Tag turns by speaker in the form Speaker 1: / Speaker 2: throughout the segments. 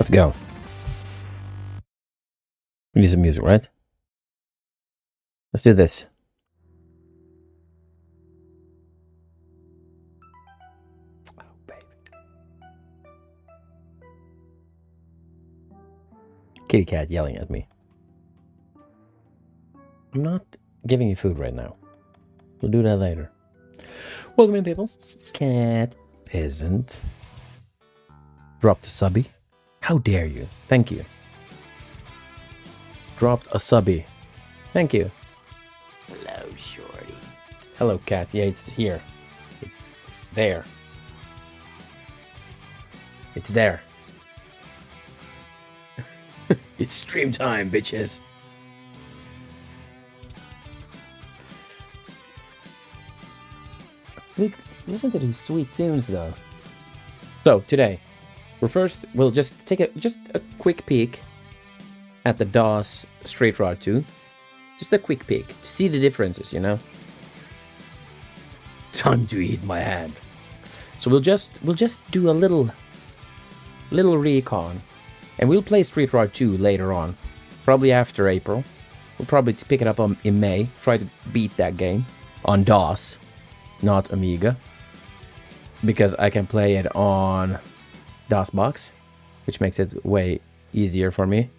Speaker 1: Let's go. We need some music, right? Let's do this. Oh, baby. Kitty cat yelling at me. I'm not giving you food right now. We'll do that later. Welcome in, people. Cat peasant. Dropped a subby. How dare you? Thank you. Dropped a subby. Thank you.
Speaker 2: Hello, shorty.
Speaker 1: Hello, cat. Yeah, it's here. It's there. It's there. It's stream time, bitches. Listen to these sweet tunes, though. So today, we'll just take a quick peek at the DOS Straight Rod 2. Just a quick peek to see the differences, you know. Time to eat my hand. So we'll just do a little recon, and we'll play Street Rod 2 later on, probably after April. We'll probably pick it up in May. Try to beat that game on DOS, not Amiga, because I can play it on DOSBox, which makes it way easier for me.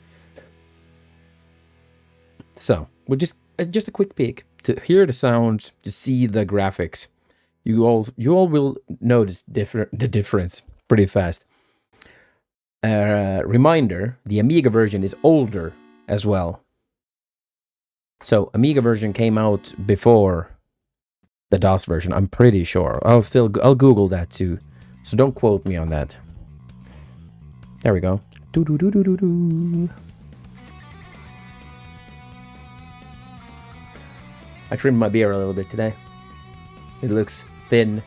Speaker 1: So we'll just a quick peek to hear the sounds, to see the graphics. You all will notice the difference pretty fast. Reminder: the Amiga version is older as well. So Amiga version came out before the DOS version. I'm pretty sure. I'll Google that too. So don't quote me on that. There we go. I trimmed my beard a little bit today. It looks thin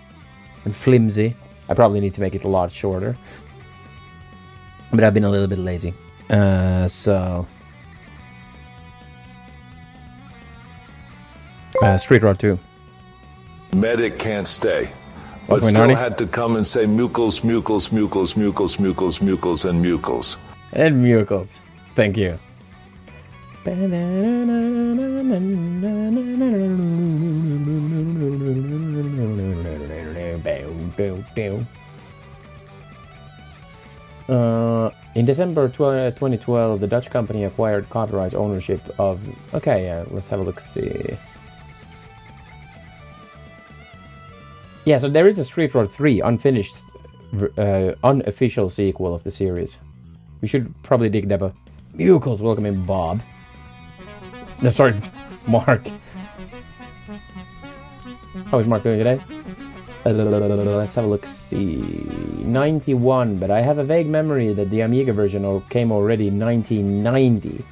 Speaker 1: and flimsy. I probably need to make it a lot shorter. But I've been a little bit lazy. Street Rod 2.
Speaker 3: Medic can't stay. But still had to come and say Muckles, Muckles, Muckles, Muckles, Muckles, Muckles, and Muckles.
Speaker 1: And Muckles. Thank you. In December 2012, the Dutch company acquired copyright ownership of... Okay, let's have a look, see. Yeah, so there is a Street Rod 3 unfinished, unofficial sequel of the series. We should probably dig that up. Muckles, welcome in, Bob. No, sorry, Mark. How is Mark doing today? Let's have a look, see. 91, but I have a vague memory that the Amiga version came already in 1990,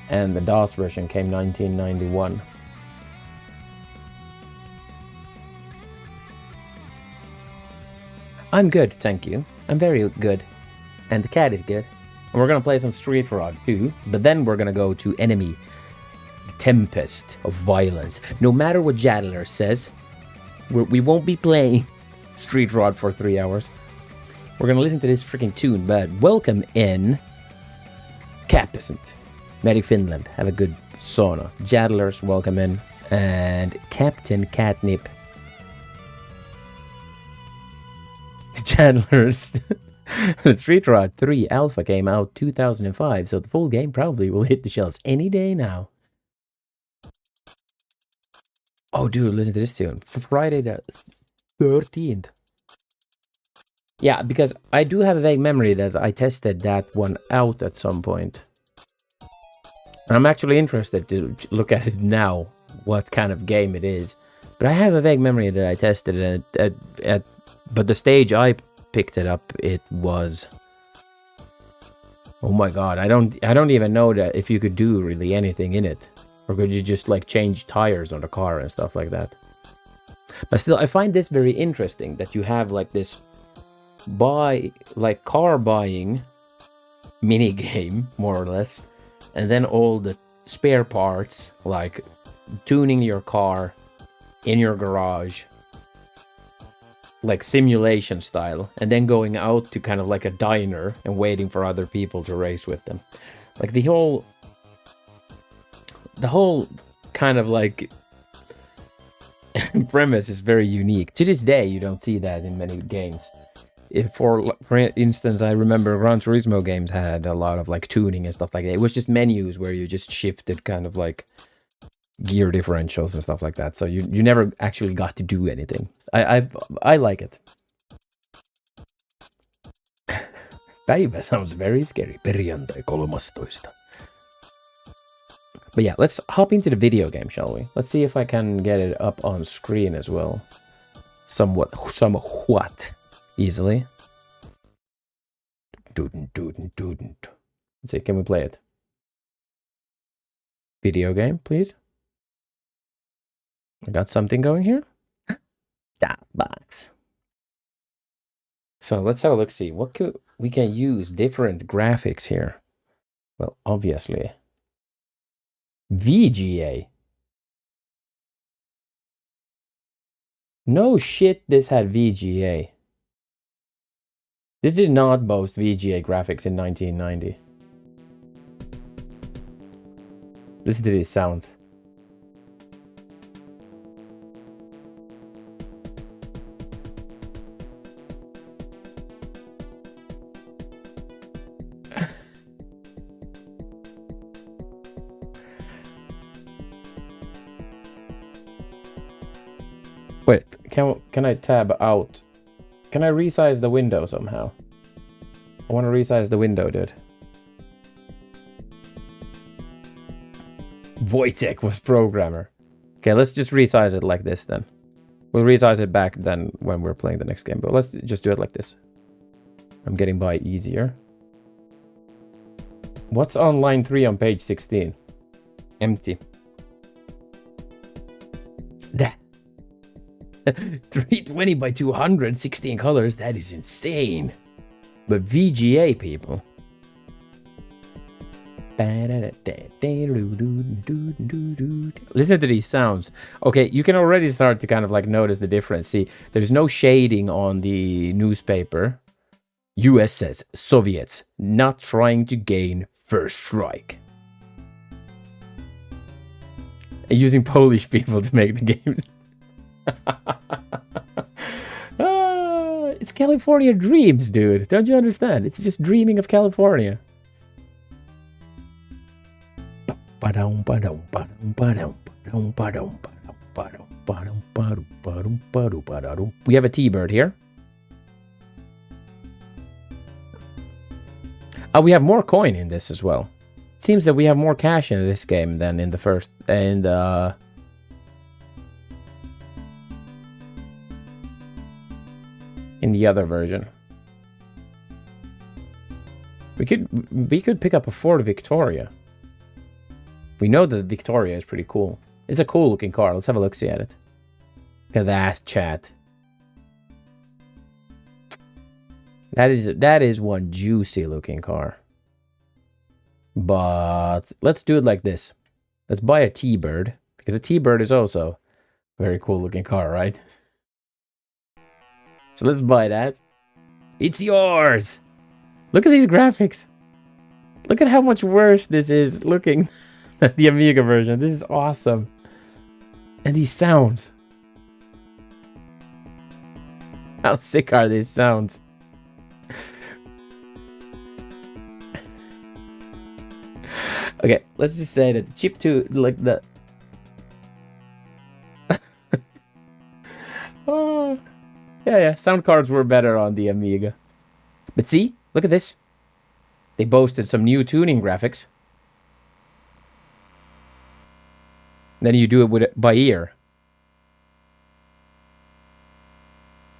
Speaker 1: and the DOS version came 1991. I'm good, thank you. I'm very good. And the cat is good. And we're gonna play some Street Rod 2, but then we're gonna go to Enemy Tempest of Violence. No matter what Jadler says, we won't be playing Street Rod for 3 hours. We're gonna listen to this freaking tune, but welcome in Cat Peasant. Medic Finland, have a good sauna. Jadlers, welcome in. And Captain Catnip. Chandler's Street Rod 3 Alpha came out 2005, so the full game probably will hit the shelves any day now. Oh, dude, listen to this tune. Friday the 13th. Yeah, because I do have a vague memory that I tested that one out at some point. And I'm actually interested to look at it now, what kind of game it is. But I have a vague memory that I tested it but the stage I picked it up, it was... Oh my god, I don't even know that if you could do really anything in it. Or could you just like change tires on the car and stuff like that. But still, I find this very interesting that you have like this car buying mini game, more or less. And then all the spare parts, like tuning your car in your garage. like simulation style, and then going out to kind of like a diner and waiting for other people to race with them. Like the whole kind of like premise is very unique. To this day, you don't see that in many games. For instance, I remember Gran Turismo games had a lot of like tuning and stuff like that. It was just menus where you just shifted kind of like gear differentials and stuff like that. So you never actually got to do anything. I like it. Päivä sounds very scary. Perjantai 13. But yeah, let's hop into the video game, shall we? Let's see if I can get it up on screen as well. Somewhat easily. Let's see, can we play it? Video game, please. I got something going here. That box. So let's have a look. See what we can use different graphics here. Well, obviously, VGA. No shit, this had VGA. This did not boast VGA graphics in 1990. Listen to this sound. Wait, can I tab out? Can I resize the window somehow? I want to resize the window, dude. Wojtek was programmer. Okay, let's just resize it like this then. We'll resize it back then when we're playing the next game, but let's just do it like this. I'm getting by easier. What's on line 3 on page 16? Empty. 320 by 200, 16 colors, that is insane. But VGA, people. Listen to these sounds. Okay, you can already start to kind of like notice the difference. See, there's no shading on the newspaper. US says, Soviets not trying to gain first strike. Using Polish people to make the games. It's California dreams, dude. Don't you understand? It's just dreaming of California. We have a T-bird here. We have more coin in this as well. It seems that we have more cash in this game than in the first and in the other version. We could pick up a Ford Victoria. We know that Victoria is pretty cool. It's a cool looking car. Let's have a look see at it. Look at that, chat. That is one juicy looking car. But let's do it like this. Let's buy a T-Bird, because a T-Bird is also a very cool looking car, right? So let's buy that. It's yours! Look at these graphics. Look at how much worse this is looking than the Amiga version. This is awesome. And these sounds. How sick are these sounds? Okay, let's just say that the chip 2, like the... Oh, yeah, sound cards were better on the Amiga. But see, look at this. They boasted some new tuning graphics. Then you do it with by ear.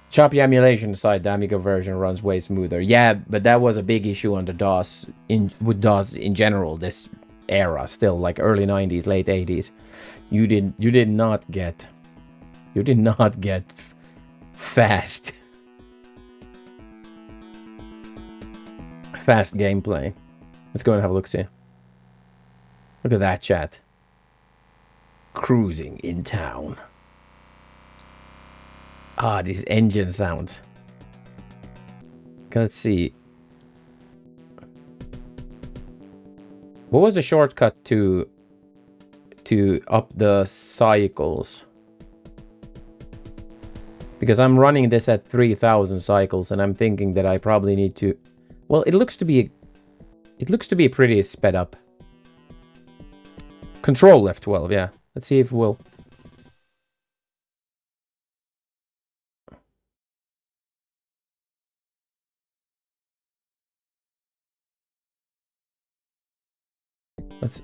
Speaker 1: Choppy emulation aside, the Amiga version runs way smoother. Yeah, but that was a big issue on the DOS with DOS in general. This era, still like early 90s, late 80s. You did not get fast gameplay. Let's go and have a look see. Look at that, chat. Cruising in town. Ah, these engine sounds. Okay, let's see. What was the shortcut to up the cycles? Because I'm running this at 3000 cycles and I'm thinking that I probably need to... Well, it looks to be pretty sped up. Control F12, yeah. Let's see if we'll... Let's...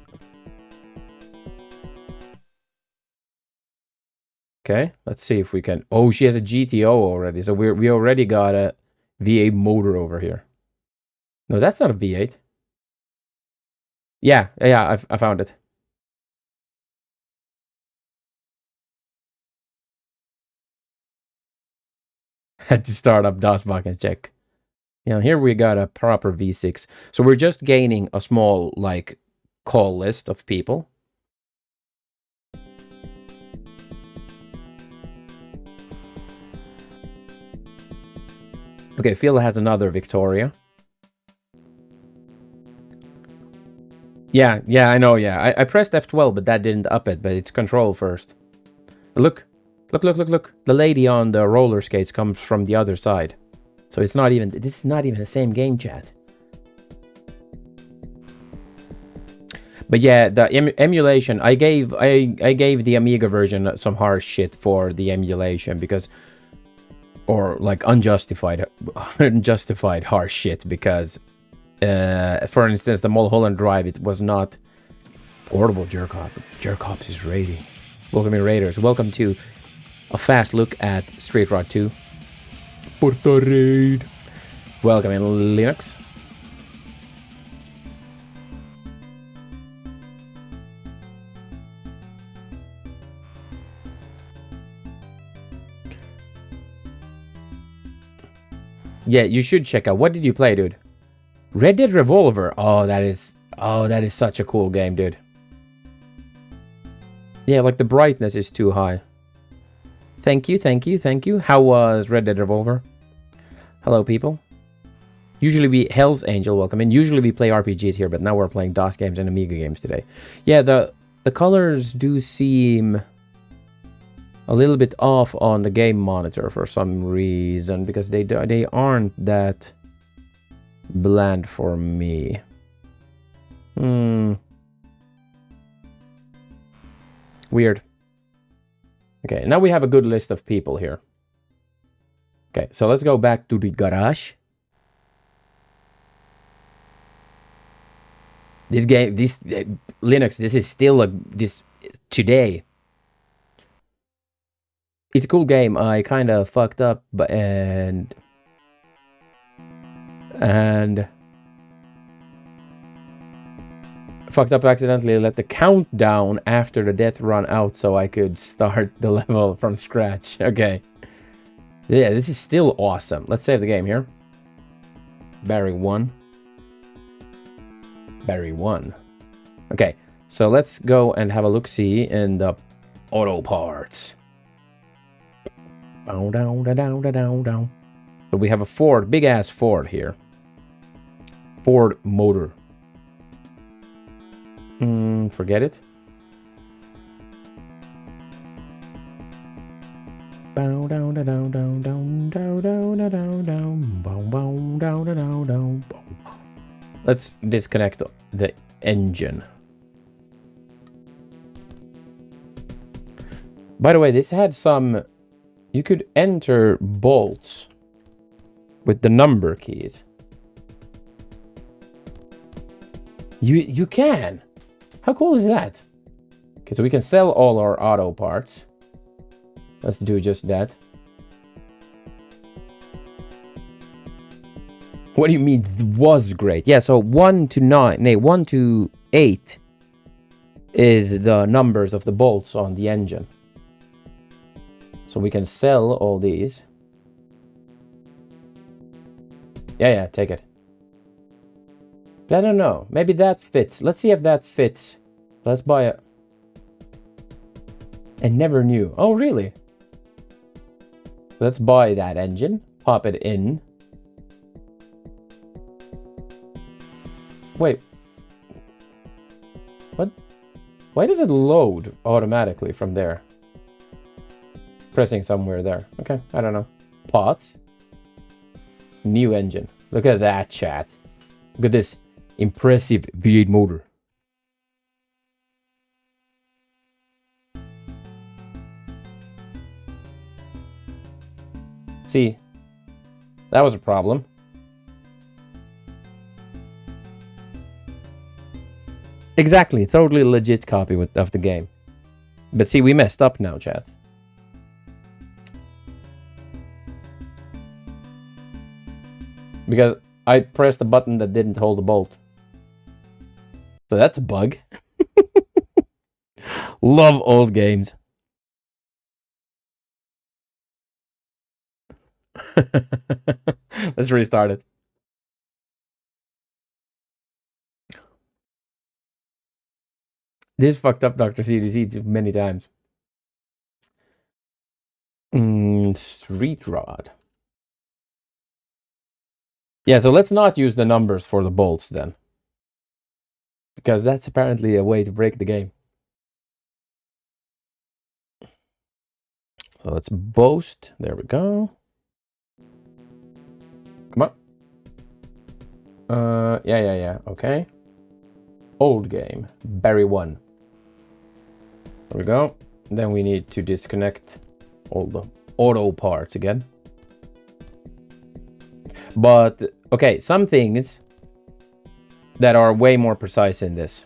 Speaker 1: Okay, let's see if we can... Oh, she has a GTO already, so we already got a V8 motor over here. No, that's not a V8. Yeah, I found it. Had to start up DOSBox and check. You know, here we got a proper V6. So we're just gaining a small, like, call list of people. Okay, Phil has another Victoria. Yeah, I know, yeah. I pressed F12, but that didn't up it, but it's control first. Look. The lady on the roller skates comes from the other side. So it's not even, this is not even the same game chat. But yeah, the emulation, I gave the Amiga version some harsh shit for the emulation because, or like unjustified harsh shit because, for instance, the Mulholland Drive, it was not portable. Jerkops is raiding. Welcome in Raiders. Welcome to a fast look at Street Rod 2. Porta Raid. Welcome in Linux. Yeah, you should check out. What did you play, dude? Red Dead Revolver. Oh, that is such a cool game, dude. Yeah, like the brightness is too high. Thank you. How was Red Dead Revolver? Hello, people. Usually we... Hell's Angel, welcome in. Usually we play RPGs here, but now we're playing DOS games and Amiga games today. Yeah, the colors do seem a little bit off on the game monitor for some reason, because they aren't that bland for me. Weird. Okay, now we have a good list of people here. Okay, so let's go back to the garage. This game, Linux, this is still today. It's a cool game. I kind of fucked up, and fucked up accidentally, let the countdown after the death run out so I could start the level from scratch. Okay. Yeah, this is still awesome. Let's save the game here. Barry 1. Okay, so let's go and have a look-see in the auto parts. So we have a Ford, big-ass Ford here. Ford motor. Forget it. Let's disconnect the engine. By the way, this had some... You could enter bolts with the number keys. You can. How cool is that? Okay, so we can sell all our auto parts. Let's do just that. What do you mean was great? Yeah, so 1 to 8 is the numbers of the bolts on the engine. So we can sell all these. Yeah, take it. But I don't know. Maybe that fits. Let's see if that fits. Let's buy it. And never knew. Oh, really? So let's buy that engine, pop it in. Wait. What? Why does it load automatically from there? Pressing somewhere there. Okay, I don't know. Pot. New engine. Look at that, chat. Look at this impressive V8 motor. See, that was a problem. Exactly, totally legit copy of the game. But see, we messed up now, chat. Because I pressed a button that didn't hold the bolt. So that's a bug. Love old games. Let's restart it. This fucked up Dr. CDC many times. Street rod. Yeah, so let's not use the numbers for the bolts then. Because that's apparently a way to break the game. So let's boast. There we go. Come on. Yeah. Okay. Old game. Barry 1. There we go. Then we need to disconnect all the auto parts again. But, okay, some things that are way more precise in this.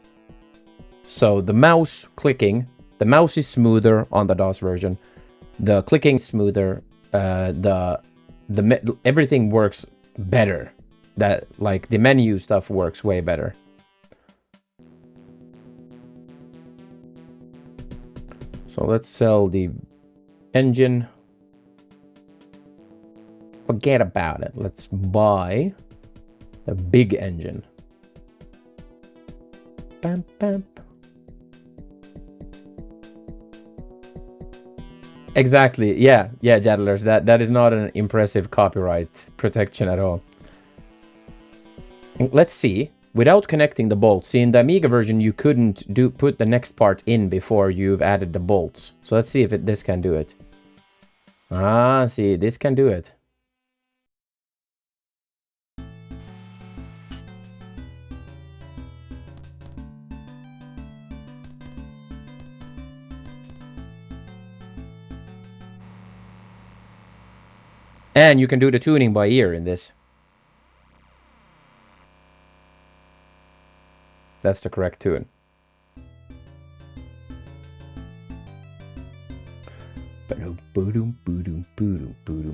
Speaker 1: So the mouse clicking, the mouse is smoother on the DOS version. The clicking smoother. Everything works better. That, like, the menu stuff works way better. So let's sell the engine. Forget about it. Let's buy the big engine. Bam, bam. Exactly. Yeah, Jadlers. That is not an impressive copyright protection at all. Let's see. Without connecting the bolts, see in the Amiga version you couldn't put the next part in before you've added the bolts. So let's see if this can do it. Ah, see, this can do it. And you can do the tuning by ear in this. That's the correct tune.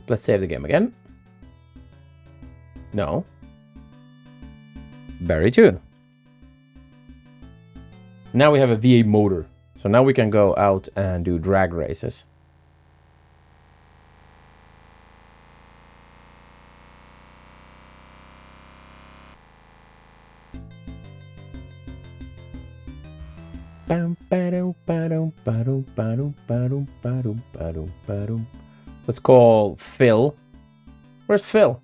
Speaker 1: Let's save the game again. No. Barry 2. Now we have a V8 motor. So now we can go out and do drag races. Let's call Phil. Where's Phil?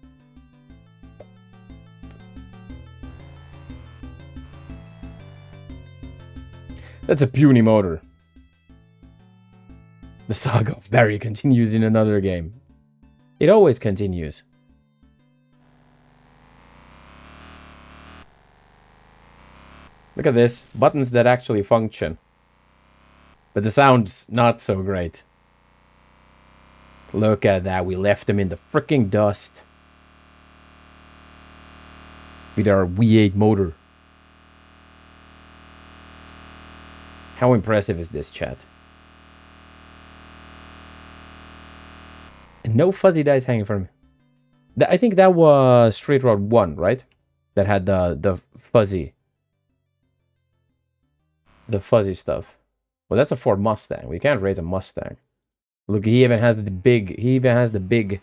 Speaker 1: That's a puny motor. The saga of Barry continues in another game. It always continues. Look at this. Buttons that actually function. But the sound's not so great. Look at that. We left them in the freaking dust. With our V8 motor. How impressive is this, chat? And no fuzzy dice hanging from me. I think that was Street Rod 1, right? That had the fuzzy. The fuzzy stuff. Well, that's a Ford Mustang. We can't raise a Mustang. Look, he even has the big. He even has the big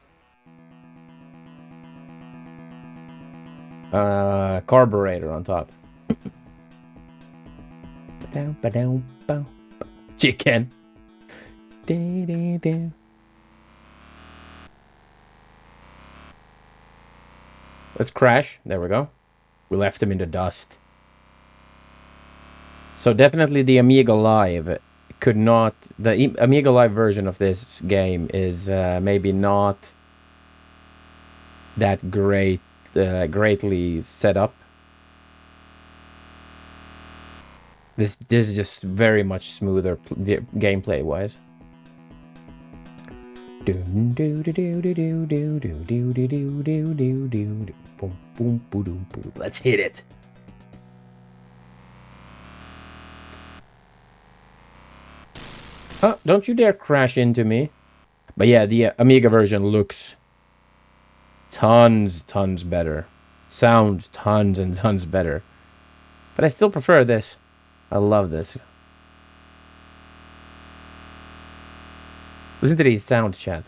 Speaker 1: carburetor on top. Chicken. Let's crash. There we go. We left him in the dust. So definitely the Amiga Live could not... The Amiga Live version of this game is maybe not that greatly set up. This is just very much smoother gameplay wise. Let's hit it. Oh, don't you dare crash into me. But yeah, the Amiga version looks tons better. Sounds tons and tons better. But I still prefer this. I love this. Listen to these sounds, chat.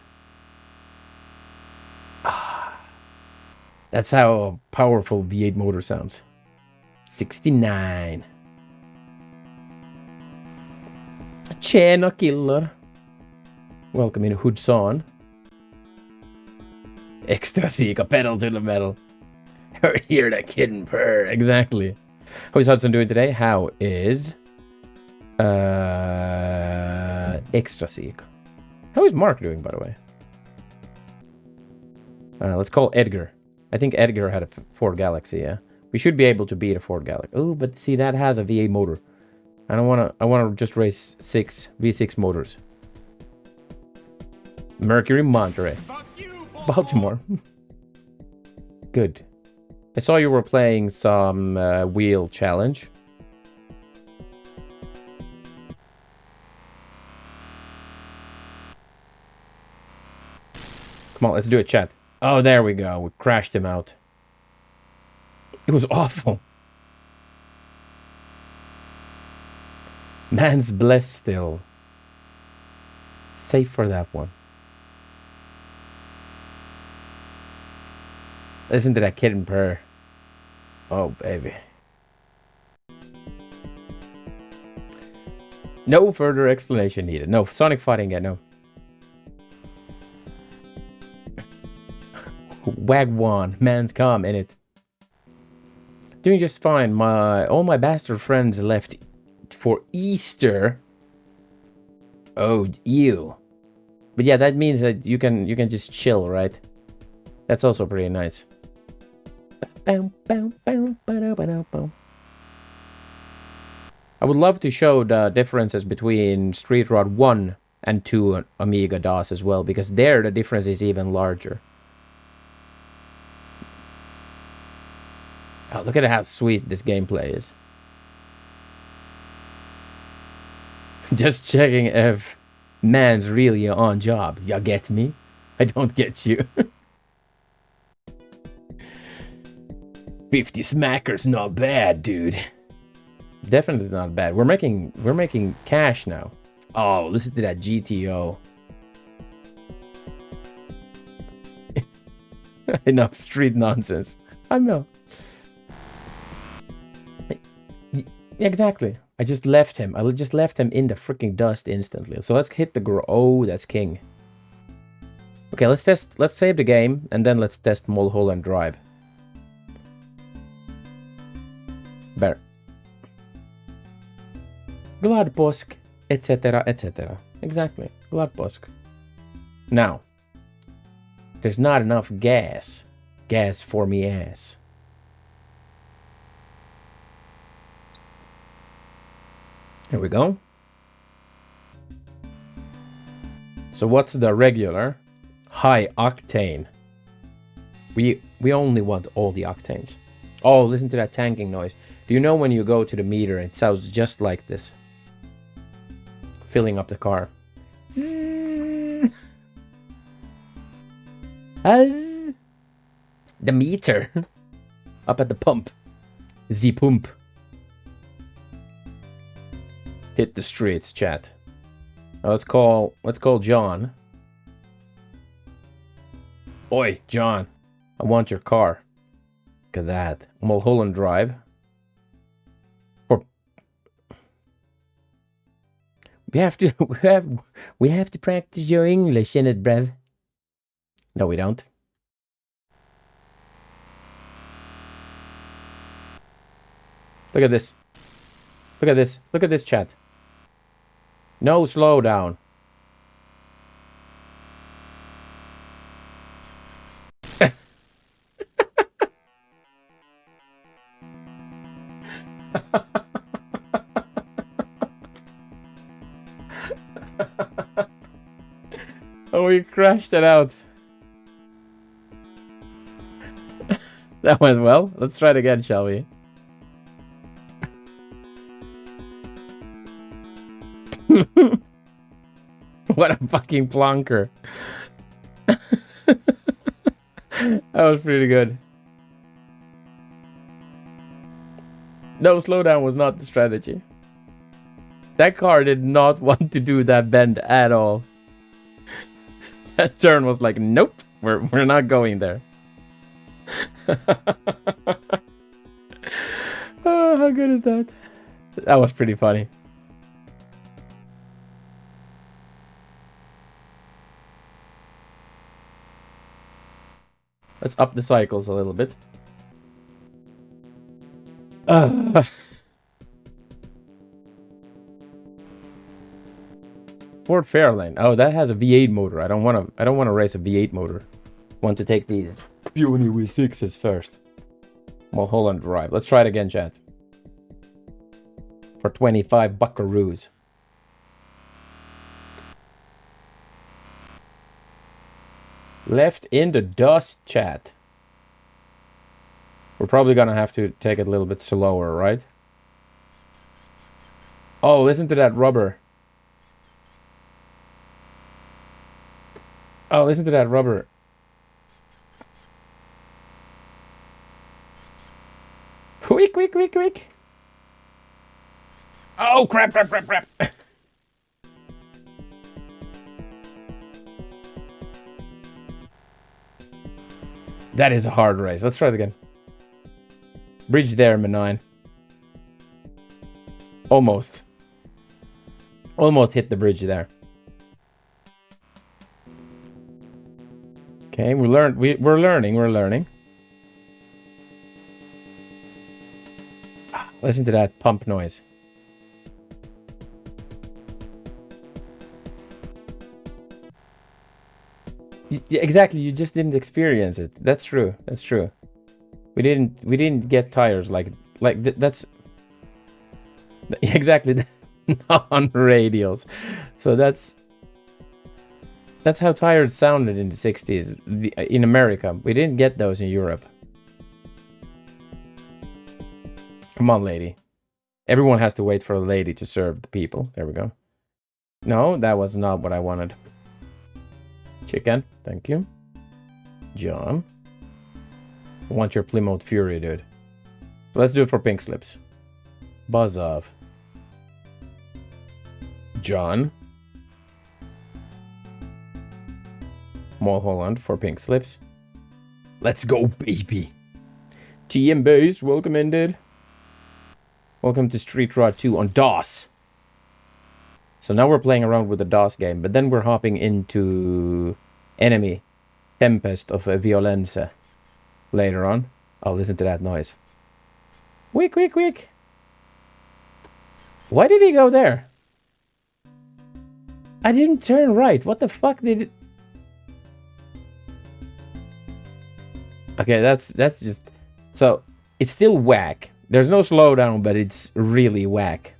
Speaker 1: That's how a powerful V8 motor sounds. 69. Tjena killar. Welcome in Hoodson. Extra Sika, pedal to the metal. Hear that kitten purr. Exactly. How is Hudson doing today? How is Extra Sika? How is Mark doing, by the way? Let's call Edgar. I think Edgar had a Ford Galaxy, yeah. We should be able to beat a Ford Galaxy. Oh, but see, that has a V8 motor. I wanna just race 6 V6 motors. Mercury, Monterey. Baltimore. Good. I saw you were playing some wheel challenge. Come on, let's do it, chat. Oh, there we go. We crashed him out. It was awful. Man's blessed still. Safe for that one. Listen to that kitten purr. Oh, baby. No further explanation needed. No, Sonic fighting yet, no. Wagwan, man's calm in it. Doing just fine. All my bastard friends left for Easter. Oh, ew. But yeah, that means that you can just chill, right? That's also pretty nice. I would love to show the differences between Street Rod 1 and 2 Amiga DOS as well, because there the difference is even larger. Oh, look at how sweet this gameplay is. Just checking if man's really on job. You get me? I don't get you. 50 smackers, not bad, dude. Definitely not bad. We're making cash now. Oh, listen to that GTO. Enough street nonsense. I know. Exactly. I just left him. I just left him in the freaking dust instantly. So let's hit the oh, that's king. Okay, let's save the game and then let's test Mulholland Drive. Better. Glad påsk, etc., etc. Exactly. Glad påsk. Now, there's not enough gas. Gas for me ass. Here we go. So what's the regular? High octane. We only want all the octanes. Oh, listen to that tanking noise. Do you know when you go to the meter, it sounds just like this? Filling up the car. As the meter up at the pump. The pump. Hit the streets, chat. Now let's call John. Oi, John. I want your car. Look at that. Mulholland Drive. We have to practice your English in it, bruv. No, we don't. Look at this. Look at this. Look at this, chat. No slowdown. Oh, we crashed it out. That went well. Let's try it again, shall we? What a fucking plonker. That was pretty good. No, slowdown was not the strategy. That car did not want to do that bend at all. That turn was like, nope, we're not going there. Oh, how good is that? That was pretty funny. Let's up the cycles a little bit. Ford Fairlane. Oh, that has a V8 motor. I don't want to race a V8 motor. Want to take these puny V6s first. Mulholland Drive. Let's try it again, chat. For 25 buckaroos. Left in the dust, chat. We're probably gonna have to take it a little bit slower, right? Oh, listen to that rubber. Oh, listen to that rubber. Quick, quick, quick, quick. Oh, crap, crap, crap, crap. That is a hard race. Let's try it again. Bridge there, M9. Almost. Almost hit the bridge there. Okay, we're learning. Listen to that pump noise. Yeah, exactly, you just didn't experience it. That's true. That's true. We didn't get tires like that's exactly on radials. So that's how tires sounded in the 60s in America. We didn't get those in Europe. Come on, lady. Everyone has to wait for a lady to serve the people. There we go. No, that was not what I wanted. Chicken, thank you. John. I want your Plymouth Fury, dude. Let's do it for pink slips. Buzz off. John. Mulholland for pink slips. Let's go, baby. TM Base, welcome in, dude. Welcome to Street Rod 2 on DOS. So now we're playing around with the DOS game, but then we're hopping into Enemy Tempest of Violenza later on. Oh, listen to that noise. Quick, quick, quick. Why did he go there? I didn't turn right. What the fuck did it... Okay, that's just... So, it's still whack. There's no slowdown, but it's really whack.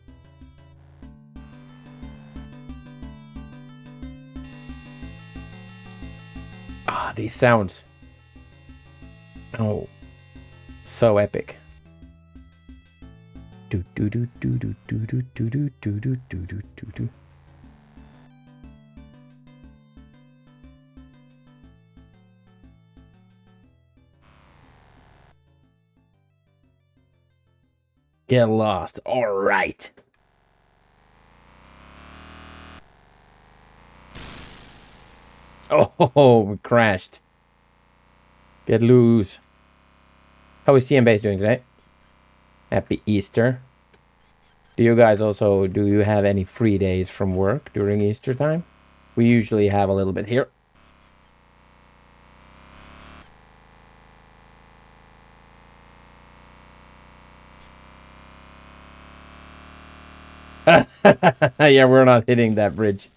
Speaker 1: Ah, these sounds. Oh, so epic. Do do do do do do do do do do do do do do. Get lost. All right. Oh, we crashed. Get loose. How is CM Base doing today? Happy Easter. Do you guys also, do you have any free days from work during Easter time? We usually have a little bit here. Yeah, we're not hitting that bridge.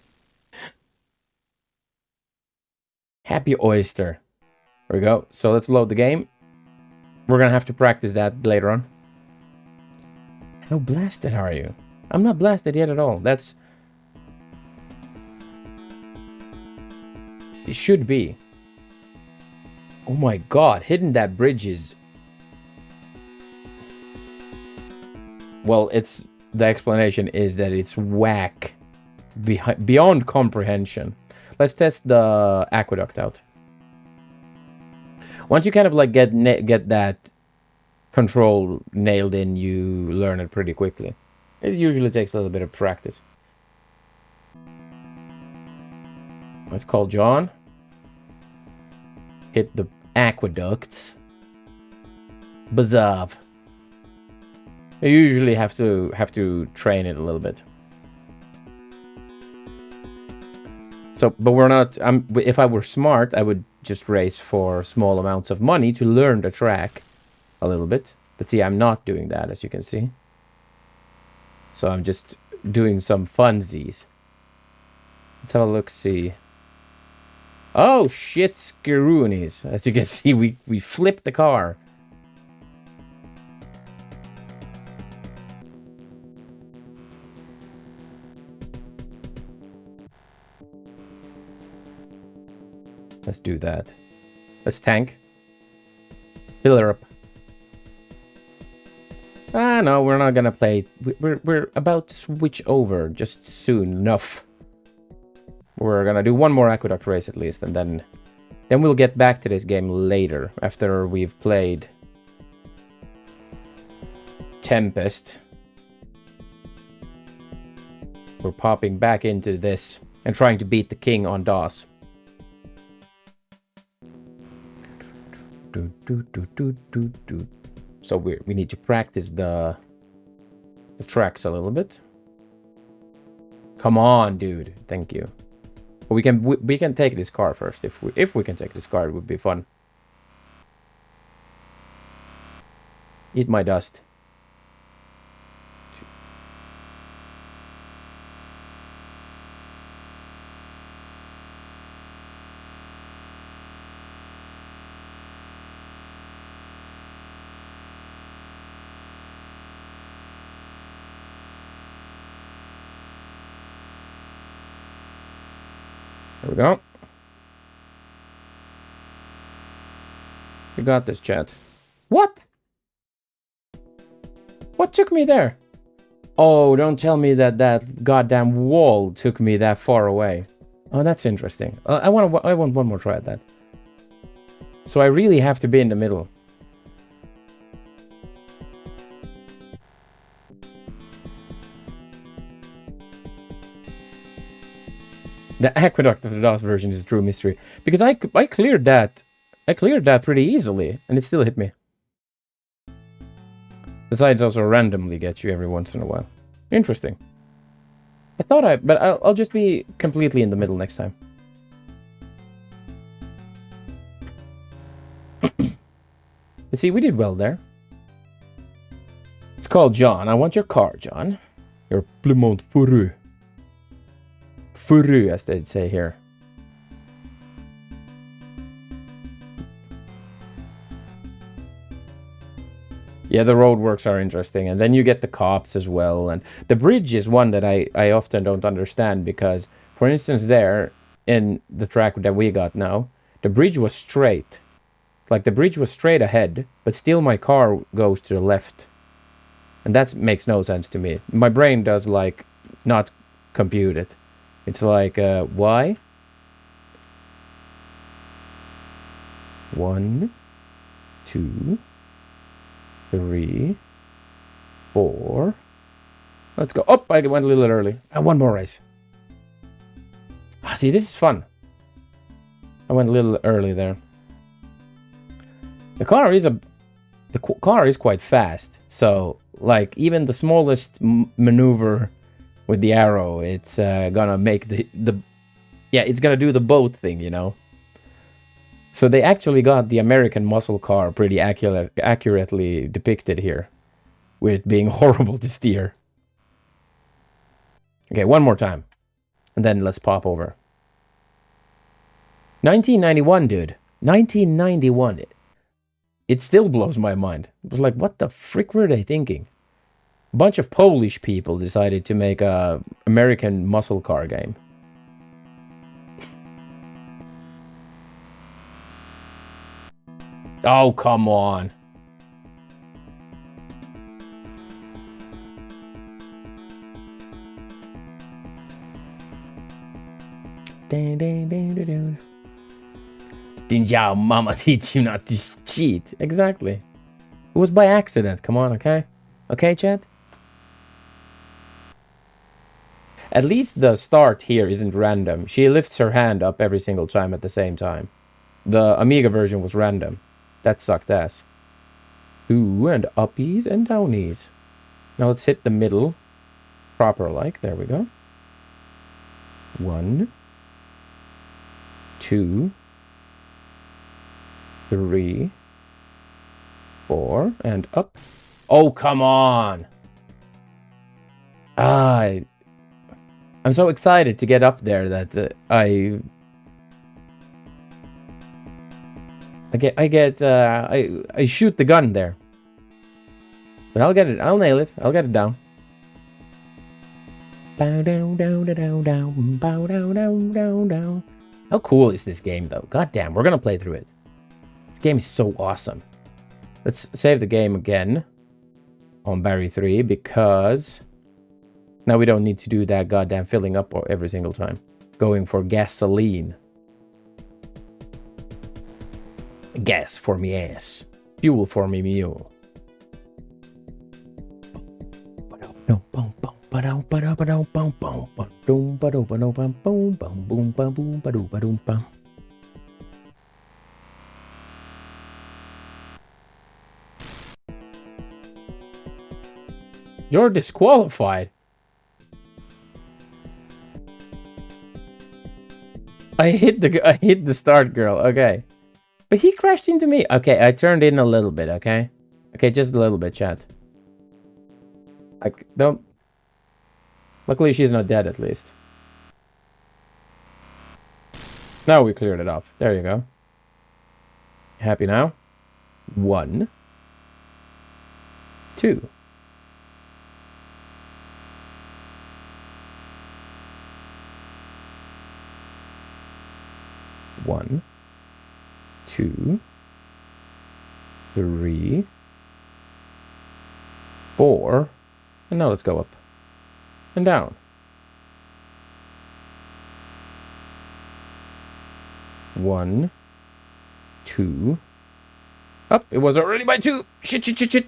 Speaker 1: Happy oyster. There we go. So let's load the game. We're gonna have to practice that later on. How blasted are you? I'm not blasted yet at all. That's... It should be. Oh my god, hitting that bridge is... Well, it's... The explanation is that it's whack. Beyond comprehension. Let's test the aqueduct out. Once you kind of like get that control nailed in, you learn it pretty quickly. It usually takes a little bit of practice. Let's call John. Hit the aqueducts. Bazav. You usually have to train it a little bit. So, but we're not... if I were smart, I would just race for small amounts of money to learn the track a little bit. But see, I'm not doing that, as you can see. So I'm just doing some funsies. Let's have a look-see. Oh, shit, skiroonies. As you can see, we flipped the car. Let's do that. Let's tank. Fill her up. Ah, no, we're not gonna play. We're about to switch over just soon enough. We're gonna do one more aqueduct race at least, and then we'll get back to this game later after we've played Tempest. We're popping back into this and trying to beat the king on DOS. So we need to practice the tracks a little bit. Come on, dude. Thank you. But we can take this car first. If we can take this car, it would be fun. Eat my dust. There we go. You got this, chat. What? What took me there? Oh, don't tell me that goddamn wall took me that far away. Oh, that's interesting. I want one more try at that. So I really have to be in the middle. The aqueduct of the DOS version is a true mystery. Because I cleared that. I cleared that pretty easily. And it still hit me. The sides also randomly get you every once in a while. Interesting. But I'll just be completely in the middle next time. But see, we did well there. It's called John. I want your car, John. Your Plymouth Furu. Furu, as they'd say here. Yeah, the roadworks are interesting. And then you get the cops as well. And the bridge is one that I often don't understand because, for instance, there in the track that we got now, the bridge was straight. Like the bridge was straight ahead, but still my car goes to the left. And that makes no sense to me. My brain does like not compute it. It's like, why? 1, 2, 3, 4. Let's go. Oh, I went a little early. One more race. Ah, see, this is fun. I went a little early there. The car is quite fast. So, like, even the smallest maneuver with the arrow, it's gonna make it's gonna do the boat thing, you know. So they actually got the American muscle car pretty accurately depicted here, with being horrible to steer. Okay, one more time. And then let's pop over. 1991, dude. 1991. It still blows my mind. It was like, what the frick were they thinking? A bunch of Polish people decided to make a American muscle car game. Oh, come on. Didn't your mama teach you not to cheat? Exactly. It was by accident. Come on, okay? Okay, chat? At least the start here isn't random. She lifts her hand up every single time at the same time. The Amiga version was random. That sucked ass. Ooh, and uppies and downies. Now let's hit the middle. Proper like. There we go. 1, 2, 3, 4, and up. Oh, come on! I'm so excited to get up there that I shoot the gun there. But I'll get it. I'll nail it. I'll get it down. Bow down, down, down, down, bow down, down, down, down. How cool is this game, though? God damn, we're gonna play through it. This game is so awesome. Let's save the game again on Barry 3 because now we don't need to do that goddamn filling up every single time. Going for gasoline. Gas for me ass. Fuel for me mule. You're disqualified. I hit the start girl. Okay. But he crashed into me. Okay, I turned in a little bit, okay? Okay, just a little bit, chat. I don't... Luckily, she's not dead, at least. Now we cleared it off. There you go. Happy now? 1, 2. One, 2, 3, 4, and now let's go up and down. 1, 2, up. It was already by 2. Shit, shit, shit, shit.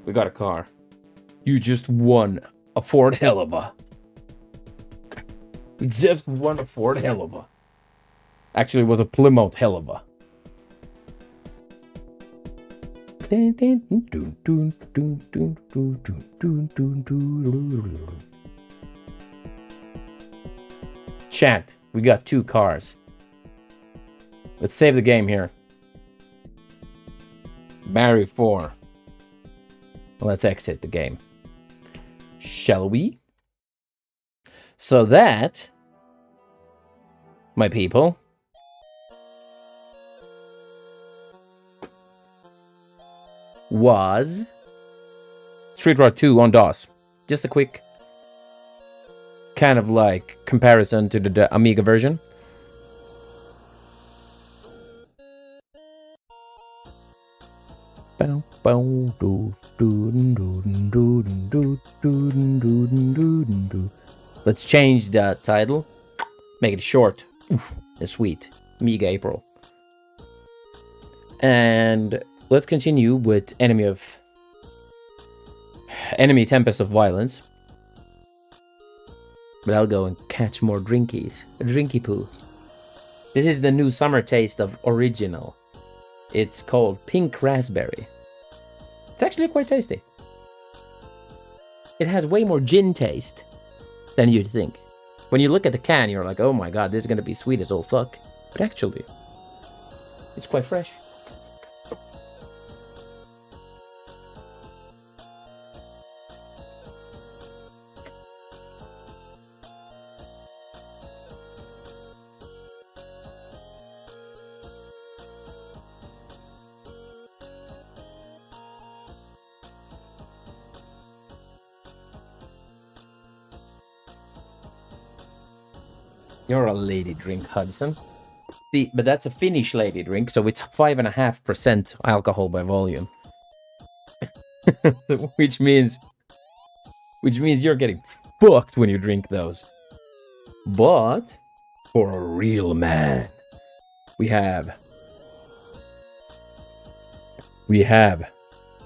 Speaker 1: We got a car. You just won a Ford Hellebuck. We just won a Ford Hellebuck. Actually, it was a Plymouth Hellebuck. Chat, we got 2 cars. Let's save the game here. Barry 4. Let's exit the game. Shall we? So that, my people, was Street Rod 2 on DOS. Just a quick kind of like comparison to the Amiga version. Let's change the title. Make it short and sweet. AmigaApril. And let's continue with Enemy Tempest of Violence. But I'll go and catch more drinkies. A drinky poo. This is the new summer taste of Original. It's called Pink Raspberry. It's actually quite tasty. It has way more gin taste than you'd think. When you look at the can, you're like, oh my god, this is gonna be sweet as all fuck. But actually, it's quite fresh. You're a lady drink, Hudson. See, but that's a Finnish lady drink, so it's 5.5% alcohol by volume. which means you're getting fucked when you drink those. But for a real man, we have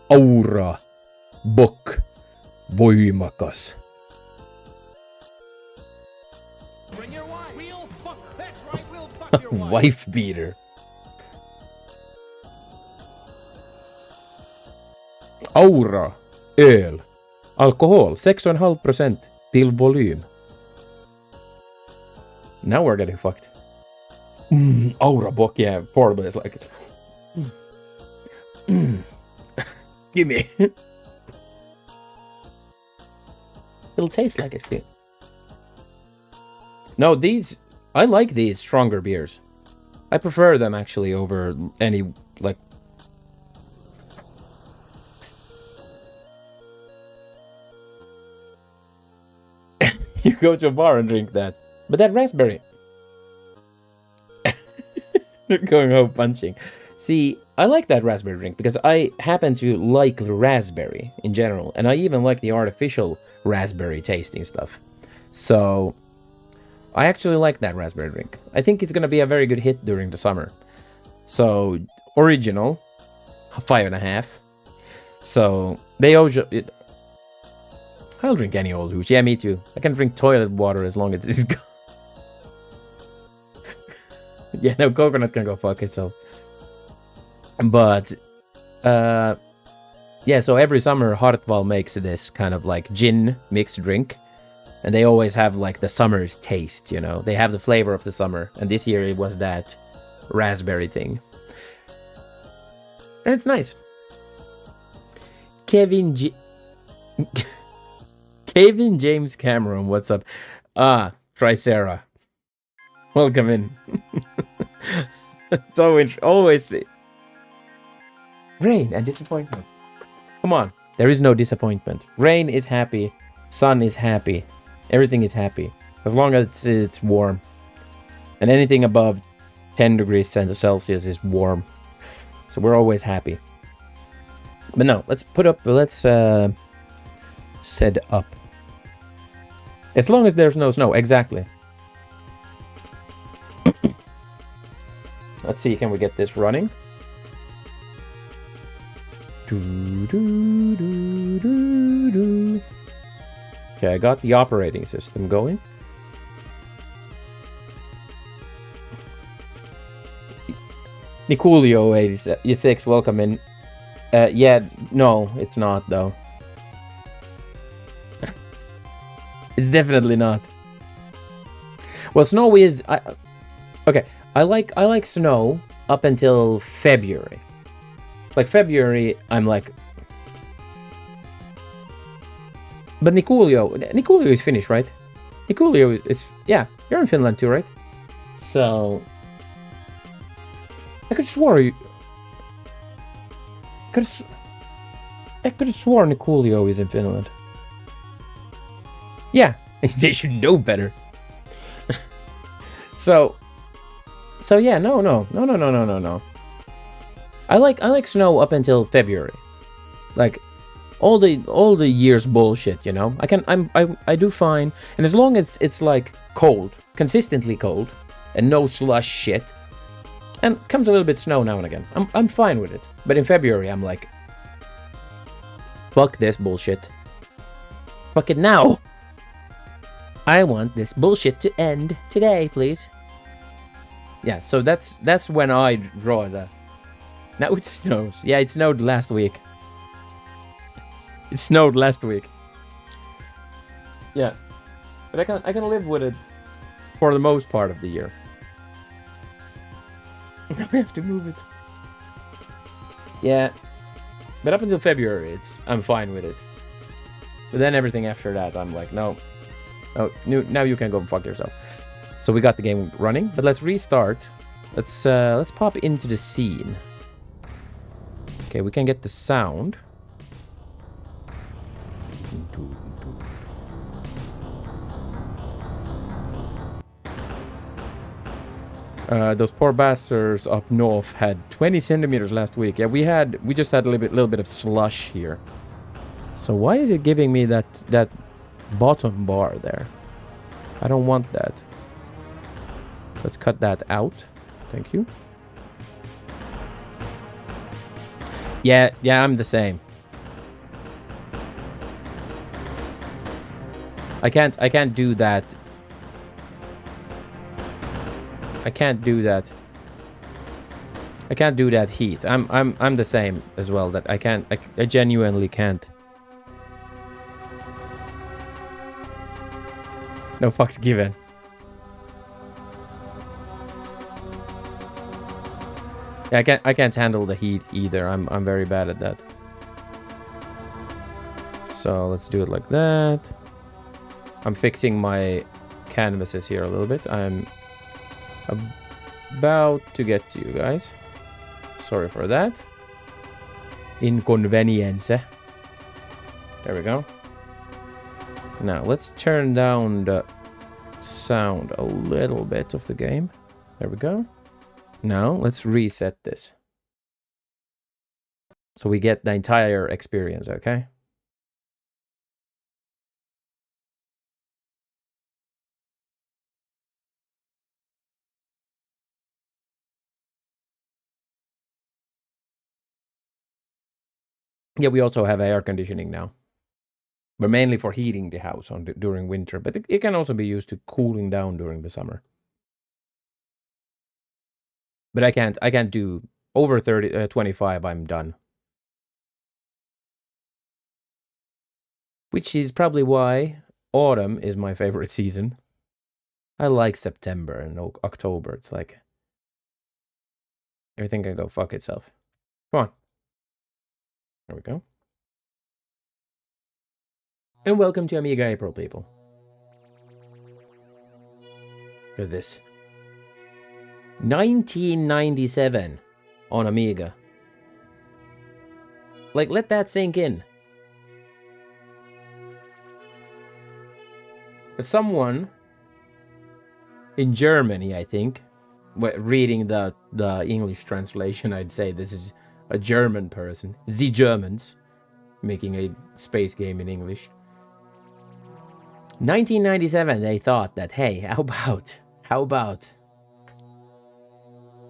Speaker 1: Aura Bock Voimakas.
Speaker 4: Bring your wife. We'll fuck. That's right. We'll fuck your wife.
Speaker 1: Wife beater. Aura öl. Alkohol 6,5% till volym. Now we're getting fucked. Aura Bock, yeah, portable is like give me. It'll taste like it too. No, I like these stronger beers. I prefer them actually over any, like... You go to a bar and drink that. But that raspberry... They're going home punching. See, I like that raspberry drink because I happen to like raspberry in general. And I even like the artificial raspberry tasting stuff. So... I actually like that raspberry drink. I think it's gonna be a very good hit during the summer. So, original, 5.5. So, they owe it. I'll drink any old hooch. Yeah, me too. I can drink toilet water as long as it's gone. Yeah, no, coconut can go fuck itself. But, yeah, so every summer Hartwall makes this kind of like gin mixed drink. And they always have like the summer's taste, you know. They have the flavor of the summer. And this year it was that raspberry thing. And it's nice. Kevin James Cameron, what's up? Tricera. Welcome in. It's always rain and disappointment. Come on. There is no disappointment. Rain is happy. Sun is happy. Everything is happy. As long as it's warm. And anything above 10 degrees Celsius is warm. So we're always happy. But no, let's set up. As long as there's no snow, exactly. Let's see, can we get this running? Okay, I got the operating system going. Nicolio 86, welcome in. Yeah, no, it's not though. It's definitely not. Well, snow is okay. I like snow up until February. Like February, I'm like. But Nicolio is Finnish, right? Nicolio is, yeah, you're in Finland too, right? So, I could have sworn Nicolio is in Finland. Yeah, they should know better. So yeah, no. I like snow up until February, like. All the year's bullshit, you know. I do fine, and as long as it's like cold, consistently cold, and no slush shit, and comes a little bit snow now and again, I'm fine with it. But in February, I'm like, fuck this bullshit. Fuck it now. I want this bullshit to end today, please. Yeah, so that's when I draw the. Now it snows. Yeah, it snowed last week. It snowed last week. Yeah. But I can live with it for the most part of the year. Now we have to move it. Yeah. But up until February, I'm fine with it. But then everything after that, I'm like, no. Oh, now you can go fuck yourself. So we got the game running, but let's restart. Let's pop into the scene. Okay, we can get the sound. Those poor bastards up north had 20 centimeters last week. Yeah, we just had a little bit of slush here. So why is it giving me that bottom bar there? I don't want that. Let's cut that out. Thank you. Yeah, I'm the same. I can't do that. I can't do that. I can't do that heat. I'm the same as well. That I genuinely can't. No fucks given. Yeah, I can't handle the heat either. I'm very bad at that. So let's do it like that. I'm fixing my canvases here a little bit. I'm about to get to you guys. Sorry for that. Inconvenience. There we go. Now let's turn down the sound a little bit of the game. There we go. Now let's reset this. So we get the entire experience, okay? Yeah, we also have air conditioning now. But mainly for heating the house during winter. But it can also be used to cooling down during the summer. But I can't do over 25, I'm done. Which is probably why autumn is my favorite season. I like September and October. It's like everything can go fuck itself. Come on. There we go. And welcome to AmigaApril, people. Look at this. 1997 on Amiga. Like, let that sink in. But someone in Germany, I think, reading the English translation, I'd say this is a German person. The Germans making a space game in English. 1997, they thought that, hey, how about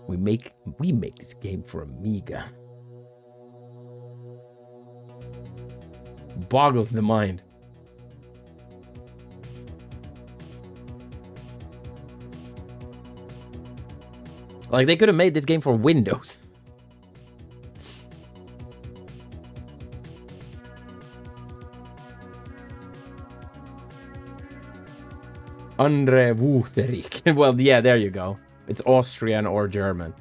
Speaker 1: we make this game for Amiga. Boggles the mind. Like, they could have made this game for Windows. Andre Wucherich. Well, yeah, there you go. It's Austrian or German.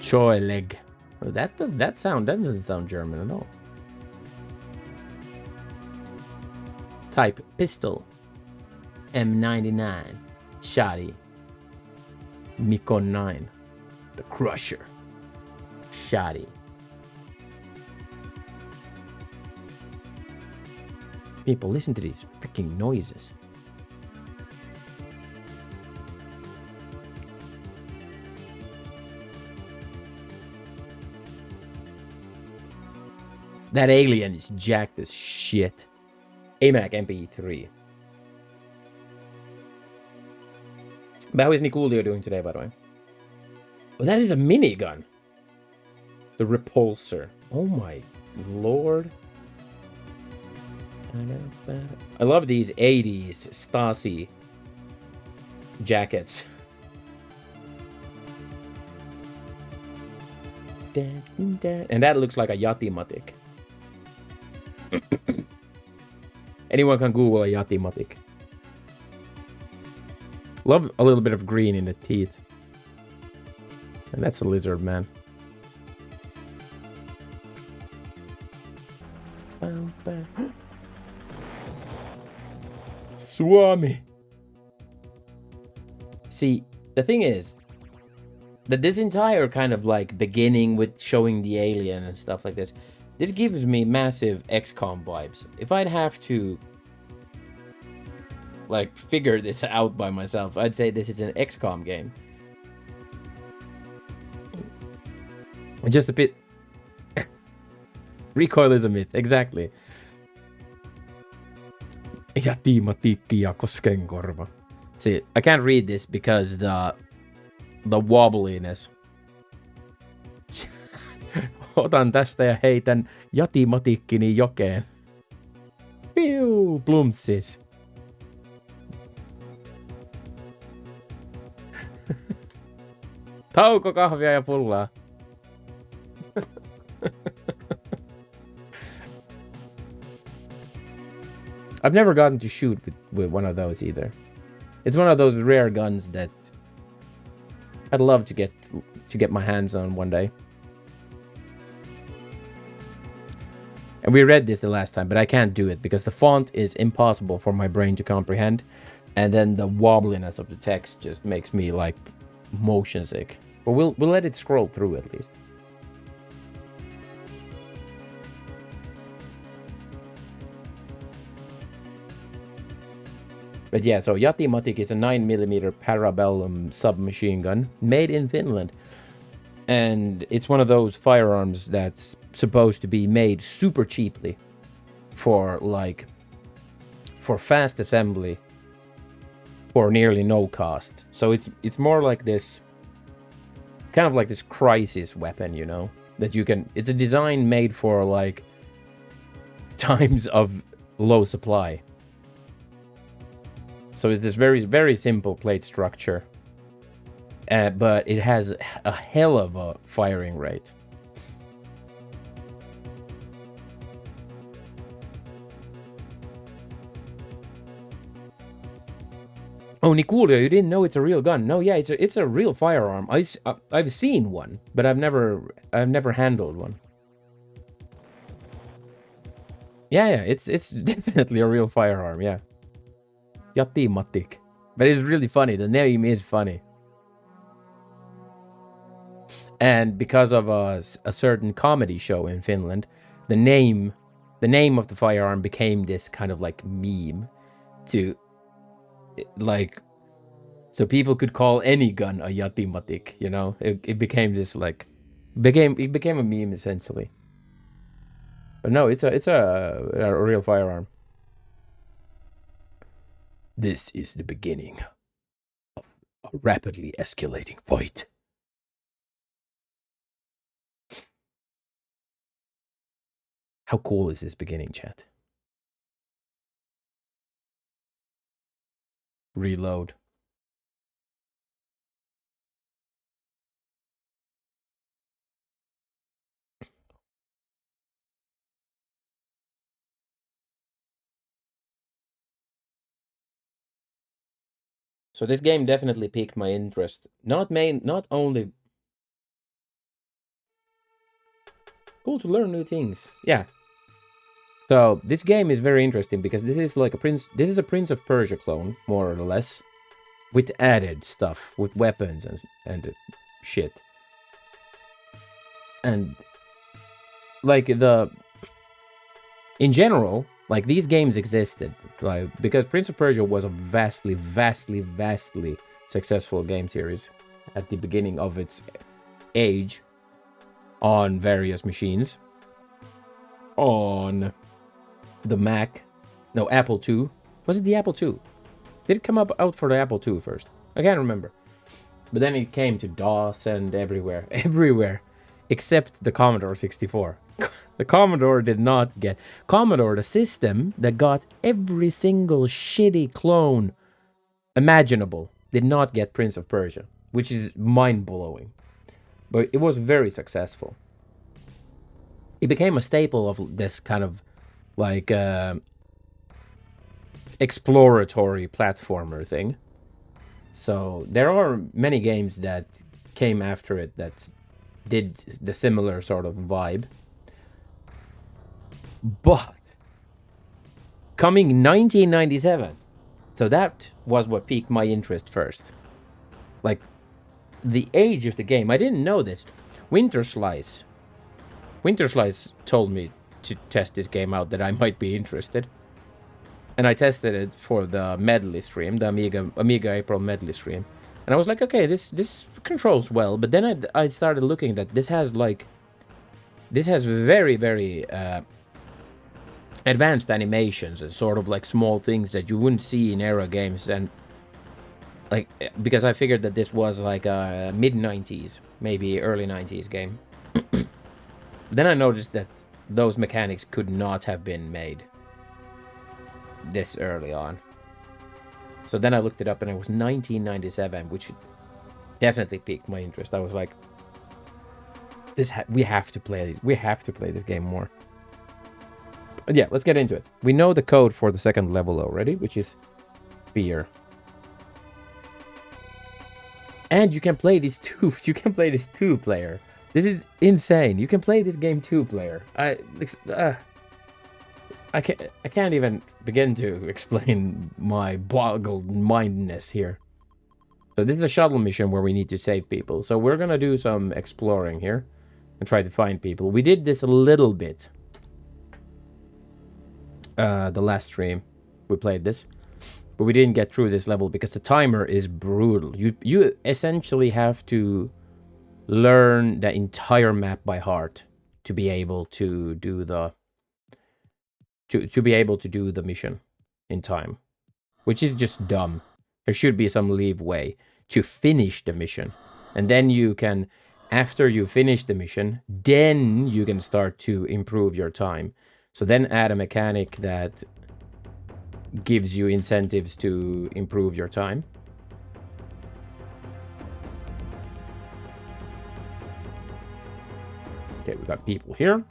Speaker 1: Choileg. Well, that doesn't sound German at all. Type pistol. M99. Shotty. Mikon 9. The Crusher. Shotty. People, listen to these freaking noises. That alien is jacked as shit. AMAC MP3. But how is Nicolio doing today, by the way? Oh, that is a minigun. The repulsor. Oh my lord. I love these 80s Stasi jackets. And that looks like a Yati-matic. Anyone can Google a Yati-matic. Love a little bit of green in the teeth. And that's a lizard, man. Swami. See, the thing is that this entire kind of like beginning with showing the alien and stuff like this gives me massive XCOM vibes. If I'd have to like figure this out by myself. I'd say this is an XCOM game. Just a bit. Recoil is a myth, exactly. Ja tiimatiikki ja koskenkorva. See, I can't read this because the wobbliness. Otan tästä ja heitän jatimatiikkini jokeen. Piu, plumpsis. Tauko, kahvia ja pullaa. I've never gotten to shoot with one of those either. It's one of those rare guns that I'd love to get my hands on one day. And we read this the last time, but I can't do it because the font is impossible for my brain to comprehend. And then the wobbliness of the text just makes me like motion sick. But we'll let it scroll through at least. But yeah, so Jatimatic is a 9mm Parabellum submachine gun made in Finland. And it's one of those firearms that's supposed to be made super cheaply for fast assembly for nearly no cost. So it's more like this, it's kind of like this crisis weapon, you know, that you can, it's a design made for like times of low supply. So it's this very, very simple plate structure, but it has a hell of a firing rate. Oh, Nikulio, you didn't know it's a real gun? No, yeah, it's a real firearm. I've seen one, but I've never handled one. Yeah, it's definitely a real firearm. Yeah. Jatimatic. But it's really funny. The name is funny. And because of a certain comedy show in Finland, the name of the firearm became this kind of like meme to like, so people could call any gun a Jatimatic, you know? It became this like, it became a meme essentially. But no, it's a real firearm. This is the beginning of a rapidly escalating fight. How cool is this beginning, chat? Reload. So this game definitely piqued my interest. Not only cool to learn new things. Yeah. So this game is very interesting because this is like this is a Prince of Persia clone, more or less, with added stuff, with weapons and shit. And like in general, like these games existed, like because Prince of Persia was a vastly successful game series at the beginning of its age on various machines. On the Mac, no, Apple II. Was it the Apple II? Did it come out for the Apple II first? I can't remember. But then it came to DOS and everywhere, except the Commodore 64. The Commodore did not get... Commodore, the system that got every single shitty clone imaginable, did not get Prince of Persia, which is mind-blowing. But it was very successful. It became a staple of this kind of, like, exploratory platformer thing. So there are many games that came after it that did the similar sort of vibe. But coming 1997, so that was what piqued my interest first. Like the age of the game, I didn't know this. Winter Slice told me to test this game out, that I might be interested. And I tested it for the medley stream, the AmigaApril medley stream. And I was like, okay, this controls well. But then I started looking that this has very, very advanced animations and sort of like small things that you wouldn't see in era games. And like, because I figured that this was like a mid-90s, maybe early 90s game. Then I noticed that those mechanics could not have been made this early on. So then I looked it up and it was 1997, which definitely piqued my interest. I was like, we have to play these. We have to play this game more. But yeah, let's get into it. We know the code for the second level already, which is fear. And you can play this two-player. This is insane. You can play this game two-player. I can't even begin to explain my boggled mindness here. So this is a shuttle mission where we need to save people. So we're gonna do some exploring here and try to find people. We did this a little bit. The last stream we played this, but we didn't get through this level because the timer is brutal. You essentially have to learn the entire map by heart to be able to do the mission in time, which is just dumb. There should be some leeway to finish the mission, and then you can, after you finish the mission, then you can start to improve your time. So then add a mechanic that gives you incentives to improve your time. Okay, we got people here.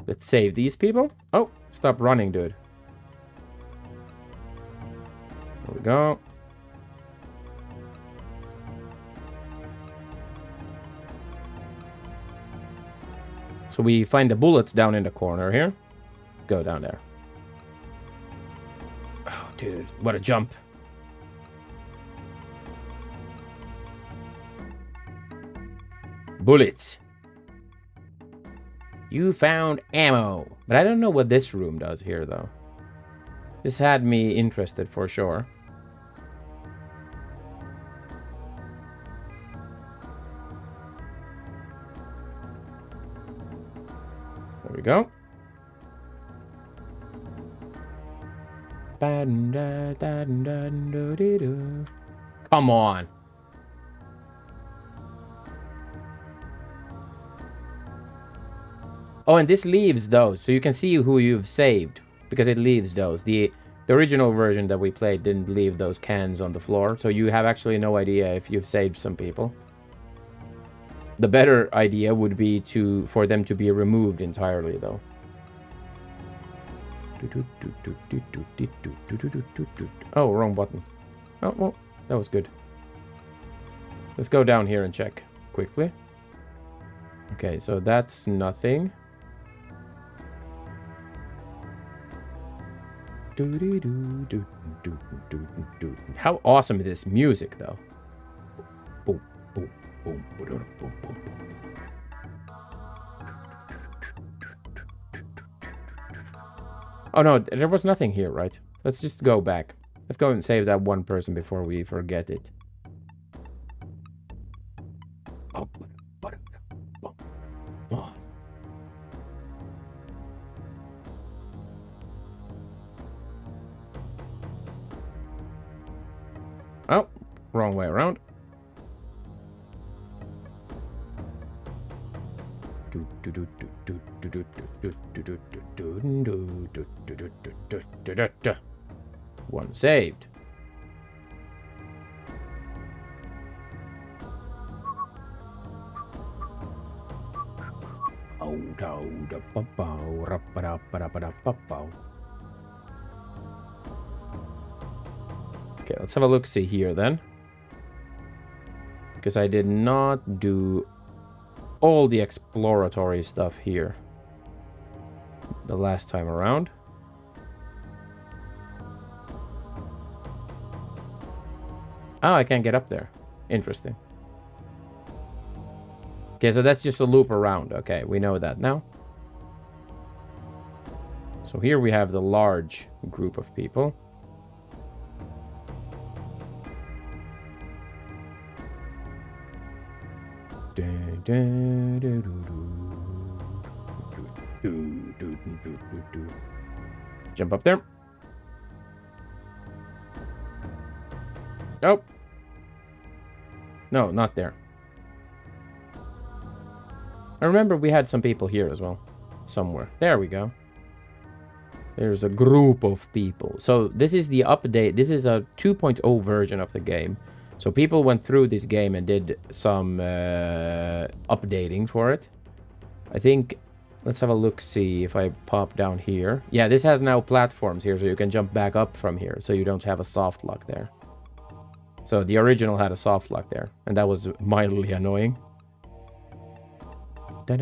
Speaker 1: Let's save these people. Oh, stop running, dude. There we go. So we find the bullets down in the corner here. Go down there. Oh, dude, what a jump. Bullets. You found ammo. But I don't know what this room does here, though. This had me interested for sure. There we go. Come on. Oh, and this leaves those, so you can see who you've saved, because it leaves those. The original version that we played didn't leave those cans on the floor, so you have actually no idea if you've saved some people. The better idea would be for them to be removed entirely, though. Oh, wrong button. Oh, well, that was good. Let's go down here and check quickly. Okay, so that's nothing. How awesome is this music, though? Boom, boom, boom, boom, boom, boom, boom. Oh no, there was nothing here, right? Let's just go back. Let's go and save that one person before we forget it. Oh. Oh, wrong way around. One saved. Okay, let's have a look-see here then. Because I did not do all the exploratory stuff here the last time around. Oh, I can't get up there. Interesting. Okay, so that's just a loop around. Okay, we know that now. So here we have the large group of people. Jump up there. Oh. No, not there. I remember we had some people here as well. Somewhere. There we go. There's a group of people. So this is the update. This is a 2.0 version of the game. So people went through this game and did some updating for it. I think, let's have a look, see if I pop down here. Yeah, this has now platforms here, so you can jump back up from here. So you don't have a soft lock there. So the original had a soft lock there, and that was mildly annoying. Okay,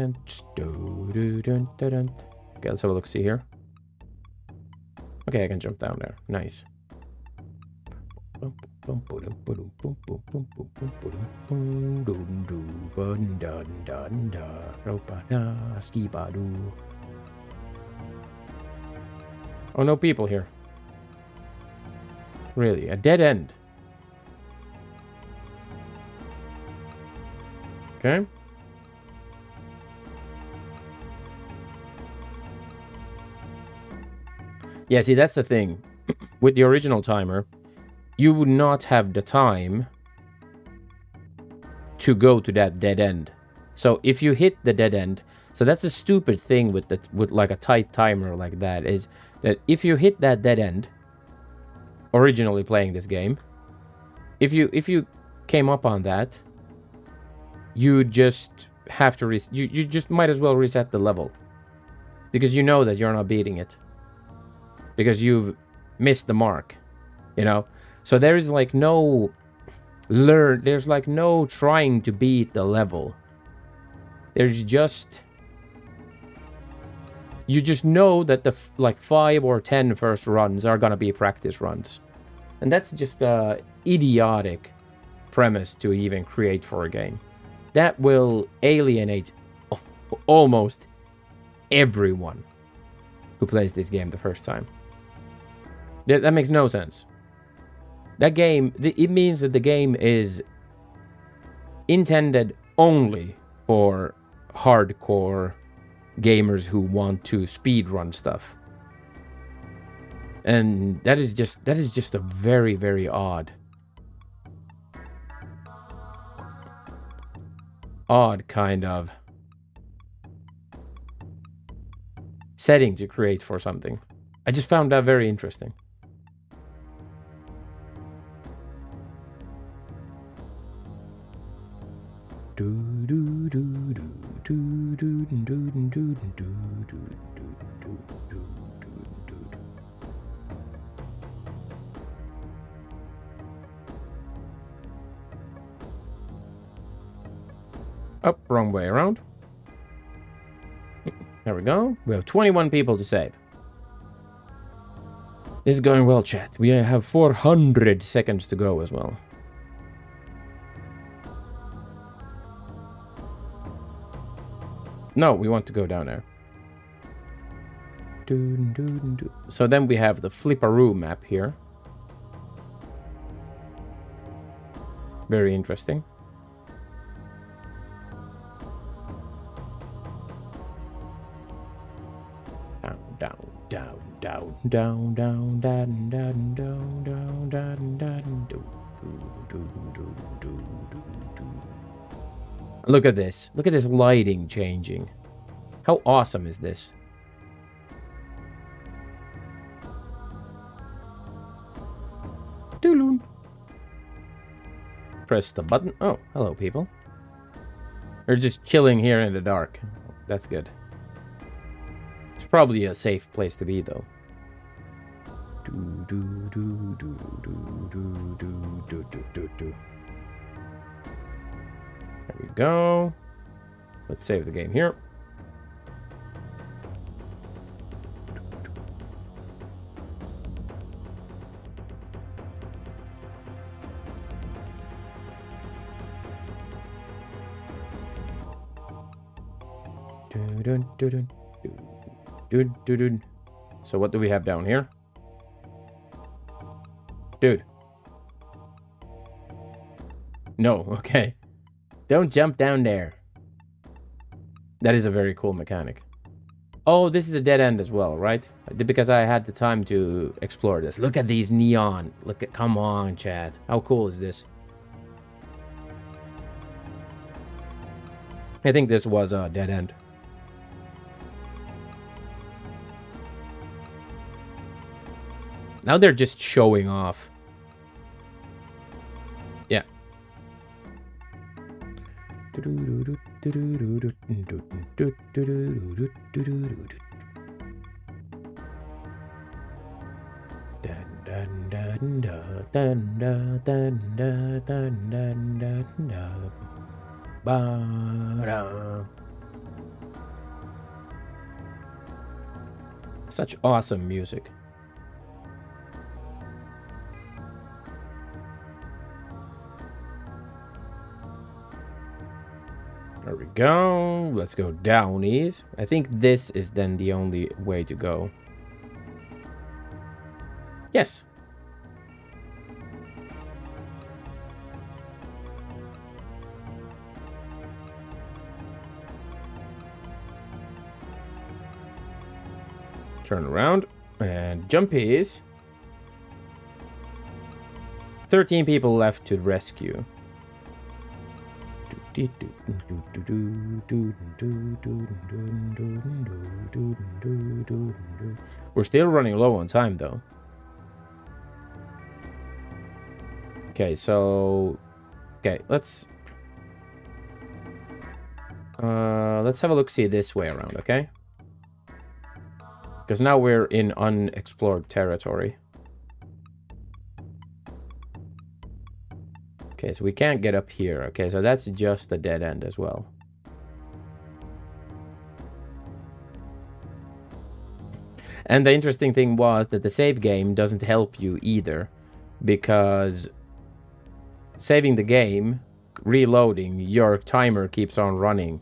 Speaker 1: let's have a look, see here. Okay, I can jump down there. Nice. Oh, no people here. Really? A dead end. Okay. Yeah, see, that's the thing. With the original timer, you would not have the time to go to that dead end. So if you hit the dead end, so that's the stupid thing with like a tight timer like that, is that if you hit that dead end, originally playing this game, if you came up on that, you just have to you just might as well reset the level, because you know that you're not beating it, because you've missed the mark, you know. So there is like no there's like no trying to beat the level. There's just, you just know that the like 5 or 10 first runs are gonna be practice runs, and that's just a idiotic premise to even create for a game. That will alienate almost everyone who plays this game the first time. That makes no sense. That game, it means that the game is intended only for hardcore gamers who want to speedrun stuff. And that is just a very, very odd kind of setting to create for something. I just found that very interesting. Up, wrong way around. There we go. We have 21 people to save. This is going well, chat. We have 400 seconds to go as well. No, we want to go down there. So then we have the Flipperoo map here. Very interesting. Look at this. Look at this lighting changing. How awesome is this? Dooloon. Press the button. Oh, hello, people. They're just chilling here in the dark. That's good. It's probably a safe place to be, though. There we go. Let's save the game here. So what do we have down here? Dude. No, okay. Don't jump down there. That is a very cool mechanic. Oh, this is a dead end as well, right? Because I had the time to explore this. Look at these neon. Look at, come on, Chad. How cool is this? I think this was a dead end. Now they're just showing off. Yeah. Such awesome music. There we go. Let's go downies. I think this is then the only way to go. Yes. Turn around and jumpies. 13 people left to rescue. We're still running low on time though. Okay, so let's have a look see this way around, okay? Because now we're in unexplored territory. Okay, so we can't get up here. Okay, so that's just a dead end as well. And the interesting thing was that the save game doesn't help you either, because saving the game, reloading, your timer keeps on running.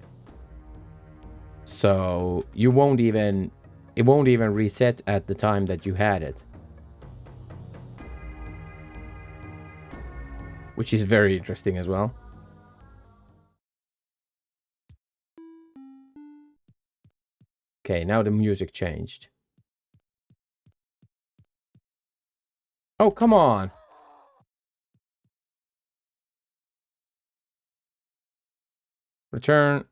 Speaker 1: So you won't even, it won't even reset at the time that you had it. Which is very interesting as well. Okay, now the music changed. Oh, come on. Return.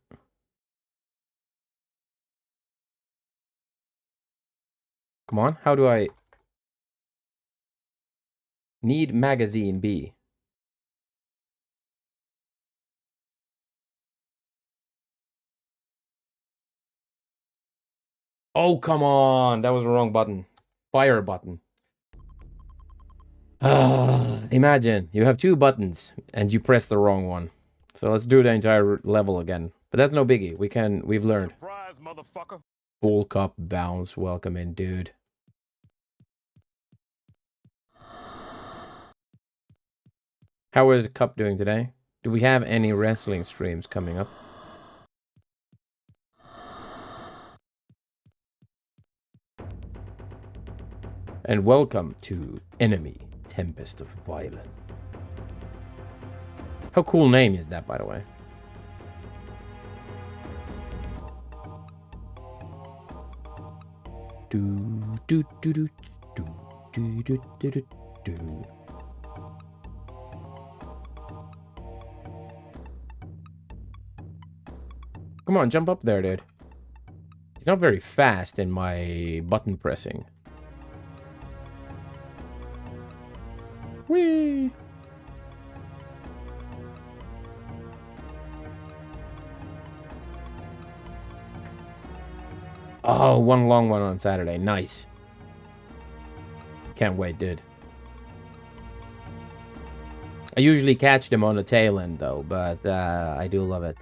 Speaker 1: Come on, how do I... Need magazine B. Oh, come on. That was the wrong button. Fire button. Imagine you have two buttons and you press the wrong one. So let's do the entire level again. But that's no biggie. We've learned.
Speaker 5: Surprise, motherfucker.
Speaker 1: Full cup bounce. Welcome in, dude. How is Cup doing today? Do we have any wrestling streams coming up? And welcome to Enemy Tempest of Violence. How cool name is that, by the way? Come on, jump up there, dude. It's not very fast in my button pressing. Whee! Oh, one long one on Saturday. Nice. Can't wait, dude. I usually catch them on the tail end, though, but I do love it.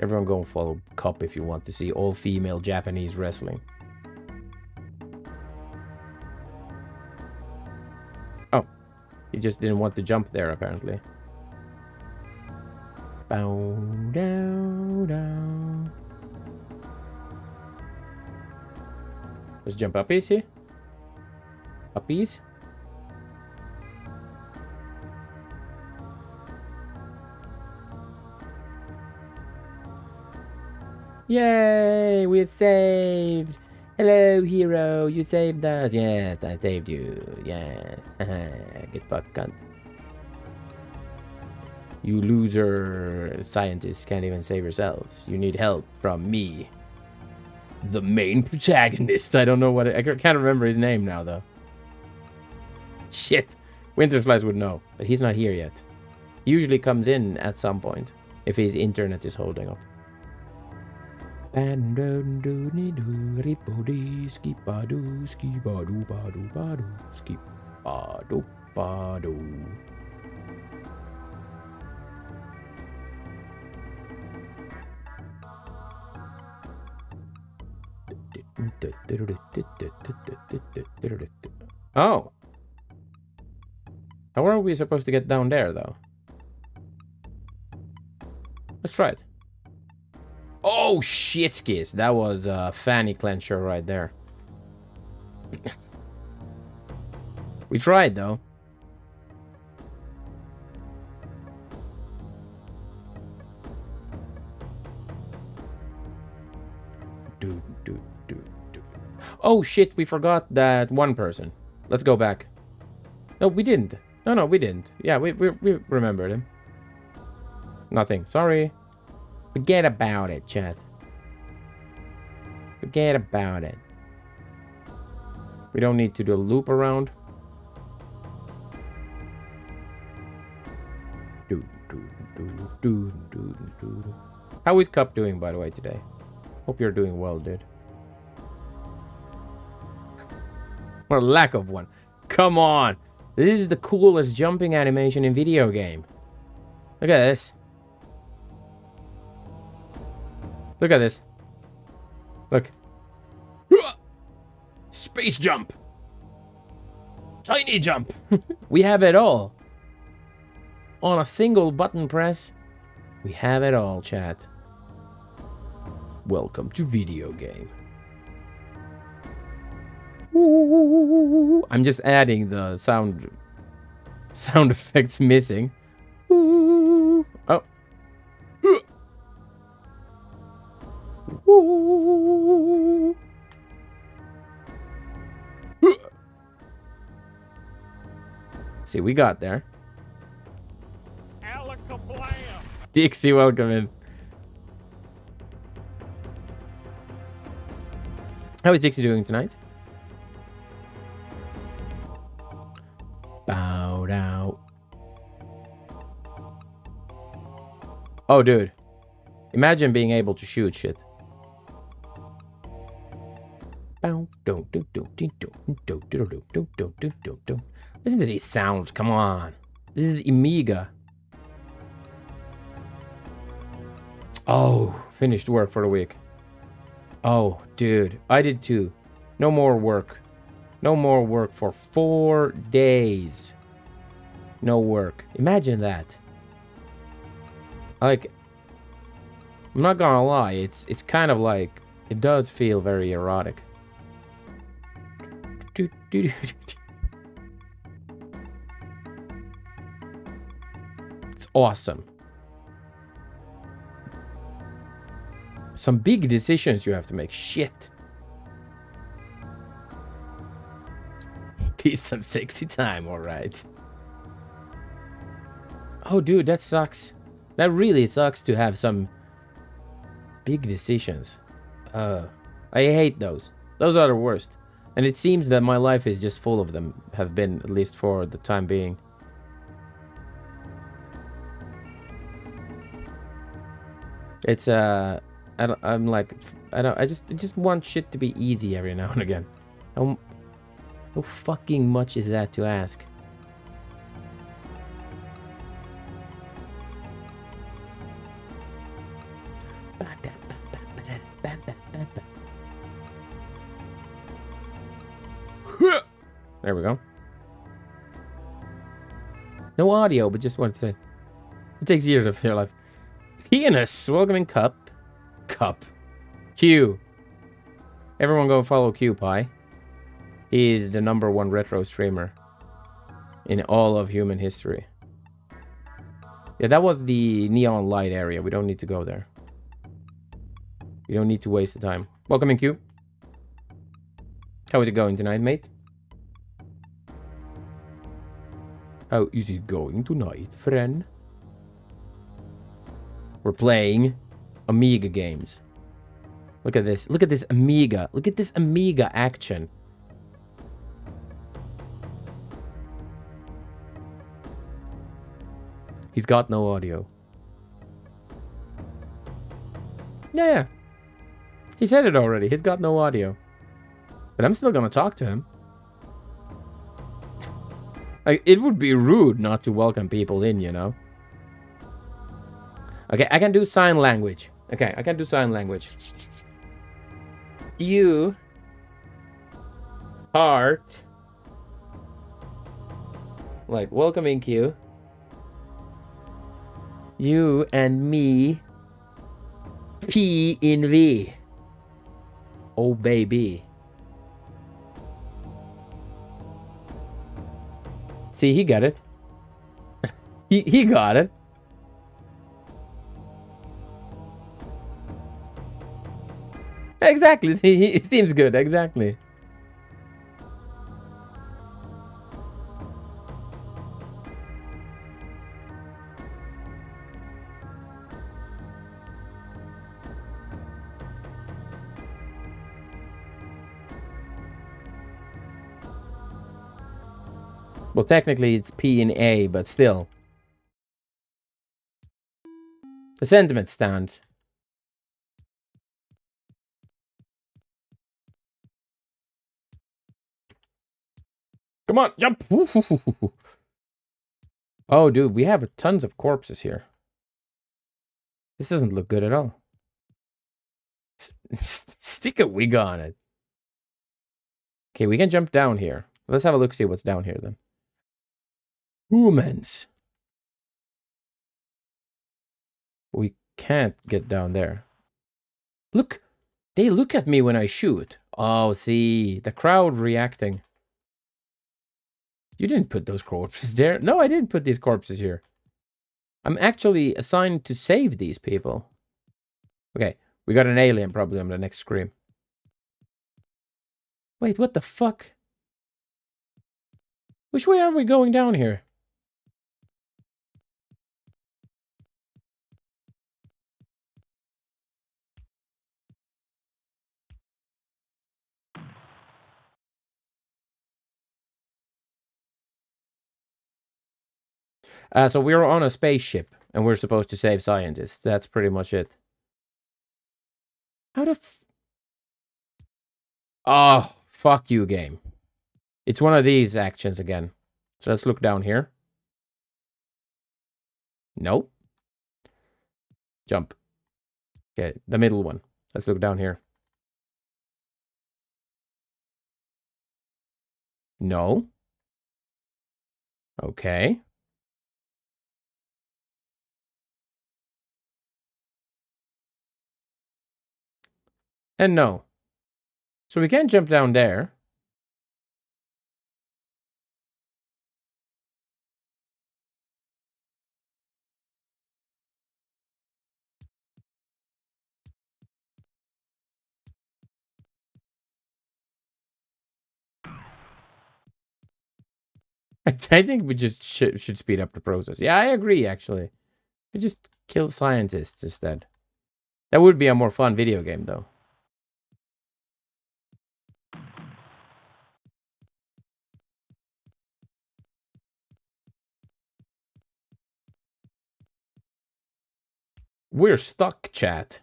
Speaker 1: Everyone go and follow Cup if you want to see all-female Japanese wrestling. Oh, he just didn't want to jump there, apparently. Bow, down, down. Let's jump uppies here. Uppies. Yay! We're saved! Hello, hero! You saved us! Yes, I saved you. Yes. Get fucked, cunt. You loser scientists can't even save yourselves. You need help from me. The main protagonist. I don't know what... I can't remember his name now, though. Shit. Winterslice would know, but he's not here yet. He usually comes in at some point, if his internet is holding up. Oh. How are we supposed to get down there, though? Let's try it. Oh, shit skis. That was a fanny clencher right there. We tried, though. Oh, shit. We forgot that one person. Let's go back. No, we didn't. No, we didn't. Yeah, we remembered him. Nothing. Sorry. Forget about it, chat. Forget about it. We don't need to do a loop around. How is Cup doing, by the way, today? Hope you're doing well, dude. Or lack of one. Come on. This is the coolest jumping animation in video game. Look at this. Look at this. Look. Space jump. Tiny jump. We have it all. On a single button press. We have it all, chat. Welcome to video game. Ooh, I'm just adding the sound effects missing. Ooh. Oh. Ooh. See, we got there.
Speaker 4: Alakablam!
Speaker 1: Dixie, welcome in. How is Dixie doing tonight? Bowed out. Oh, dude. Imagine being able to shoot shit. Listen to these sounds, come on. This is the Amiga. Oh, finished work for the week. Oh, dude, I did too. No more work. No more work for 4 days. No work. Imagine that. Like, I'm not gonna lie, it's kind of like, it does feel very erotic. It's awesome. Some big decisions you have to make. Shit. This some sexy time, alright. Oh, dude, that sucks. That really sucks to have some big decisions. I hate those. Those are the worst. And it seems that my life is just full of them. Have been, at least for the time being. It's, I'm like, I just want shit to be easy every now and again. How fucking much is that to ask? There we go. No audio, but just want to say, it takes years of your life. Pianist, welcome in Cup. Q. Everyone go follow QPie. He is the #1 retro streamer in all of human history. Yeah, that was the neon light area. We don't need to go there. We don't need to waste the time. Welcome in, Q. How is it going tonight, mate? How is it going tonight, friend? We're playing Amiga games. Look at this. Look at this Amiga. Look at this Amiga action. He's got no audio. Yeah. He said it already. He's got no audio. But I'm still gonna talk to him. Like, it would be rude not to welcome people in, you know? Okay, I can do sign language. Okay, I can do sign language. You... heart... like, welcoming Q. You and me... P in V. Oh, baby. See, he got it. he got it. Exactly. See, it seems good. Exactly. Well, technically it's P and A, but still. The sentiment stands. Come on, jump! Oh, dude, we have tons of corpses here. This doesn't look good at all. Stick a wig on it. Okay, we can jump down here. Let's have a look, see what's down here then. Humans. We can't get down there. Look! They look at me when I shoot. Oh, see. The crowd reacting. You didn't put those corpses there. No, I didn't put these corpses here. I'm actually assigned to save these people. Okay, we got an alien probably on the next screen. Wait, what the fuck? Which way are we going down here? So we're on a spaceship, and we're supposed to save scientists. That's pretty much it. How the oh, fuck you, game. It's one of these actions again. So let's look down here. Nope. Jump. Okay, the middle one. Let's look down here. No. Okay. And no. So we can't jump down there. I think we just should speed up the process. Yeah, I agree, actually. We just kill scientists instead. That would be a more fun video game, though. We're stuck, chat.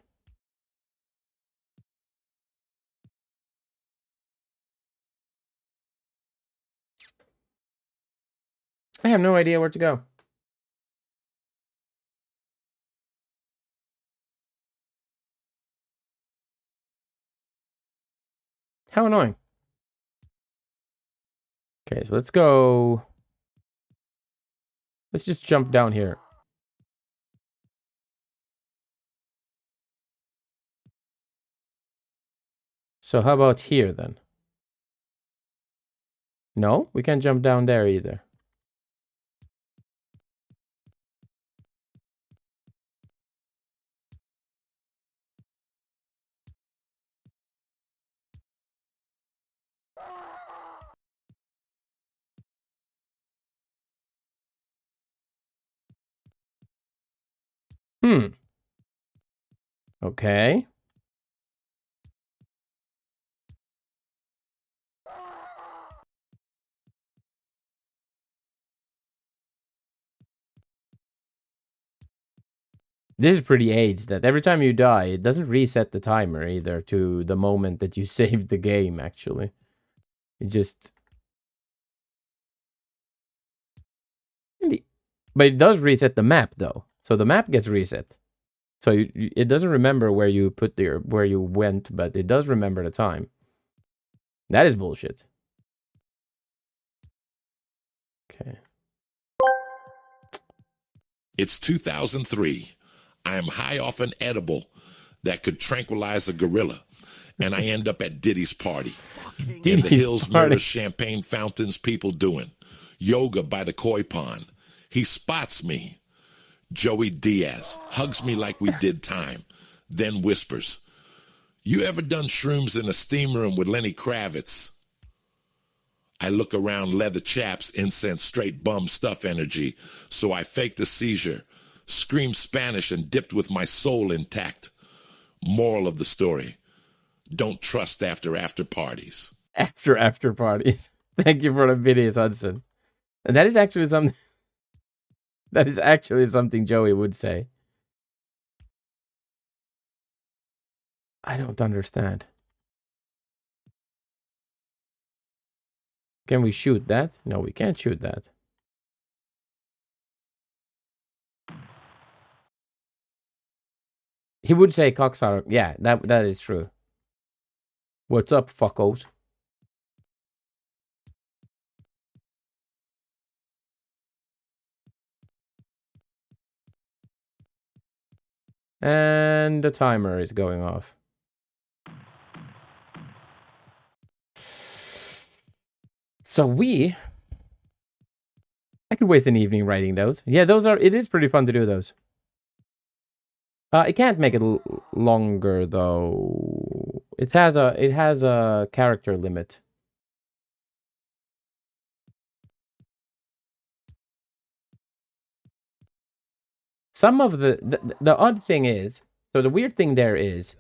Speaker 1: I have no idea where to go. How annoying. Okay, so let's go. Let's just jump down here. So how about here then? No, we can't jump down there either. Okay. This is pretty AIDS that every time you die, it doesn't reset the timer either to the moment that you saved the game, actually. It just... But it does reset the map, though. So the map gets reset. So it doesn't remember where you where you went, but it does remember the time. That is bullshit. Okay.
Speaker 5: It's 2003. I am high off an edible that could tranquilize a gorilla, and I end up at Diddy's party. In the hills, murder, champagne fountains, people doing yoga by the koi pond. He spots me. Joey Diaz hugs me like we did time, then whispers, "You ever done shrooms in a steam room with Lenny Kravitz?" I look around, leather chaps, incense, straight bum stuff energy, so I faked a seizure, screamed Spanish, and dipped with my soul intact. Moral of the story, don't trust after parties.
Speaker 1: After parties. Thank you for the videos, Hudson. And that is actually something... That is actually something Joey would say. I don't understand. Can we shoot that? No, we can't shoot that. He would say cocksucker. Yeah, that is true. What's up, fuckos? And the timer is going off. So I could waste an evening writing those. Yeah, it is pretty fun to do those. It can't make it longer though. It has a character limit. Some of the odd thing is, so the weird thing there is,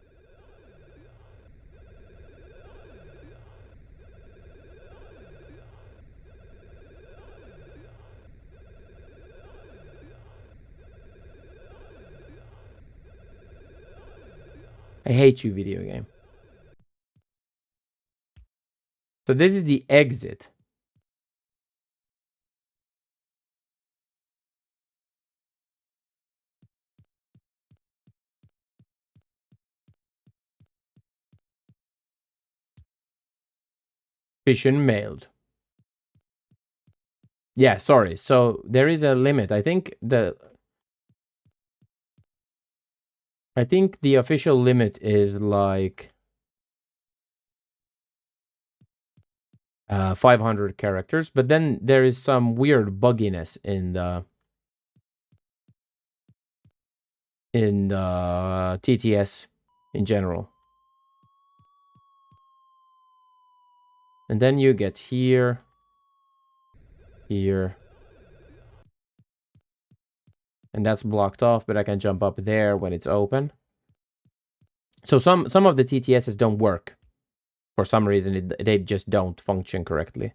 Speaker 1: I hate you, video game. So this is the exit. Fission mailed. Yeah, sorry. So there is a limit. I think the official limit is like 500 characters, but then there is some weird bugginess in the TTS in general. And then you get here, here, and that's blocked off, but I can jump up there when it's open. So some of the TTSs don't work. For some reason, they just don't function correctly.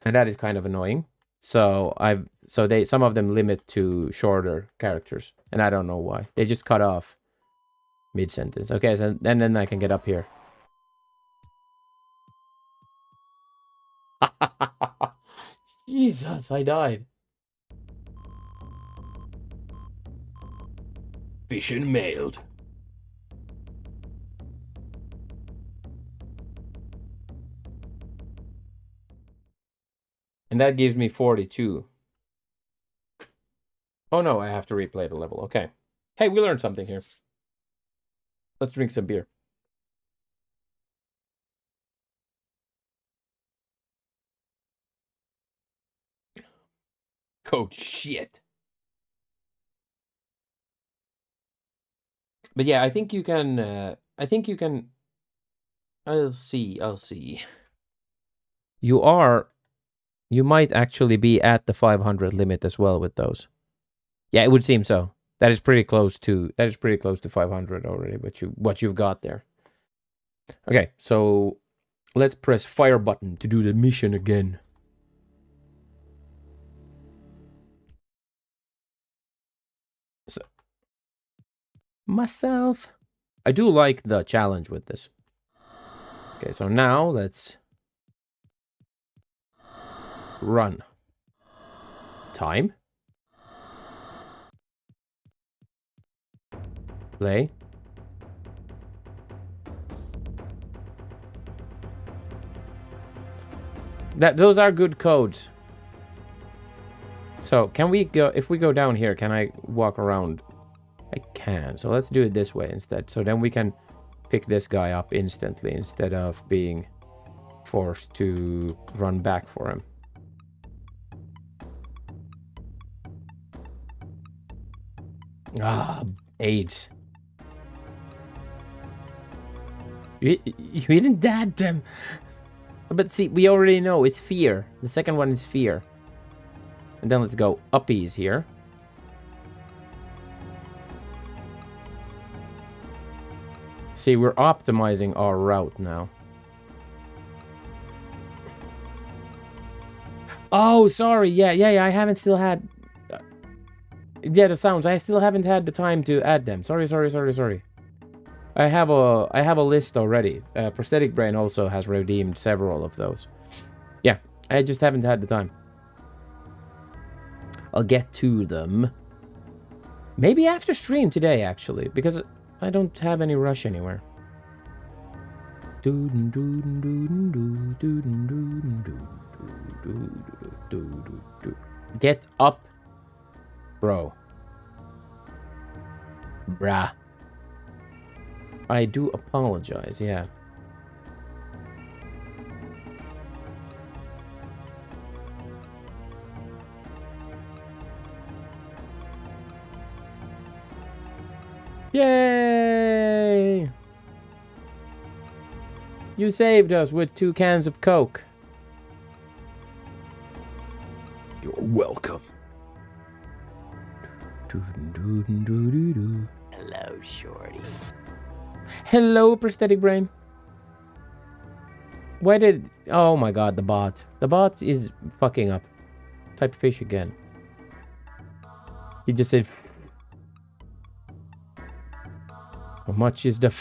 Speaker 1: And that is kind of annoying. So some of them limit to shorter characters, and I don't know why. They just cut off mid-sentence. Okay, so then I can get up here. Jesus, I died. Vision mailed. And that gives me 42. Oh no, I have to replay the level. Okay. Hey, we learned something here. Let's drink some beer. Code shit. But yeah, I think you can. I'll see. You might actually be at the 500 limit as well with those. Yeah, it would seem so. That is pretty close to 500 already. What you've got there. Okay, so let's press fire button to do the mission again. So, myself. I do like the challenge with this. Okay, so now let's run. Time. Play. Those are good codes. So, can we go, if we go down here, can I walk around? I can. So let's do it this way instead. So then we can pick this guy up instantly instead of being forced to run back for him. Ah, AIDS. You didn't dad them. But see, we already know it's fear. The second one is fear. And then let's go uppies here. See, we're optimizing our route now. Oh, sorry. Yeah. I haven't still had... yeah, the sounds. I still haven't had the time to add them. Sorry. I have a list already. Prosthetic Brain also has redeemed several of those. Yeah, I just haven't had the time. I'll get to them. Maybe after stream today, actually, because I don't have any rush anywhere. Get up, bro. Bruh. I do apologize, yeah. Yay! You saved us with 2 cans of Coke. You're welcome.
Speaker 2: Hello, Shorty.
Speaker 1: Hello, Prosthetic Brain. Why did... oh my god, the bot. The bot is fucking up. Type fish again. He just said... how much is the...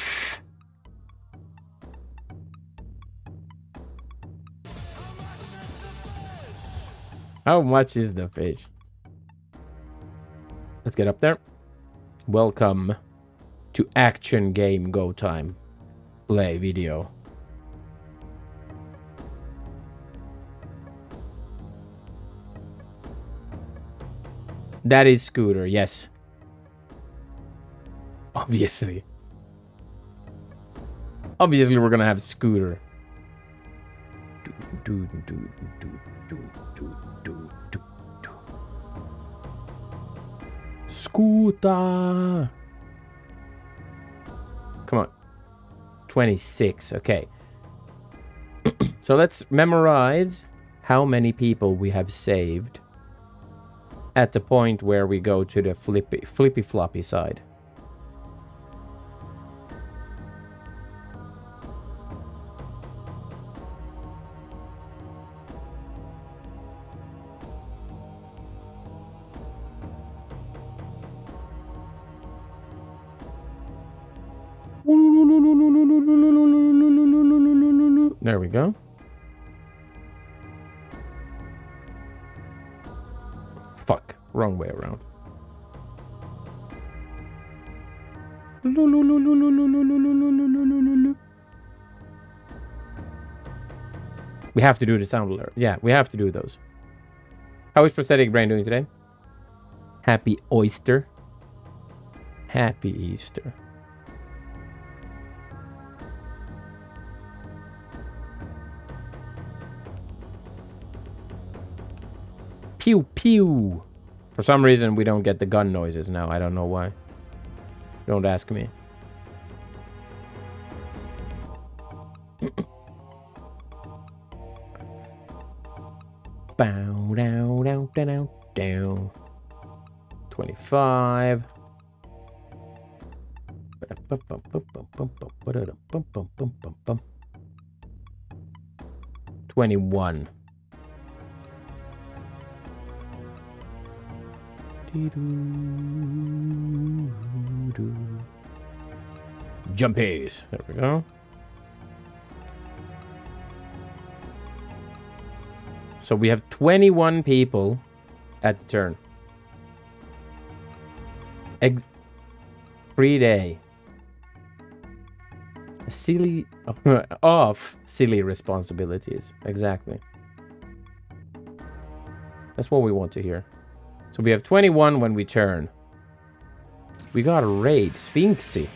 Speaker 1: how much is the fish? Let's get up there. Welcome to action game go time. Play video. That is Scooter, yes. Obviously. Obviously we're gonna have Scooter. Scooter. Come on. 26. Okay. So let's memorize how many people we have saved at the point where we go to the flippy floppy side. There we go. Fuck. Wrong way around. We have to do the sound alert. Yeah, we have to do those. How is Prosthetic Brain doing today? Happy Oyster. Happy Easter. Pew pew. For some reason, we don't get the gun noises now. I don't know why. Don't ask me. Bow down down down down. 25. 21. Jumpies. There we go. So we have 21 people at the turn. Free day. Silly off silly responsibilities. Exactly. That's what we want to hear. So we have 21 when we turn. We got a raid. Sphinxy.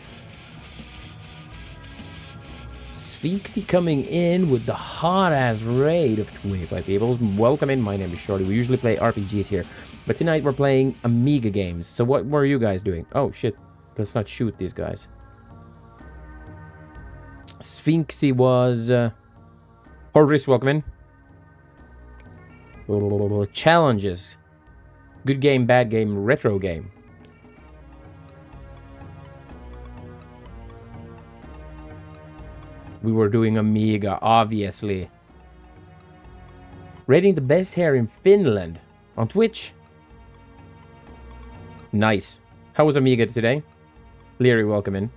Speaker 1: Sphinxy coming in with the hot-ass raid of 25 people. Welcome in. My name is Shorty. We usually play RPGs here. But tonight we're playing Amiga games. So what were you guys doing? Oh, shit. Let's not shoot these guys. Sphinxy was... Horace, welcome in. Challenges. Good game, bad game, retro game. We were doing Amiga, obviously. Rating the best hair in Finland. On Twitch. Nice. How was Amiga today? Leary, welcome in.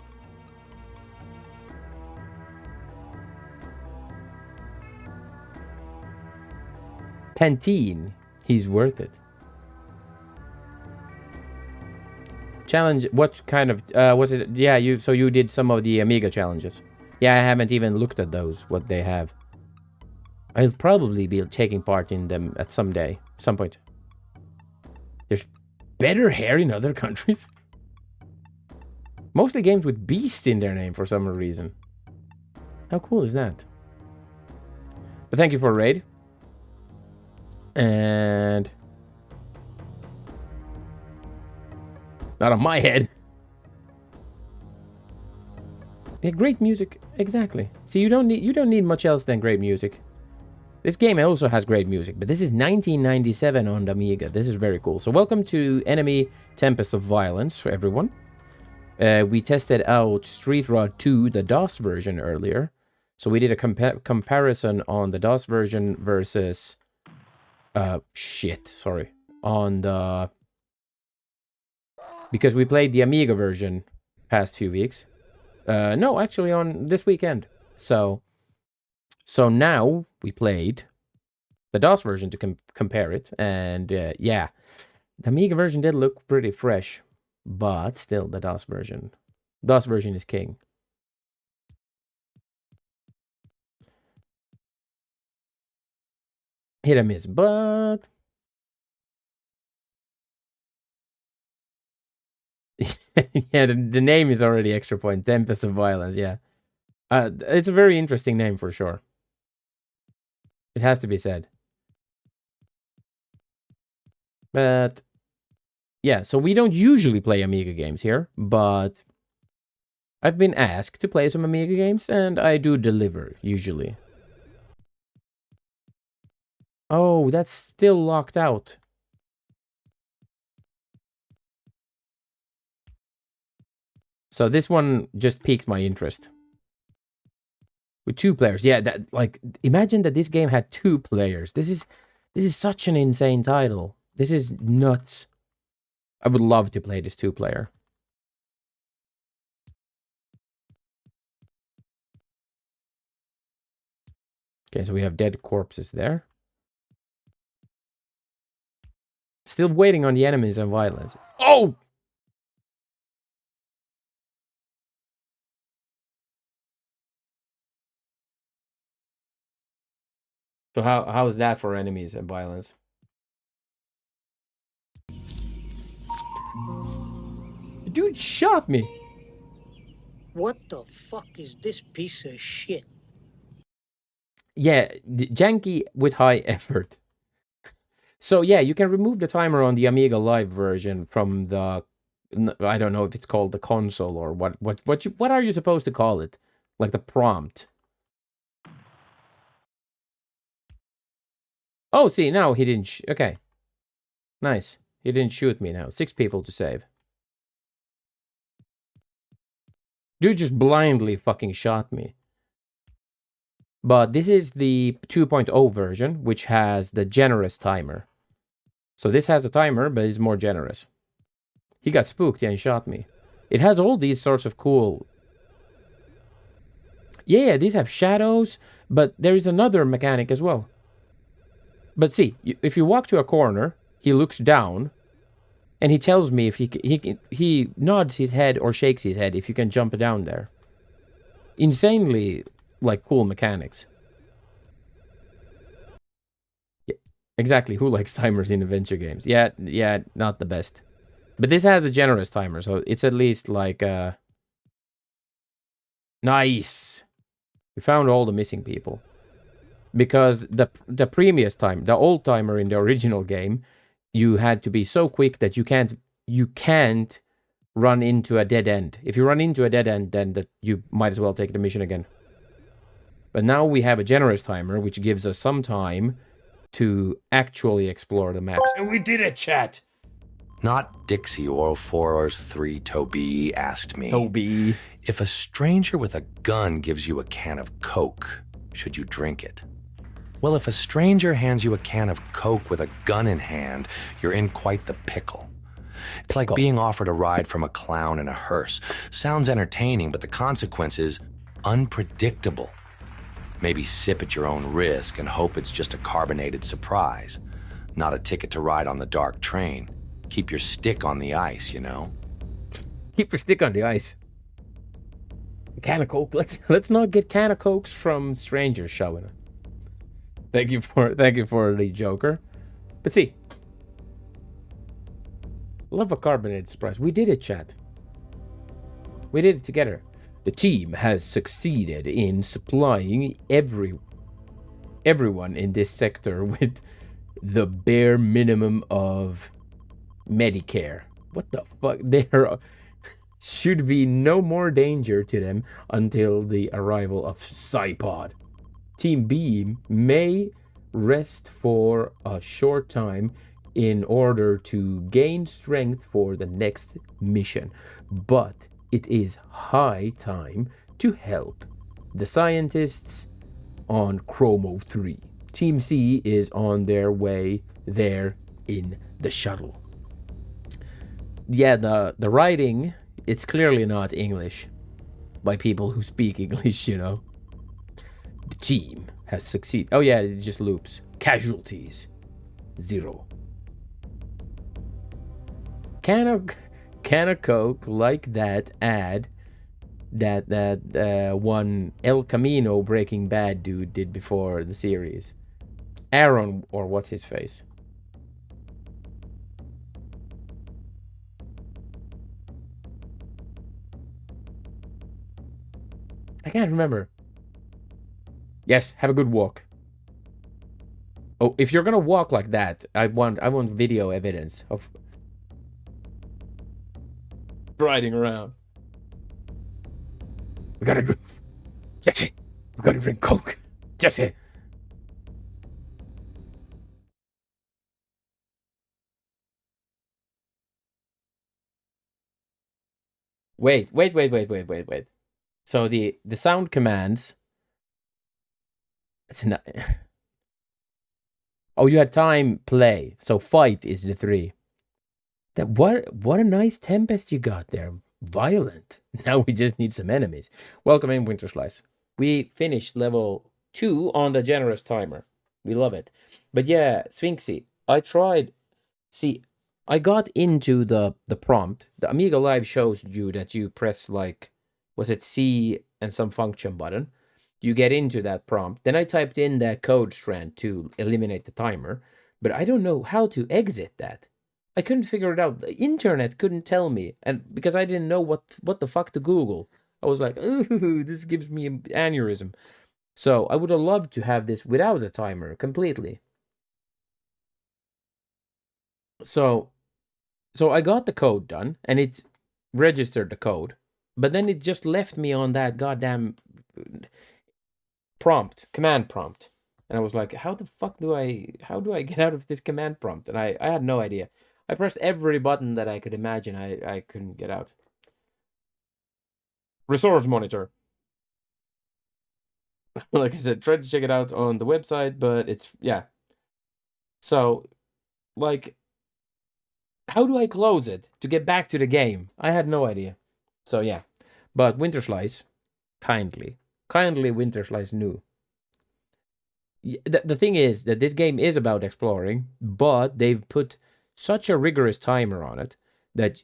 Speaker 1: Pantene. He's worth it. Challenge. What kind of... was it... Yeah, so you did some of the Amiga challenges. Yeah, I haven't even looked at those, what they have. I'll probably be taking part in them at some point. There's better hair in other countries. Mostly games with beast in their name for some reason. How cool is that? But thank you for a raid. And... not on my head. Yeah, great music. Exactly. See, you don't need much else than great music. This game also has great music, but this is 1997 on the Amiga. This is very cool. So welcome to Enemy Tempest of Violence for everyone. We tested out Street Rod 2, the DOS version earlier. So we did a comparison on the DOS version versus... on the... Because we played the Amiga version past few weeks. No, actually on this weekend. So now we played the DOS version to compare it. And yeah, the Amiga version did look pretty fresh. But still, the DOS version is king. Hit and miss, but... yeah, the name is already extra point. Tempest of Violence, yeah. It's a very interesting name for sure. It has to be said. But... yeah, so we don't usually play Amiga games here, but... I've been asked to play some Amiga games, and I do deliver, usually. Oh, that's still locked out. So this one just piqued my interest. With 2 players. Yeah, that, like, imagine that this game had 2 players. This is such an insane title. This is nuts. I would love to play this 2-player. Okay, so we have dead corpses there. Still waiting on the enemies and violence. Oh! So how is that for enemies and violence? The dude shot me.
Speaker 6: What the fuck is this piece of shit?
Speaker 1: Yeah, janky with high effort. So yeah, you can remove the timer on the Amiga Live version from the, I don't know if it's called the console or what are you supposed to call it? Like the prompt. Oh, see, now he didn't okay. Nice. He didn't shoot me now. 6 people to save. Dude just blindly fucking shot me. But this is the 2.0 version, which has the generous timer. So this has a timer, but it's more generous. He got spooked and shot me. It has all these sorts of cool... Yeah, these have shadows, but there is another mechanic as well. But see, if you walk to a corner, he looks down, and he tells me if he nods his head or shakes his head if you can jump down there. Insanely, like, cool mechanics. Yeah, exactly. Who likes timers in adventure games? Yeah, not the best. But this has a generous timer, so it's at least like nice. We found all the missing people. Because the previous time, the old timer in the original game, you had to be so quick that you can't run into a dead end. If you run into a dead end, then you might as well take the mission again. But now we have a generous timer, which gives us some time to actually explore the maps. And we did it, chat!
Speaker 7: Not Dixie or 403 Toby asked me.
Speaker 1: Toby.
Speaker 7: If a stranger with a gun gives you a can of Coke, should you drink it? Well, if a stranger hands you a can of Coke with a gun in hand, you're in quite the pickle. It's like being offered a ride from a clown in a hearse. Sounds entertaining, but the consequence is unpredictable. Maybe sip at your own risk and hope it's just a carbonated surprise, not a ticket to ride on the dark train. Keep your stick on the ice, you know?
Speaker 1: Keep your stick on the ice. A can of Coke. Let's not get can of Cokes from strangers showing. Thank you for the Joker. But see, love a carbonated surprise. We did it, chat. We did it together. The team has succeeded in supplying everyone in this sector with the bare minimum of Medicare. What the fuck? There should be no more danger to them until the arrival of Psypod. Team B may rest for a short time in order to gain strength for the next mission, but it is high time to help the scientists on Chromo 3. Team C is on their way there in the shuttle. Yeah, the writing, it's clearly not English by people who speak English, you know. The team has succeeded. Oh yeah, it just loops. Casualties 0. Can of Coke like that ad that one El Camino Breaking Bad dude did before the series. Aaron, or what's his face? I can't remember. Yes, have a good walk. Oh, if you're gonna walk like that, I want video evidence of riding around. We gotta drink. Jesse, we gotta drink Coke. Jesse. Wait. So the sound commands. It's not. Oh, you had time play. So fight is the 3. That what a nice tempest you got there. Violent. Now we just need some enemies. Welcome in, Winter Slice. We finished level 2 on the generous timer. We love it. But yeah, Sphinxy, I tried. See, I got into the prompt. The Amiga Live shows you that you press like, was it C and some function button? You get into that prompt. Then I typed in that code strand to eliminate the timer, but I don't know how to exit that. I couldn't figure it out. The internet couldn't tell me, and because I didn't know what the fuck to Google. I was like, ooh, this gives me an aneurysm. So I would have loved to have this without a timer completely. So I got the code done, and it registered the code, but then it just left me on that goddamn command prompt. And I was like, how do I get out of this command prompt? And I had no idea. I pressed every button that I could imagine. I couldn't get out. Resource monitor. Like I said, tried to check it out on the website, but it's, yeah. So, like, how do I close it to get back to the game? I had no idea. So, yeah. But Winter Slice, kindly Winter Slice knew. The thing is that this game is about exploring, but they've put such a rigorous timer on it that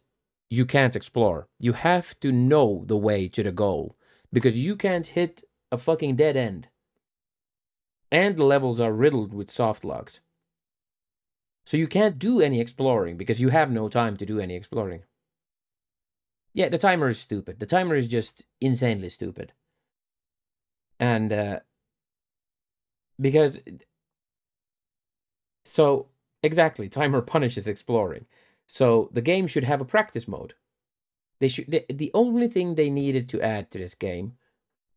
Speaker 1: you can't explore. You have to know the way to the goal, because you can't hit a fucking dead end. And the levels are riddled with soft logs. So you can't do any exploring because you have no time to do any exploring. Yeah, the timer is stupid. The timer is just insanely stupid. And because, so exactly, timer punishes exploring. So the game should have a practice mode. The only thing they needed to add to this game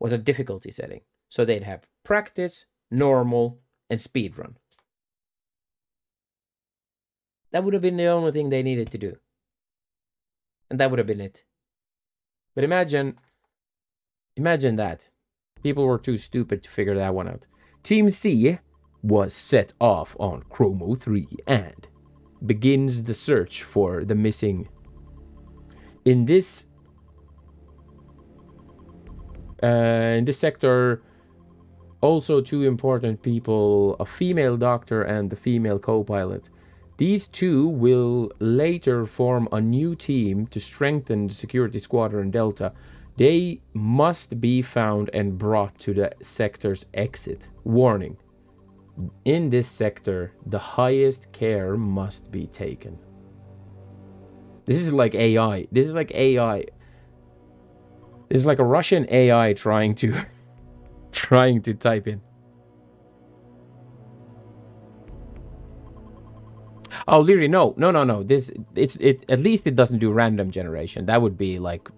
Speaker 1: was a difficulty setting. So they'd have practice, normal, and speedrun. That would have been the only thing they needed to do. And that would have been it. But imagine that. People were too stupid to figure that one out. Team C was set off on Chromo 3 and begins the search for the missing. In this sector, also two important people, a female doctor and the female co-pilot. These two will later form a new team to strengthen the security squadron Delta. They must be found and brought to the sector's exit. Warning. In this sector, the highest care must be taken. This is like AI. This is like AI. This is like a Russian AI trying to type in. Oh, Leary, no. At least it doesn't do random generation. That would be like,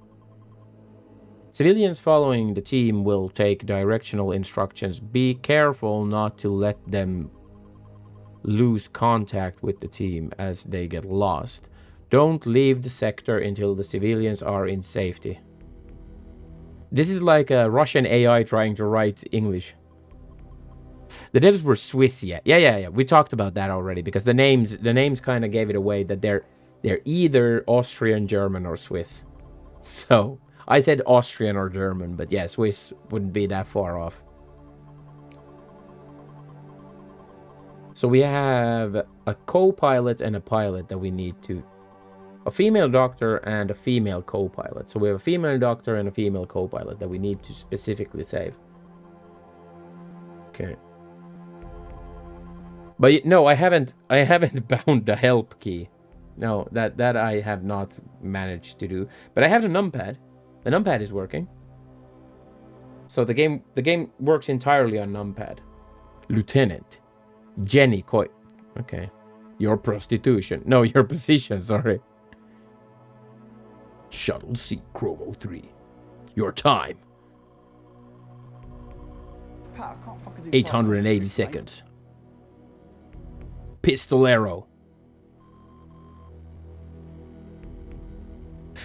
Speaker 1: civilians following the team will take directional instructions. Be careful not to let them lose contact with the team as they get lost. Don't leave the sector until the civilians are in safety. This is like a Russian AI trying to write English. The devs were Swiss, yeah. Yeah. We talked about that already because the names kind of gave it away that they're either Austrian, German, or Swiss. So I said Austrian or German, but yeah, Swiss wouldn't be that far off. So we have a co-pilot and a pilot that we need to... A female doctor and a female co-pilot. So we have a female doctor and a female co-pilot that we need to specifically save. Okay. But no, I haven't bound the help key. No, that I have not managed to do. But I have the numpad. The numpad is working. So the game works entirely on numpad. Lieutenant Jenny Coy. Okay. Your prostitution. No, your position, sorry. Shuttle C Chromo 3. Your time. 880 seconds. Pistolero.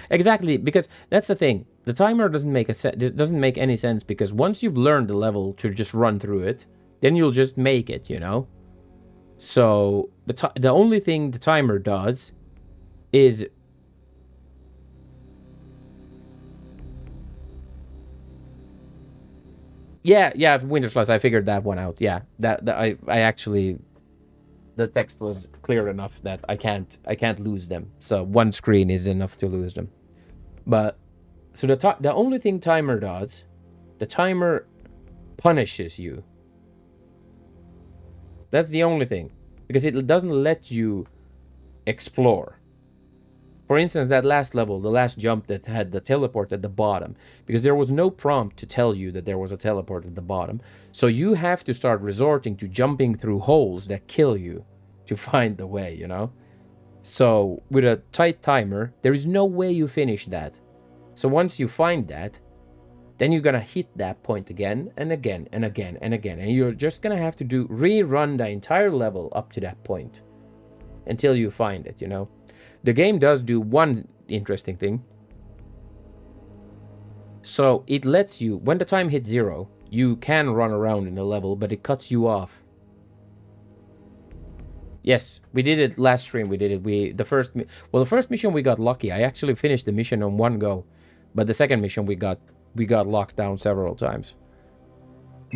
Speaker 1: Exactly, because that's the thing. The timer doesn't make any sense because once you've learned the level to just run through it, then you'll just make it, you know? So the only thing the timer does is yeah, Winter Slice, I figured that one out. Yeah, that I actually, the text was clear enough that I can't lose them. So one screen is enough to lose them. But so the only thing timer does, the timer punishes you. That's the only thing, because it doesn't let you explore. For instance, that last level, the last jump that had the teleport at the bottom, because there was no prompt to tell you that there was a teleport at the bottom. So you have to start resorting to jumping through holes that kill you to find the way, you know? So with a tight timer, there is no way you finish that. So once you find that, then you're gonna hit that point again and again and again and again. And you're just gonna have to rerun the entire level up to that point until you find it, you know. The game does do one interesting thing. So it lets you, when the time hits 0, you can run around in a level, but it cuts you off. Yes, we did it last stream. We did it. The first mission we got lucky. I actually finished the mission on one go, but the second mission we got locked down several times.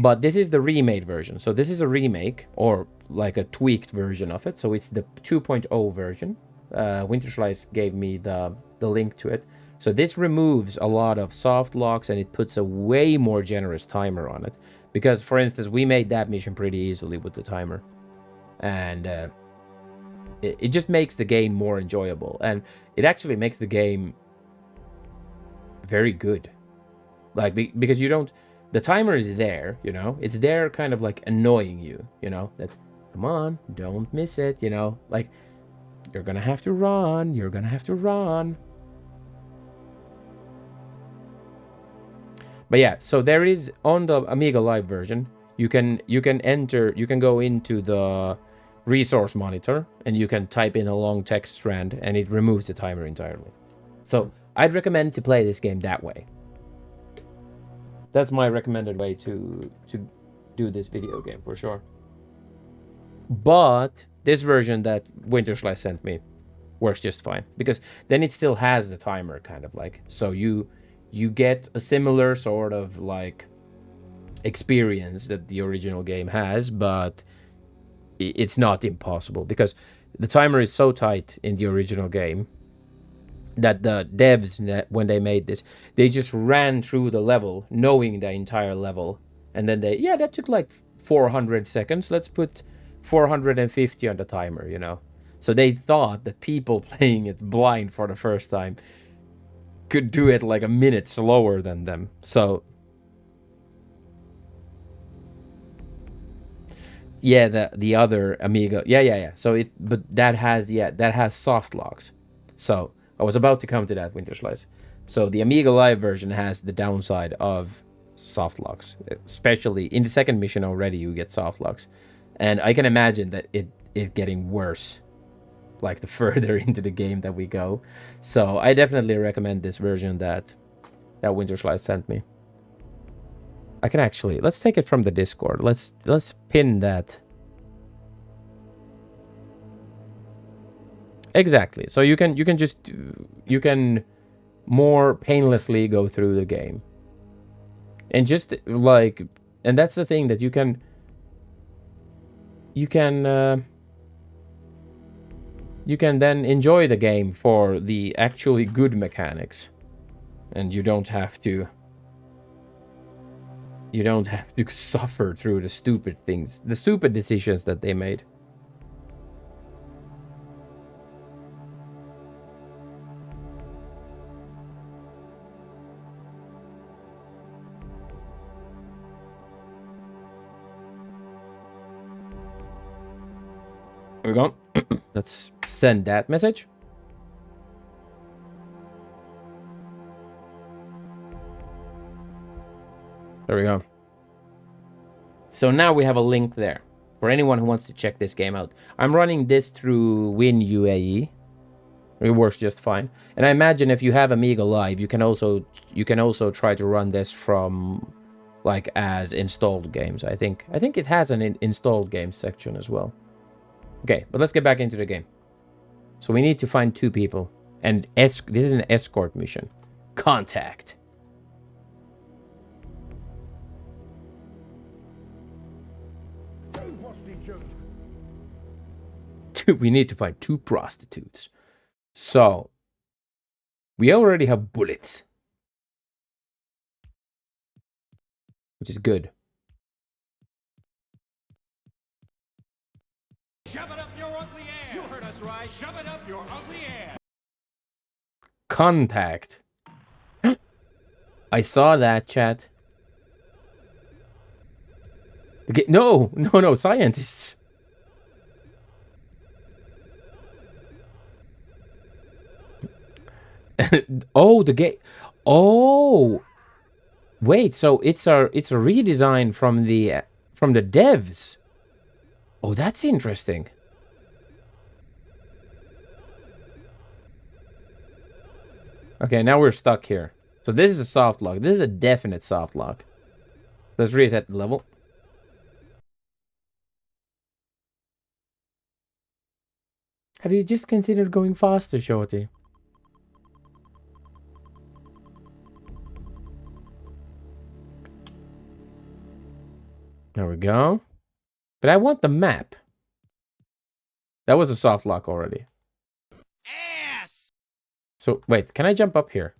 Speaker 1: But this is the remade version. So this is a remake or like a tweaked version of it. So it's the 2.0 version. Winterslice gave me the link to it. So this removes a lot of soft locks and it puts a way more generous timer on it. Because, for instance, we made that mission pretty easily with the timer. And it just makes the game more enjoyable. And it actually makes the game very good. Like, because you don't... The timer is there, you know? It's there kind of like annoying you, you know? That, come on, don't miss it, you know? Like, you're gonna have to run. You're gonna have to run. But yeah, so there is, on the Amiga Live version, you can go into the resource monitor and you can type in a long text strand and it removes the timer entirely. So I'd recommend to play this game that way. That's my recommended way to do this video game for sure. But this version that Winterslice sent me works just fine, because then it still has the timer kind of like, so you get a similar sort of like experience that the original game has, but it's not impossible, because the timer is so tight in the original game that the devs, when they made this, they just ran through the level knowing the entire level, and then that took like 400 seconds, let's put 450 on the timer, you know. So they thought that people playing it blind for the first time could do it like a minute slower than them. So yeah, the other Amiga, yeah. So that has soft locks. So I was about to come to that, Winterslice. So the Amiga Live version has the downside of soft locks, especially in the second mission already you get soft locks, and I can imagine that it getting worse like the further into the game that we go. So I definitely recommend this version that Winterslice sent me. I can actually, let's take it from the Discord. Let's pin that. Exactly. So you can more painlessly go through the game. And just like, and that's the thing, that you can then enjoy the game for the actually good mechanics, and you don't have to suffer through the stupid things, the stupid decisions that they made. There we go. Let's send that message. There we go. So now we have a link there for anyone who wants to check this game out. I'm running this through WinUAE. It works just fine. And I imagine if you have Amiga Live, you can also try to run this from like as installed games. I think it has an installed games section as well. Okay, but let's get back into the game. So we need to find 2 people. And this is an escort mission. Contact. We need to find 2 prostitutes. So we already have bullets, which is good.
Speaker 4: Shove it up your ugly ass. You heard us right. Shove it up your ugly ass.
Speaker 1: Contact. I saw that, chat. No, scientists. Oh, the game. Oh, wait. So it's a redesign from the devs. Oh, that's interesting. Okay, now we're stuck here. So this is a soft lock. This is a definite soft lock. Let's reset the level. Have you just considered going faster, Shorty? There we go. But I want the map. That was a soft lock already.
Speaker 4: Ass!
Speaker 1: So, wait, can I jump up here?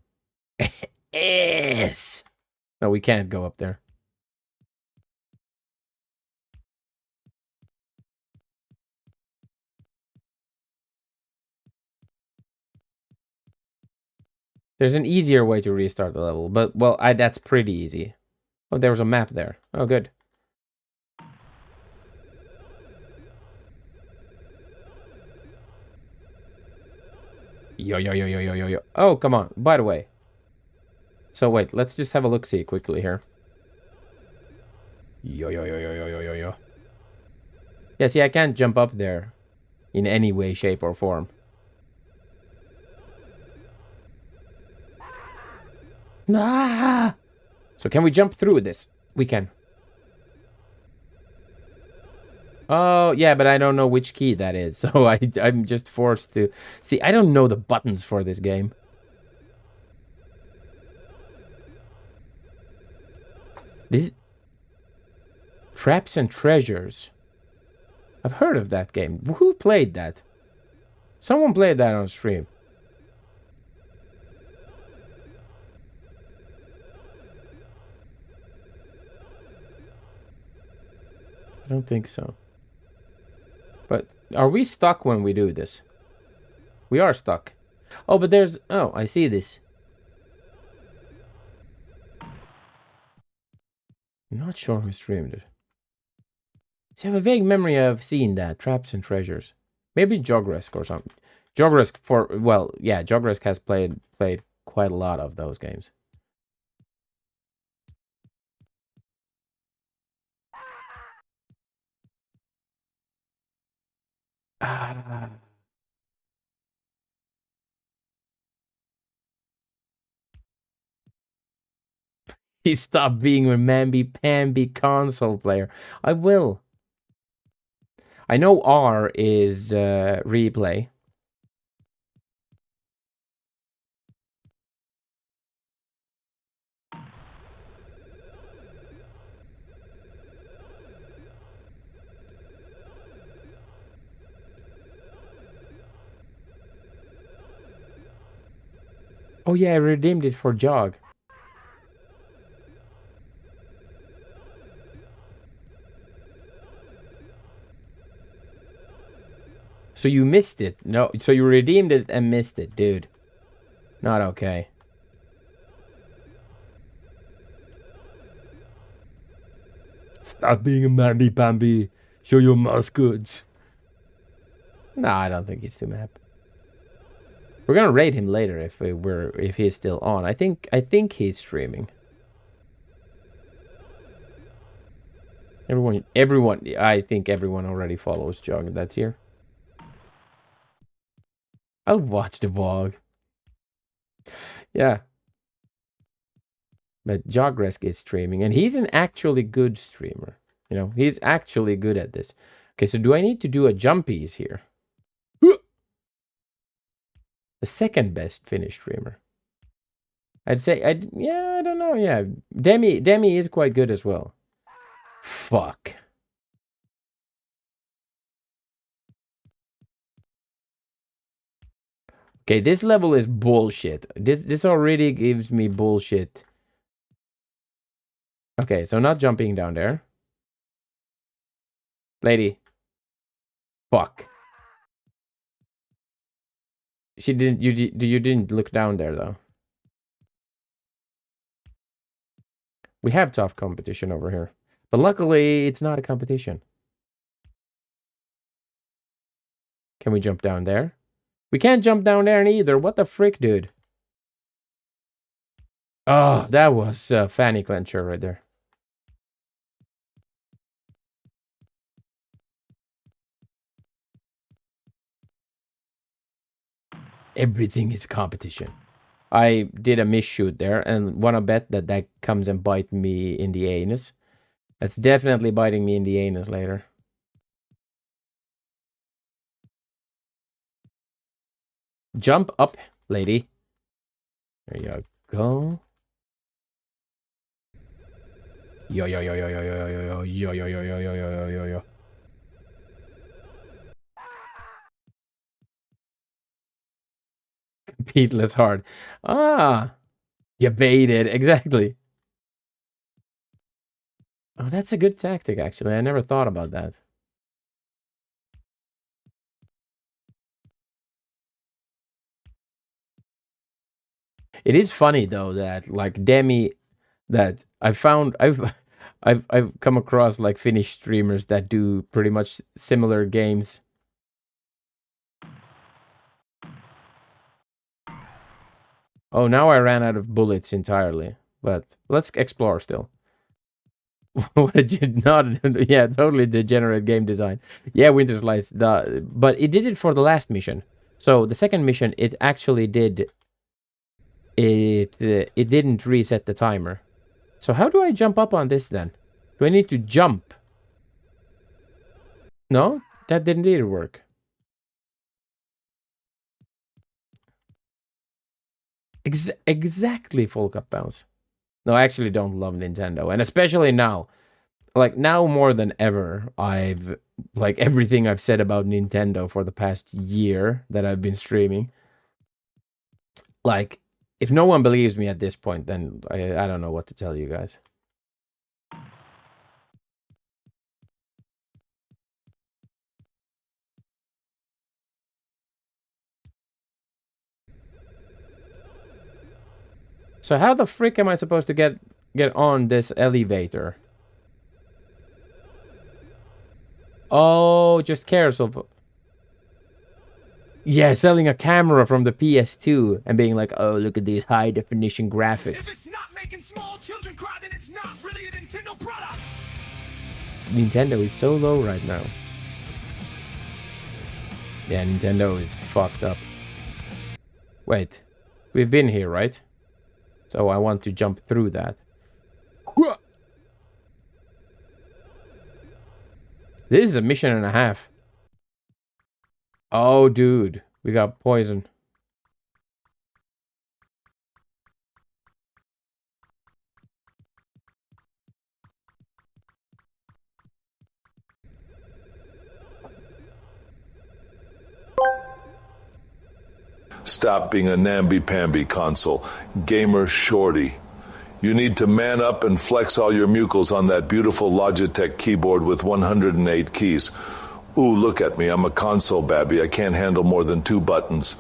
Speaker 1: Yes! No, we can't go up there. There's an easier way to restart the level, but, well, that's pretty easy. Oh, there was a map there. Oh, good. Yo, yo, yo, yo, yo, yo, yo. Oh, come on. By the way. So, wait, let's just have a look-see quickly here. Yo, yo, yo, yo, yo, yo, yo, yo. Yeah, see, I can't jump up there in any way, shape, or form. Ah! So can we jump through this? We can. Oh, yeah, but I don't know which key that is. So I'm just forced to... See, I don't know the buttons for this game. This is... Traps and Treasures. I've heard of that game. Who played that? Someone played that on stream. I don't think so. But are we stuck when we do this? We are stuck. Oh, but there's... Oh, I see this. I'm not sure who streamed it. See, I have a vague memory of seeing that. Traps and Treasures. Maybe Jogresk or something. Jogresk for... Well, yeah, Jogresk has played quite a lot of those games. Ah. He stopped being a mamby-pamby console player. I will. I know R is replay. Oh yeah, I redeemed it for Jog. So you missed it. No, so you redeemed it and missed it, dude. Not okay. Stop being a mamby-pamby. Show your mouse goods. No, I don't think he's too mad. We're gonna raid him later if he's still on. I think he's streaming. Everyone. I think everyone already follows Jog. That's here. I'll watch the vlog. Yeah. But Jogresk is streaming, and he's an actually good streamer. You know, he's actually good at this. Okay, so do I need to do a jumpies here? The second best Finnish streamer. I'd say, yeah, I don't know, yeah. Demi is quite good as well. Fuck. Okay, this level is bullshit. This already gives me bullshit. Okay, so not jumping down there. Lady. Fuck. She didn't, you didn't look down there though. We have tough competition over here. But luckily, it's not a competition. Can we jump down there? We can't jump down there either. What the frick, dude? Oh, that was a fanny clencher right there. Everything is competition. I did a misshoot there and wanna bet that that comes and bite me in the anus. That's definitely biting me in the anus later. Jump up, lady. There you go. Yo yo yo yo yo yo yo yo yo yo yo yo yo yo yo yo. Compete less hard. Ah, you baited exactly. Oh, that's a good tactic actually. I never thought about that. It is funny though that like Demi, that I've come across like Finnish streamers that do pretty much similar games. Oh, now I ran out of bullets entirely, but let's explore still. What did you not? Yeah, totally degenerate game design. Yeah, Winter Slice. But it did it for the last mission. So the second mission, it actually did. It didn't reset the timer. So how do I jump up on this then? Do I need to jump? No, that didn't either work. Exactly full cup bounce. No, I actually don't love Nintendo, and especially now. Like now more than ever, I've like everything I've said about Nintendo for the past year that I've been streaming. Like, if no one believes me at this point, then I don't know what to tell you guys. So how the frick am I supposed to get on this elevator? Oh, just carousel. Yeah, selling a camera from the PS2 and being like, oh, look at these high definition graphics. If it's not making small children cry, then it's not really a Nintendo product. Nintendo is so low right now. Yeah, Nintendo is fucked up. Wait, we've been here, right? So I want to jump through that. This is a mission and a half. Oh, dude. We got poison.
Speaker 3: Stop being a namby-pamby console. Gamer shorty. You need to man up and flex all your mucles on that beautiful Logitech keyboard with 108 keys. Ooh, look at me. I'm a console babby. I can't handle more than 2 buttons.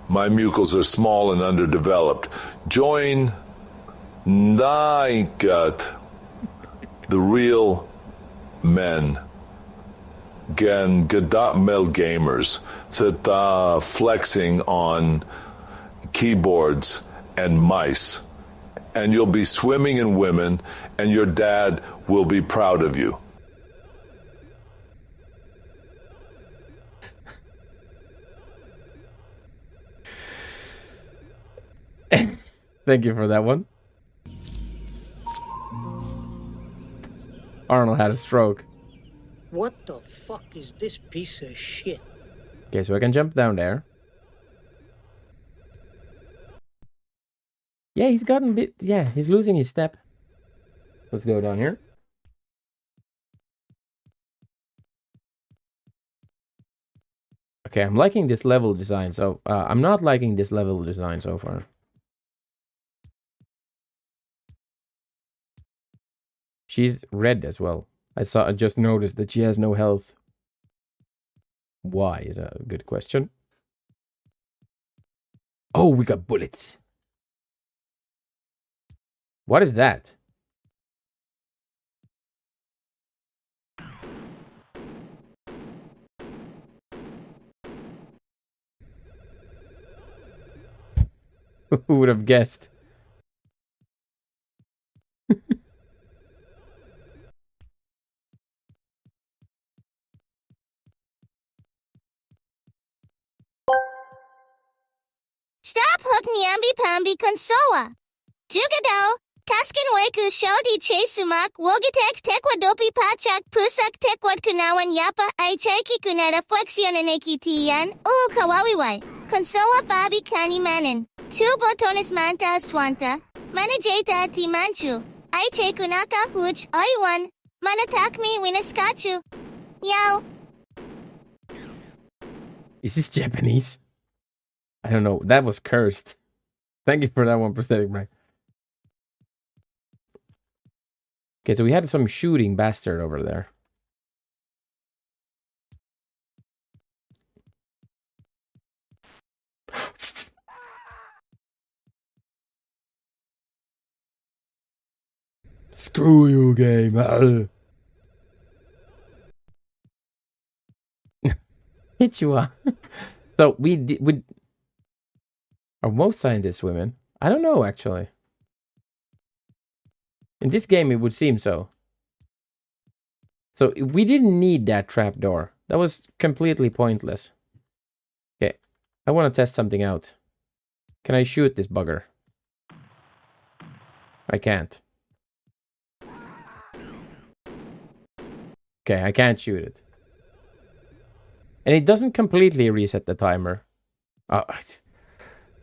Speaker 3: My mucles are small and underdeveloped. Join Nygut, the real men. Gadamel gamers. That flexing on keyboards and mice. And you'll be swimming in women, and your dad will be proud of you.
Speaker 1: Thank you for that one. Arnold had a stroke.
Speaker 6: What the fuck is this piece of shit?
Speaker 1: Okay, so I can jump down there. Yeah, he's gotten a bit... Yeah, he's losing his step. Let's go down here. Okay, I'm liking this level design. So, I'm not liking this level design so far. She's red as well. I just noticed that she has no health. Why is a good question. Oh, we got bullets. What is that? Who would have guessed?
Speaker 8: Stop hook niambi pambi konsoa. Jugado, kaskin weku shodi che sumak wogitek tekwadopi pachak pusak tekwad kunawan yapa ay cheki kuneta flexionaneki tiyan u kawawiwai. Konsoa babi kani manin. Two botones manta swanta. Manajeta ti manchu. Ay che kunaka huj aywan. Manatak me winaskachu. Yow.
Speaker 1: Is this Japanese? I don't know. That was cursed. Thank you for that one, prosthetic brain. Okay, so we had some shooting bastard over there. Screw you, game. Hit you up. So we are most scientists women? I don't know actually. In this game, it would seem so. So we didn't need that trapdoor. That was completely pointless. Okay, I want to test something out. Can I shoot this bugger? I can't. Okay, I can't shoot it. And it doesn't completely reset the timer.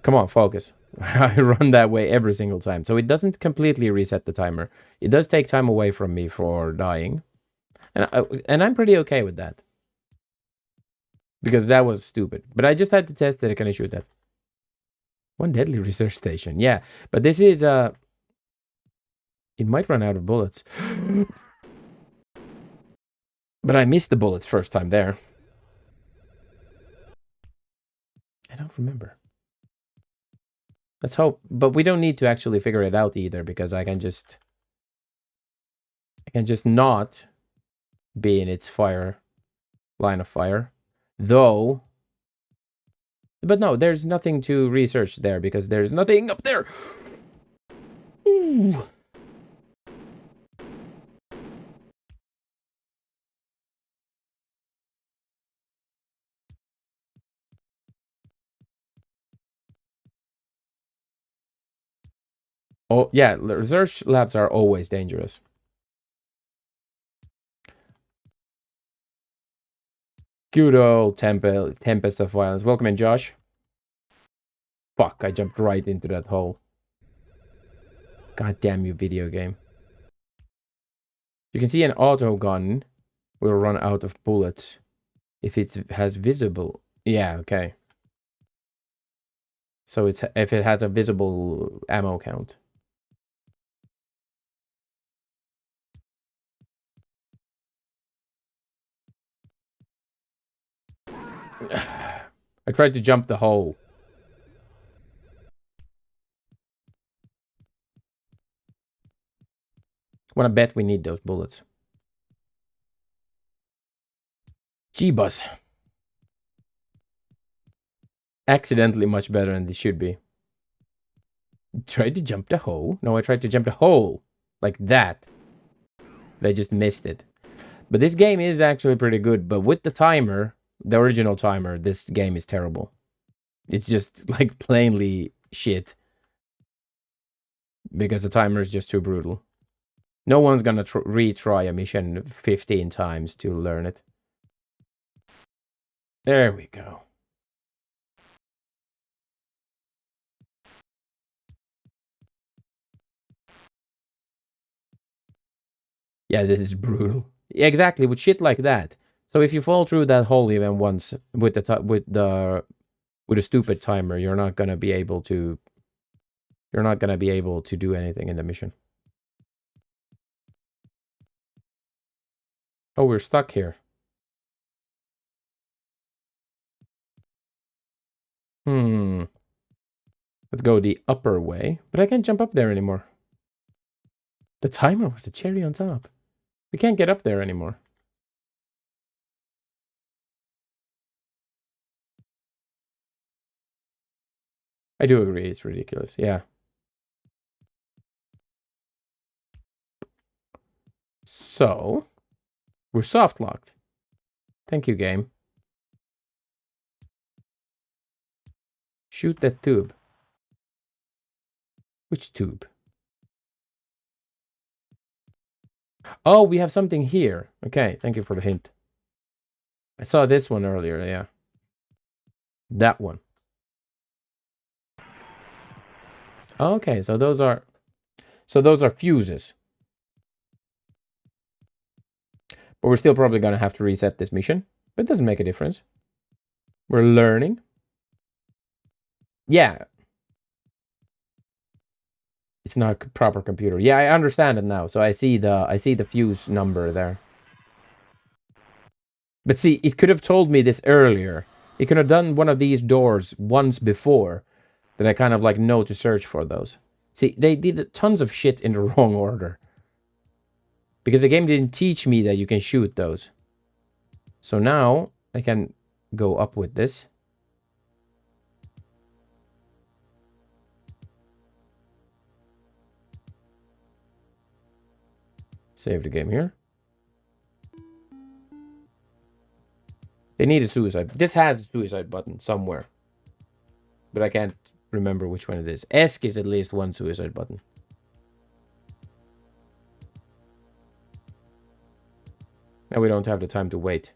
Speaker 1: Come on, focus. I run that way every single time. So it doesn't completely reset the timer. It does take time away from me for dying. And I'm pretty okay with that. Because that was stupid. But I just had to test that. Can I shoot that? One deadly research station. Yeah. But this is... It might run out of bullets. But I missed the bullets first time there. I don't remember. Let's hope. But we don't need to actually figure it out either, because I can just not be in its line of fire. Though. But no, there's nothing to research there, because there's nothing up there. Ooh. Oh, yeah, research labs are always dangerous. Good old Tempest of Violence. Welcome in, Josh. Fuck, I jumped right into that hole. God damn you, video game. You can see an auto gun will run out of bullets if it has visible... Yeah, okay. So it's if it has a visible ammo count. I tried to jump the hole. Wanna bet we need those bullets. G-bus. Accidentally much better than they should be. Tried to jump the hole? No, I tried to jump the hole. Like that. But I just missed it. But this game is actually pretty good. But with the timer, the original timer, this game is terrible. It's just like plainly shit. Because the timer is just too brutal. No one's gonna retry a mission 15 times to learn it. There we go. Yeah, this is brutal. Yeah, exactly, with shit like that. So if you fall through that hole even once with the stupid timer, you're not gonna be able to do anything in the mission. Oh, we're stuck here. Let's go the upper way, but I can't jump up there anymore. The timer was the cherry on top. We can't get up there anymore. I do agree, it's ridiculous, yeah. So, we're soft locked. Thank you, game. Shoot that tube. Which tube? Oh, we have something here. Okay, thank you for the hint. I saw this one earlier, yeah. That one. Okay, so those are fuses. But we're still probably gonna have to reset this mission. But it doesn't make a difference. We're learning. Yeah. It's not a proper computer. Yeah, I understand it now. So I see the fuse number there. But see, it could have told me this earlier. It could have done one of these doors once before. That I kind of like know to search for those. See, they did tons of shit in the wrong order. Because the game didn't teach me that you can shoot those. So now I can go up with this. Save the game here. They need a suicide. This has a suicide button somewhere. But I can't remember which one it is. ESC is at least one suicide button. Now we don't have the time to wait.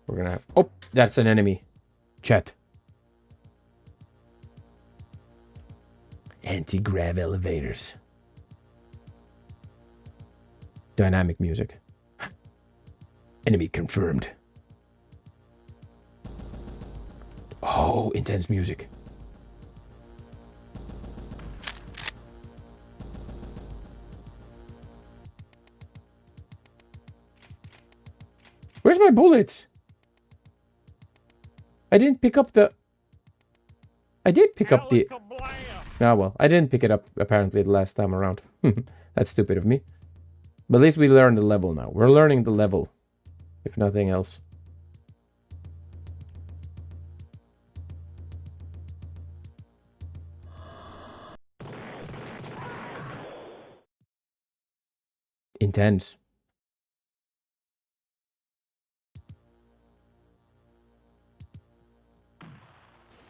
Speaker 1: We're gonna have... Oh, that's an enemy. Chat. Anti-grav elevators. Dynamic music. Enemy confirmed. Oh, intense music. Where's my bullets? I didn't pick up the... I did pick up the... Ah, well, I didn't pick it up, apparently, the last time around. That's stupid of me. But at least we learned the level now. We're learning the level, if nothing else. Intense.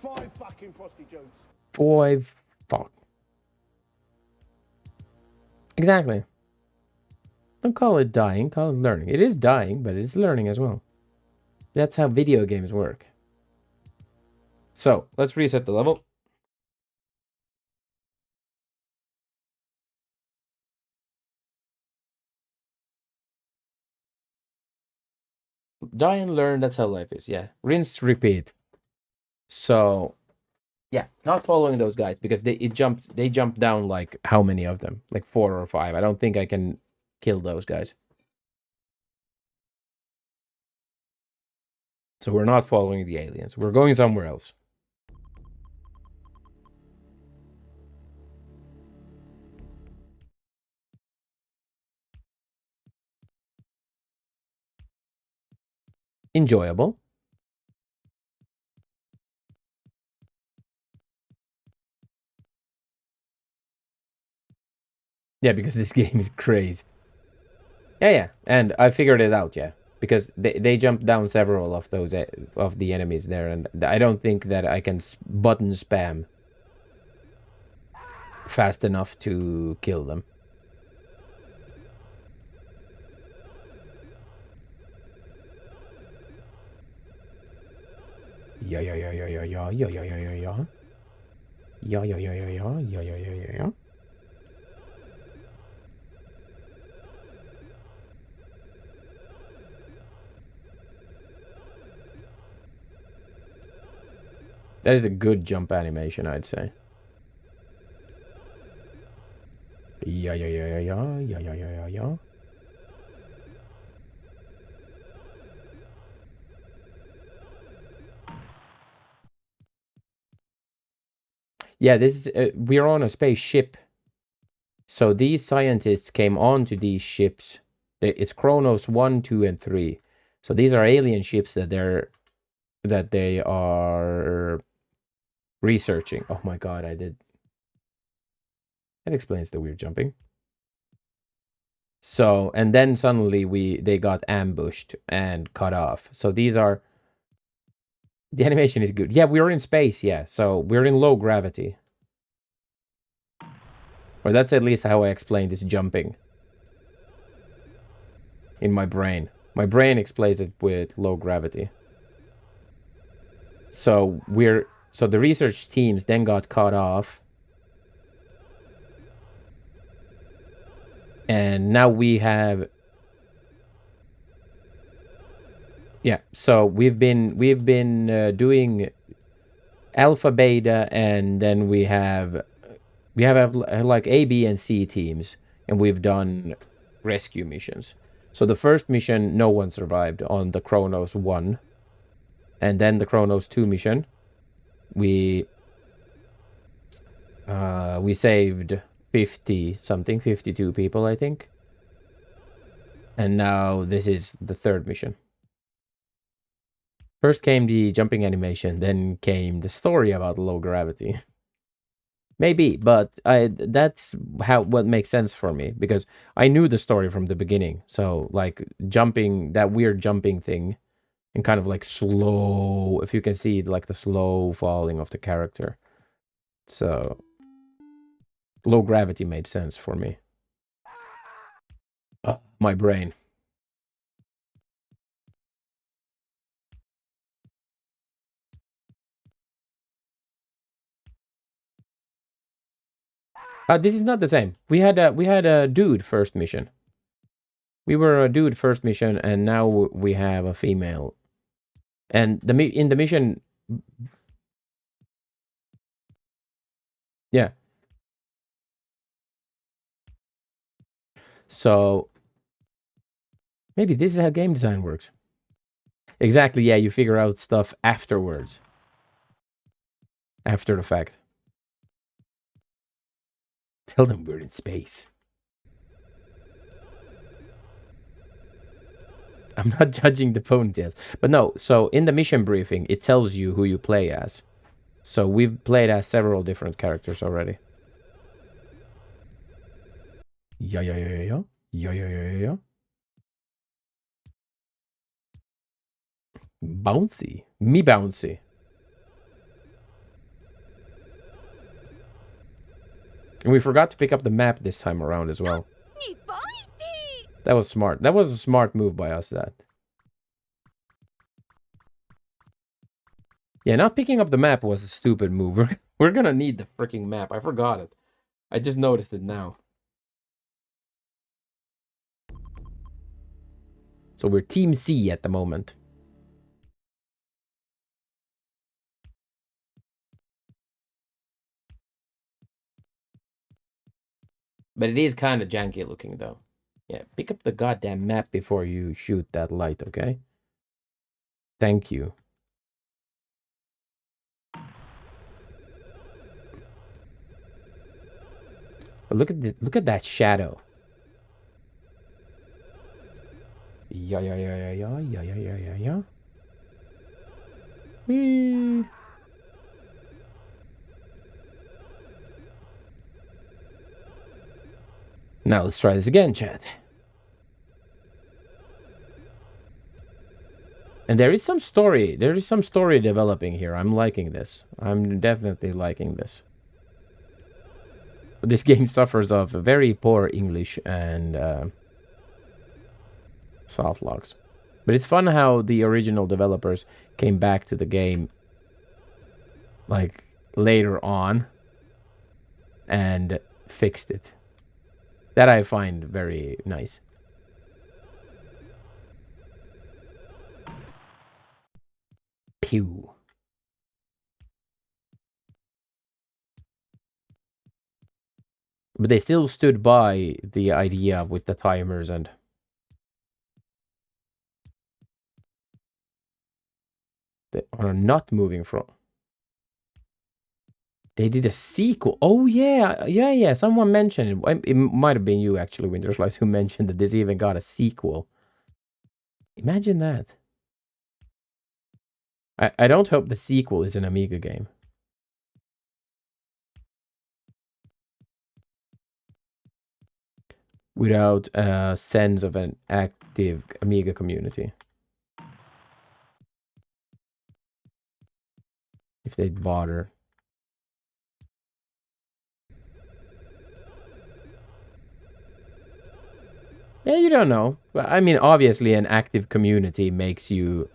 Speaker 4: Five fucking prostitutes.
Speaker 1: Boy, fuck. Exactly. Don't call it dying, call it learning. It is dying, but it is learning as well. That's how video games work. So, let's reset the level. Die and learn, that's how life is, yeah. Rinse, repeat. So, yeah, not following those guys because they jumped down like how many of them? Like 4 or 5. I don't think I can kill those guys. So we're not following the aliens. We're going somewhere else. Enjoyable. Yeah, because this game is crazy. Yeah, and I figured it out, yeah. Because they jumped down several of those of the enemies there, and I don't think that I can button spam fast enough to kill them. Yeah. That is a good jump animation, I'd say. Yeah. Yeah, this is we're on a spaceship. So these scientists came onto these ships. It's Kronos 1, 2, and 3. So these are alien ships that they are researching. Oh my god, I did. That explains the weird jumping. So, and then suddenly they got ambushed and cut off. So these are... The animation is good. Yeah, we're in space, yeah. So we're in low gravity. Or that's at least how I explain this jumping. In my brain. My brain explains it with low gravity. So the research teams then got cut off. And now we have... Yeah, so we've been doing alpha, beta, and then we have like A, B, and C teams, and we've done rescue missions. So the first mission, no one survived on the Chronos 1, and then the Chronos 2 mission, we saved 50-something, 52 people, I think. And now this is the third mission. First came the jumping animation, then came the story about low gravity. Maybe, but that's what makes sense for me, because I knew the story from the beginning. So like jumping, that weird jumping thing, and kind of like slow, if you can see like the slow falling of the character. So low gravity made sense for me. My brain. This is not the same. We had a dude first mission. We were a dude first mission, and now we have a female. And in the mission, yeah. So maybe this is how game design works. Exactly. Yeah, you figure out stuff afterwards, after the fact. Tell them we're in space. I'm not judging the ponytails. But no, so in the mission briefing, it tells you who you play as. So we've played as several different characters already. Yeah. Bouncy. Me bouncy. And we forgot to pick up the map this time around as well. That was smart. That was a smart move by us, that. Yeah, not picking up the map was a stupid move. We're gonna need the freaking map. I forgot it. I just noticed it now. So we're Team C at the moment. But it is kind of janky looking, though. Yeah, pick up the goddamn map before you shoot that light, okay? Thank you. But look at that shadow. Yeah. Whee. Now let's try this again, chat. And there is some story developing here. I'm liking this. I'm definitely liking this. But this game suffers of very poor English and soft locks. But it's fun how the original developers came back to the game like later on and fixed it. That I find very nice. Pew. But they still stood by the idea with the timers and... They are not moving from... They did a sequel. Oh, yeah. Someone mentioned it. It might have been you, actually, Winterslice, who mentioned that this even got a sequel. Imagine that. I don't hope the sequel is an Amiga game. Without a sense of an active Amiga community. If they'd bother. Yeah, you don't know. But I mean, obviously, an active community makes you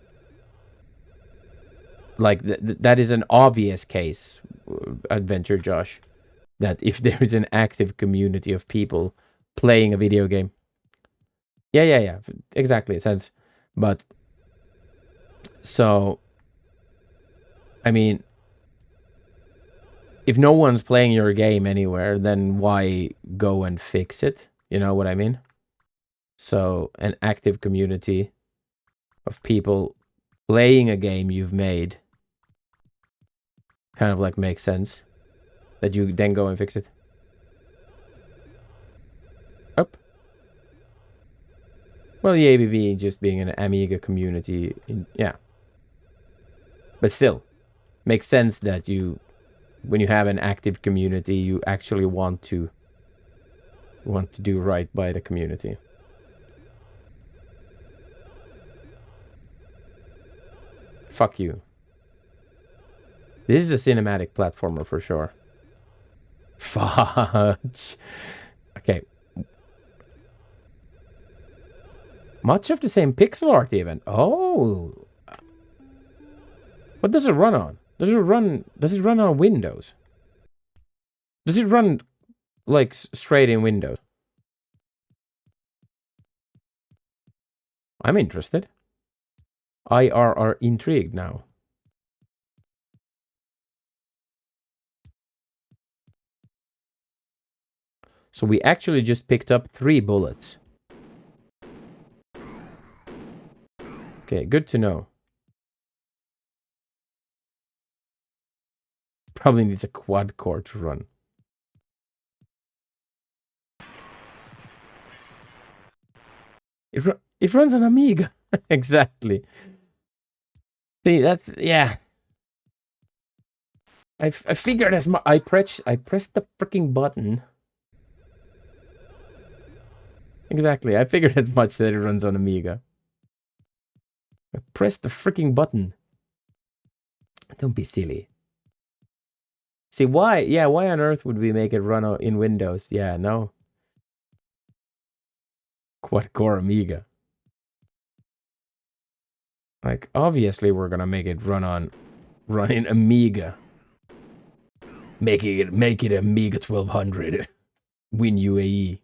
Speaker 1: like that is an obvious case, Adventure Josh, that if there is an active community of people playing a video game. Yeah, exactly. It says, but so, I mean, if no one's playing your game anywhere, then why go and fix it? You know what I mean? So, an active community of people playing a game you've made kind of like makes sense that you then go and fix it. Up. Well, the ABB just being an Amiga community, yeah. But still, makes sense that you, when you have an active community, you actually want to do right by the community. Fuck you. This is a cinematic platformer for sure. Fudge. Okay. Much of the same pixel art even. Oh. What does it run on? Does it run on Windows? Does it run like straight in Windows? I'm interested. IRR intrigued now. So we actually just picked up 3 bullets. Okay, good to know. Probably needs a quad core to run. It runs on Amiga. Exactly. See, that's, yeah. I figured as much. I pressed the freaking button. Exactly. I figured as much that it runs on Amiga. I pressed the freaking button. Don't be silly. See, why? Yeah, why on earth would we make it run in Windows? Yeah, no. Quad-core Amiga. Like, obviously we're gonna make it run in Amiga. Make it Amiga 1200. Win UAE.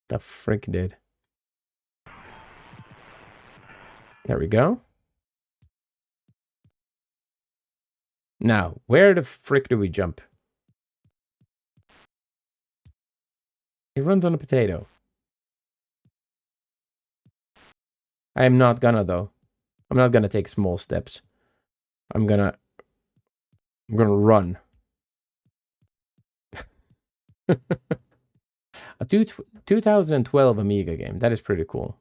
Speaker 1: The frick, dude. There we go. Now, where the frick do we jump? It runs on a potato. I am not gonna, though. I'm not gonna take small steps. I'm gonna run. A 2012 Amiga game. That is pretty cool.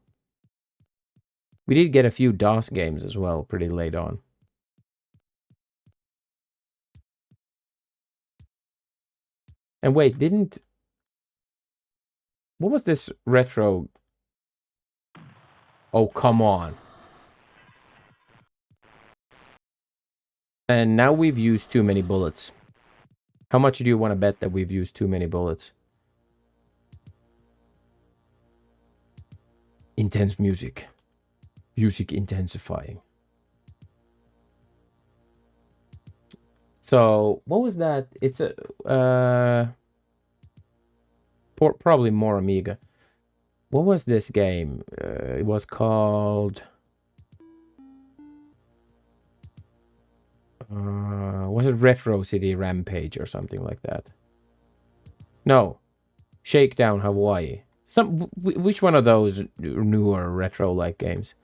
Speaker 1: We did get a few DOS games as well, pretty late on. And wait, what was this retro? Oh, come on. And now we've used too many bullets. How much do you want to bet that we've used too many bullets? Intense music. Music intensifying. So, what was that? It's a probably more Amiga. What was this game? It was called was it Retro City Rampage or something like that? No. Shakedown Hawaii. Which one of those newer retro-like games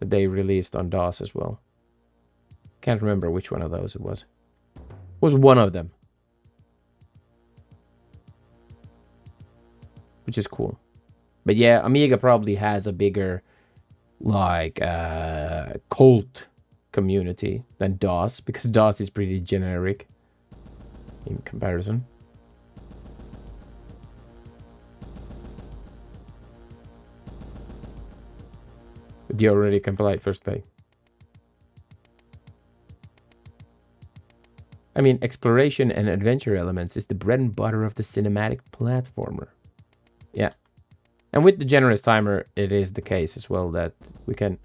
Speaker 1: that they released on DOS as well? Can't remember which one of those it was. It was one of them. Which is cool. But yeah, Amiga probably has a bigger, like, cult community than DOS, because DOS is pretty generic in comparison. But you already compiled first pay. I mean, exploration and adventure elements is the bread and butter of the cinematic platformer. Yeah, And with the generous timer, it is the case as well that we can...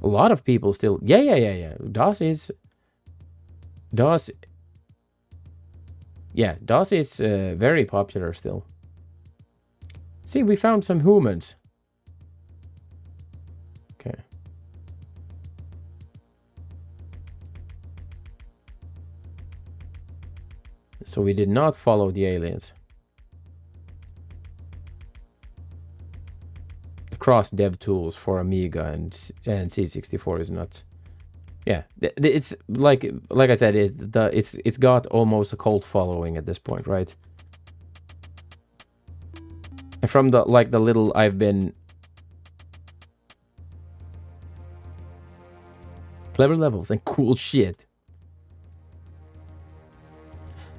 Speaker 1: A lot of people still... Yeah. DOS is... Yeah, DOS is very popular still. See, we found some humans. Okay. So we did not follow the aliens. Cross dev tools for Amiga and C64 is nuts. Yeah, it's like I said, it's got almost a cult following at this point, right? And from the little I've been... Clever levels and cool shit.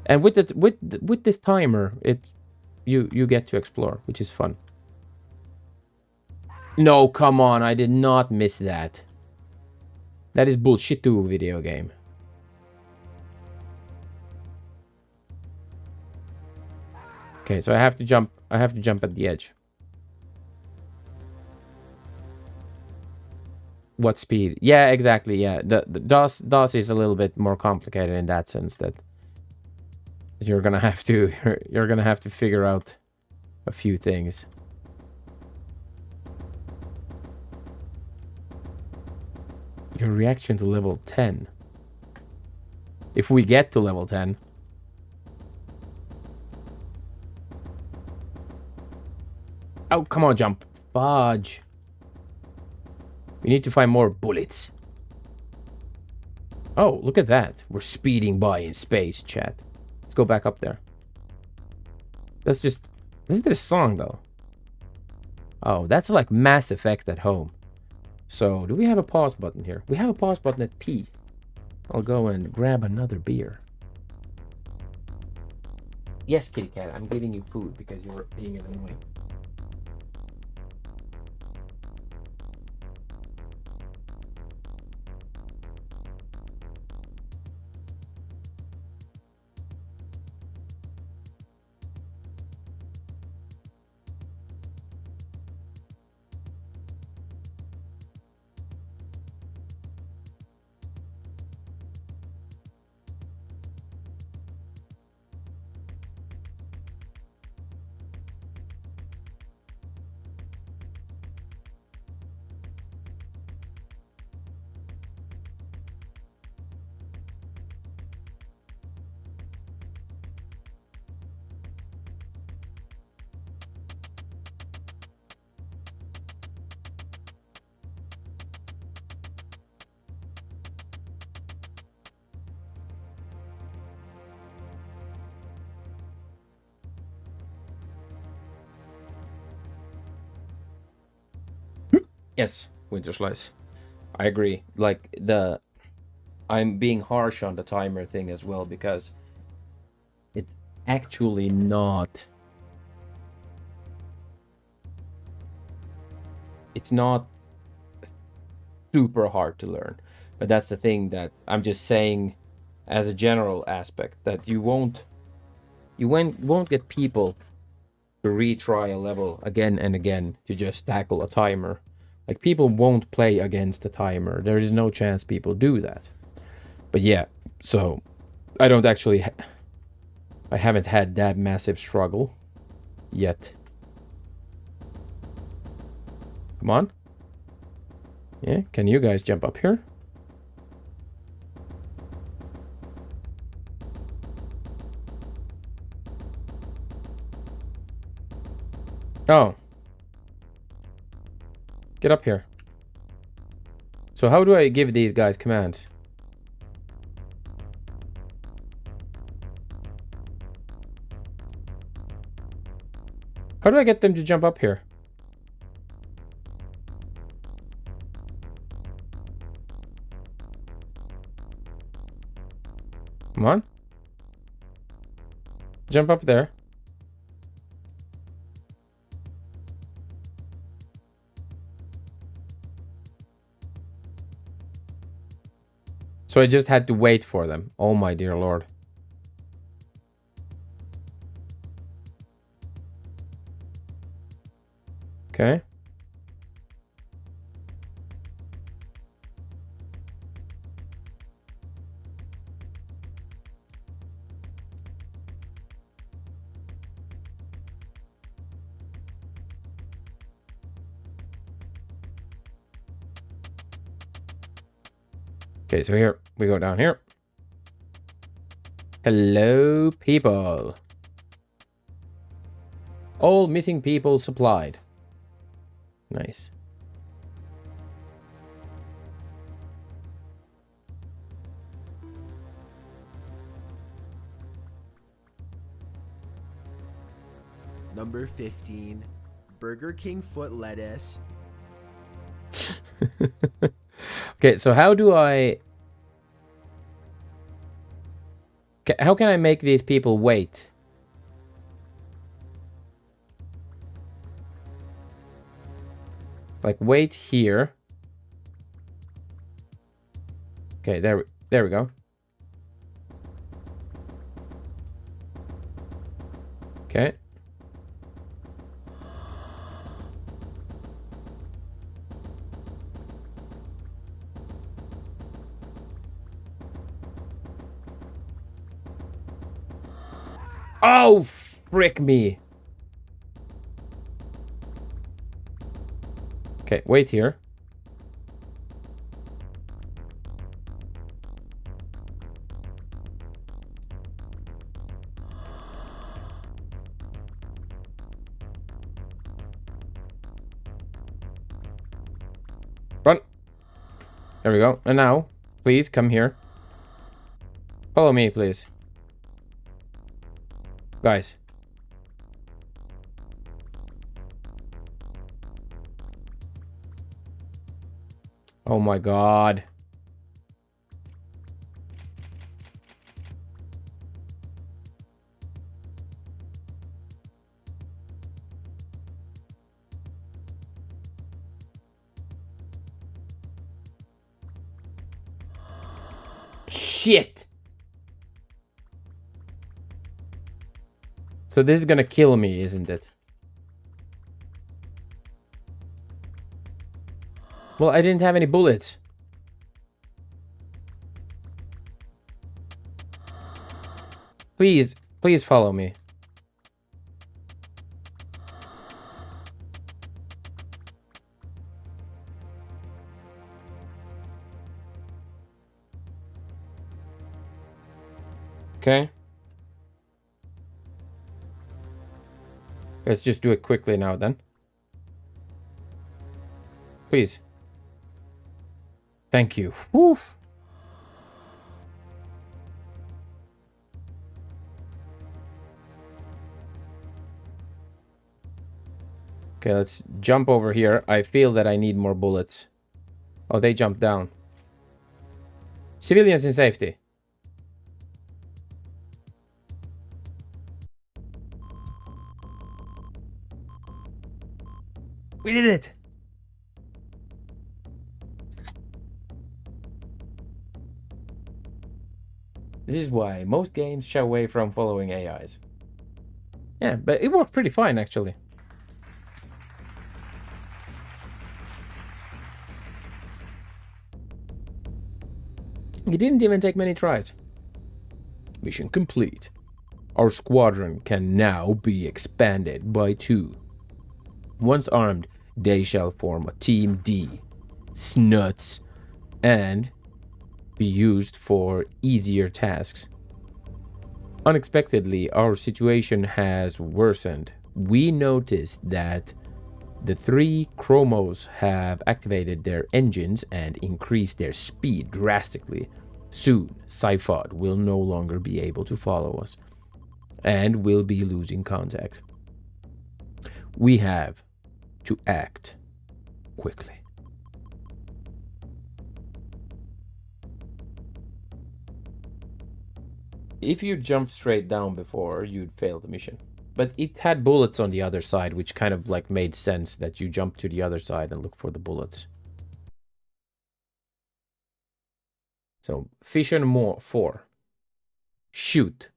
Speaker 1: And with this timer, you get to explore, which is fun. No, come on, I did not miss that. That is bullshit to video game. Okay, so I have to jump at the edge. What speed? Yeah, exactly, yeah. The DOS is a little bit more complicated in that sense that you're gonna have to figure out a few things. Your reaction to level 10. If we get to level 10. Oh, come on, jump. Fudge. We need to find more bullets. Oh, look at that. We're speeding by in space, chat. Let's go back up there. That's just... Listen to this song, though. Oh, that's like Mass Effect at home. So, do we have a pause button here? We have a pause button at P. I'll go and grab another beer. Yes, kitty cat, I'm giving you food because you're being annoying. Yes, Winter Slice. I agree. Like, I'm being harsh on the timer thing as well because it's actually not... It's not super hard to learn. But that's the thing that I'm just saying as a general aspect, that you won't get people to retry a level again and again to just tackle a timer. Like, people won't play against the timer. There is no chance people do that. But yeah, so I don't actually... I haven't had that massive struggle yet. Come on. Yeah, can you guys jump up here? Oh. Get up here. So how do I give these guys commands? How do I get them to jump up here? Come on. Jump up there. So I just had to wait for them. Oh my dear lord. Okay. Okay, so here we go down here. Hello, people. All missing people supplied. Nice.
Speaker 9: Number 15, Burger King foot lettuce.
Speaker 1: Okay, so how do I... How can I make these people wait? Like, wait here. Okay, there we go. Okay. Oh, frick me. Okay, wait here. Run. There we go. And now, please come here. Follow me, please. Guys. Oh my god. Shit. So this is gonna kill me, isn't it? Well, I didn't have any bullets. Please, please follow me. Okay. Let's just do it quickly now then. Please. Thank you. Whew. Okay, let's jump over here. I feel that I need more bullets. Oh, they jumped down. Civilians in safety. We did it! This is why most games shy away from following AIs. Yeah, but it worked pretty fine, actually. It didn't even take many tries. Mission complete. Our squadron can now be expanded by 2. Once armed, they shall form a Team D, Snuts, and be used for easier tasks. Unexpectedly, our situation has worsened. We noticed that the 3 chromos have activated their engines and increased their speed drastically. Soon, Sci-Fod will no longer be able to follow us, and will be losing contact. We have to act quickly. If you jumped straight down before, you'd fail the mission. But it had bullets on the other side, which kind of like made sense that you jump to the other side and look for the bullets. So, Fission 4. Shoot.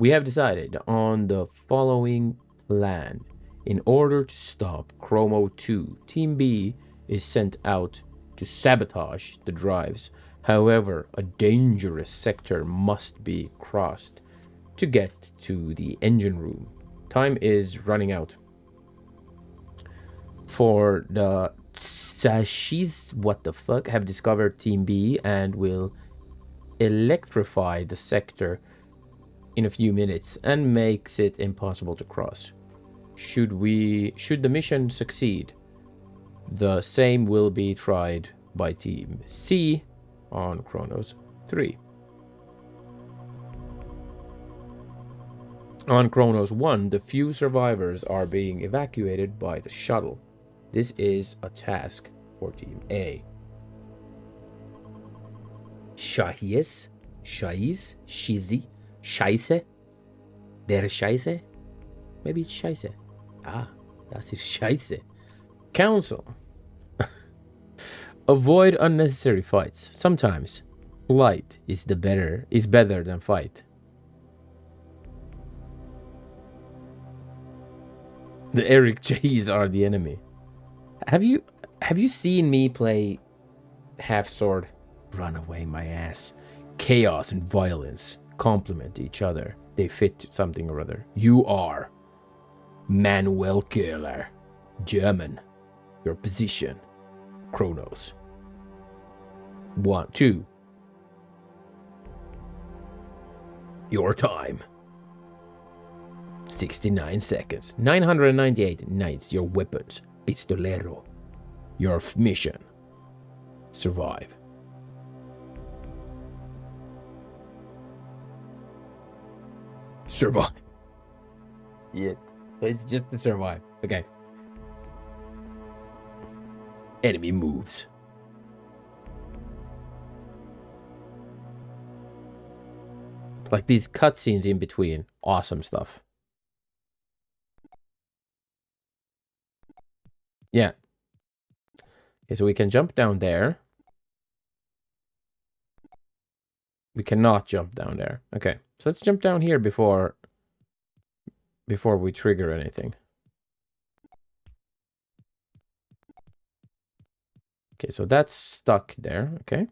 Speaker 1: we have decided on the following plan. In order to stop Chromo 2, Team B is sent out to sabotage the drives. However, a dangerous sector must be crossed to get to the engine room. Time is running out. For the Sashis, what the fuck, have discovered Team B and will electrify the sector in a few minutes and makes it impossible to cross. Should the mission succeed, the same will be tried by Team C on Chronos 3. On Chronos 1, the few survivors are being evacuated by the shuttle. This is a task for Team A. Shahis? Shais? Shizi? Scheisse? Der Scheisse? Maybe it's Scheisse. Ah, das ist Scheisse. Council. Avoid unnecessary fights. Sometimes flight is better than fight. The Eric J's are the enemy. Have you seen me play Half Sword? Run away, my ass. Chaos and violence complement each other. They fit something or other. You are Manuel Köhler, German. Your position, Chronos. 1, 2. Your time. 69 seconds. 998 knights. Your weapons. Pistolero. Your mission. Survive. Survive. Yeah. It's just to survive. Okay. Enemy moves. Like these cutscenes in between. Awesome stuff. Yeah. Okay, so we can jump down there. We cannot jump down there. Okay, so let's jump down here before we trigger anything. Okay, so that's stuck there. Okay.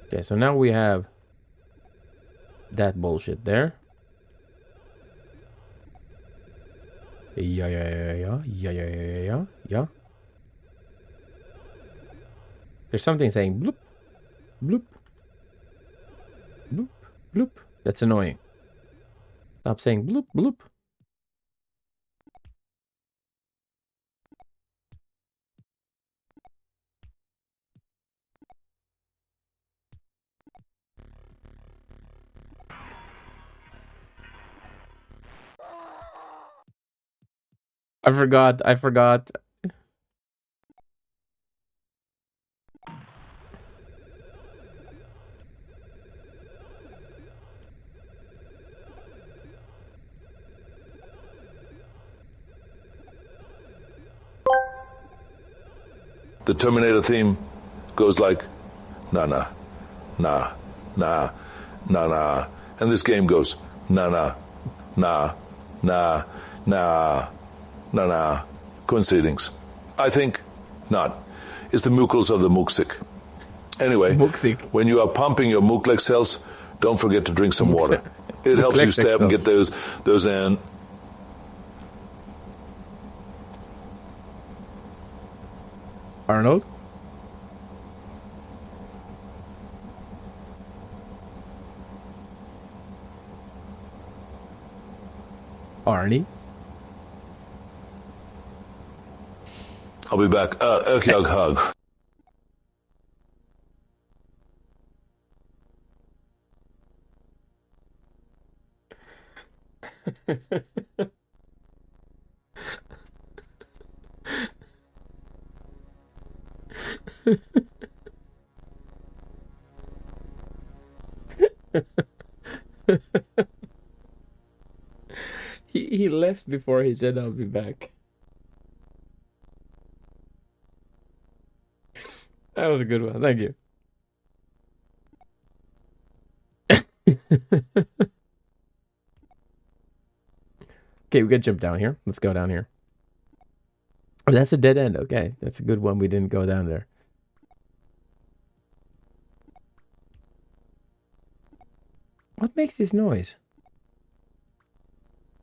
Speaker 1: Okay, so now we have that bullshit there. Yeah. There's something saying bloop, bloop, bloop, bloop. That's annoying. Stop saying bloop, bloop. I forgot.
Speaker 3: The Terminator theme goes like, nah, nah, nah, nah, nah, nah. And this game goes, nah, nah, nah, nah, nah, nah, nah. Coincidence? I think not. It's the mucals of the muksik. Anyway, when you are pumping your muklex cells, don't forget to drink some water. It helps you step and get those in.
Speaker 1: Arnold? Arnie?
Speaker 3: I'll be back. Okay, hug.
Speaker 1: He left before he said I'll be back. That was a good one. Thank you. Okay, we gotta jump down here. Let's go down here. Oh, that's a dead end. Okay, that's a good one. We didn't go down there. What makes this noise?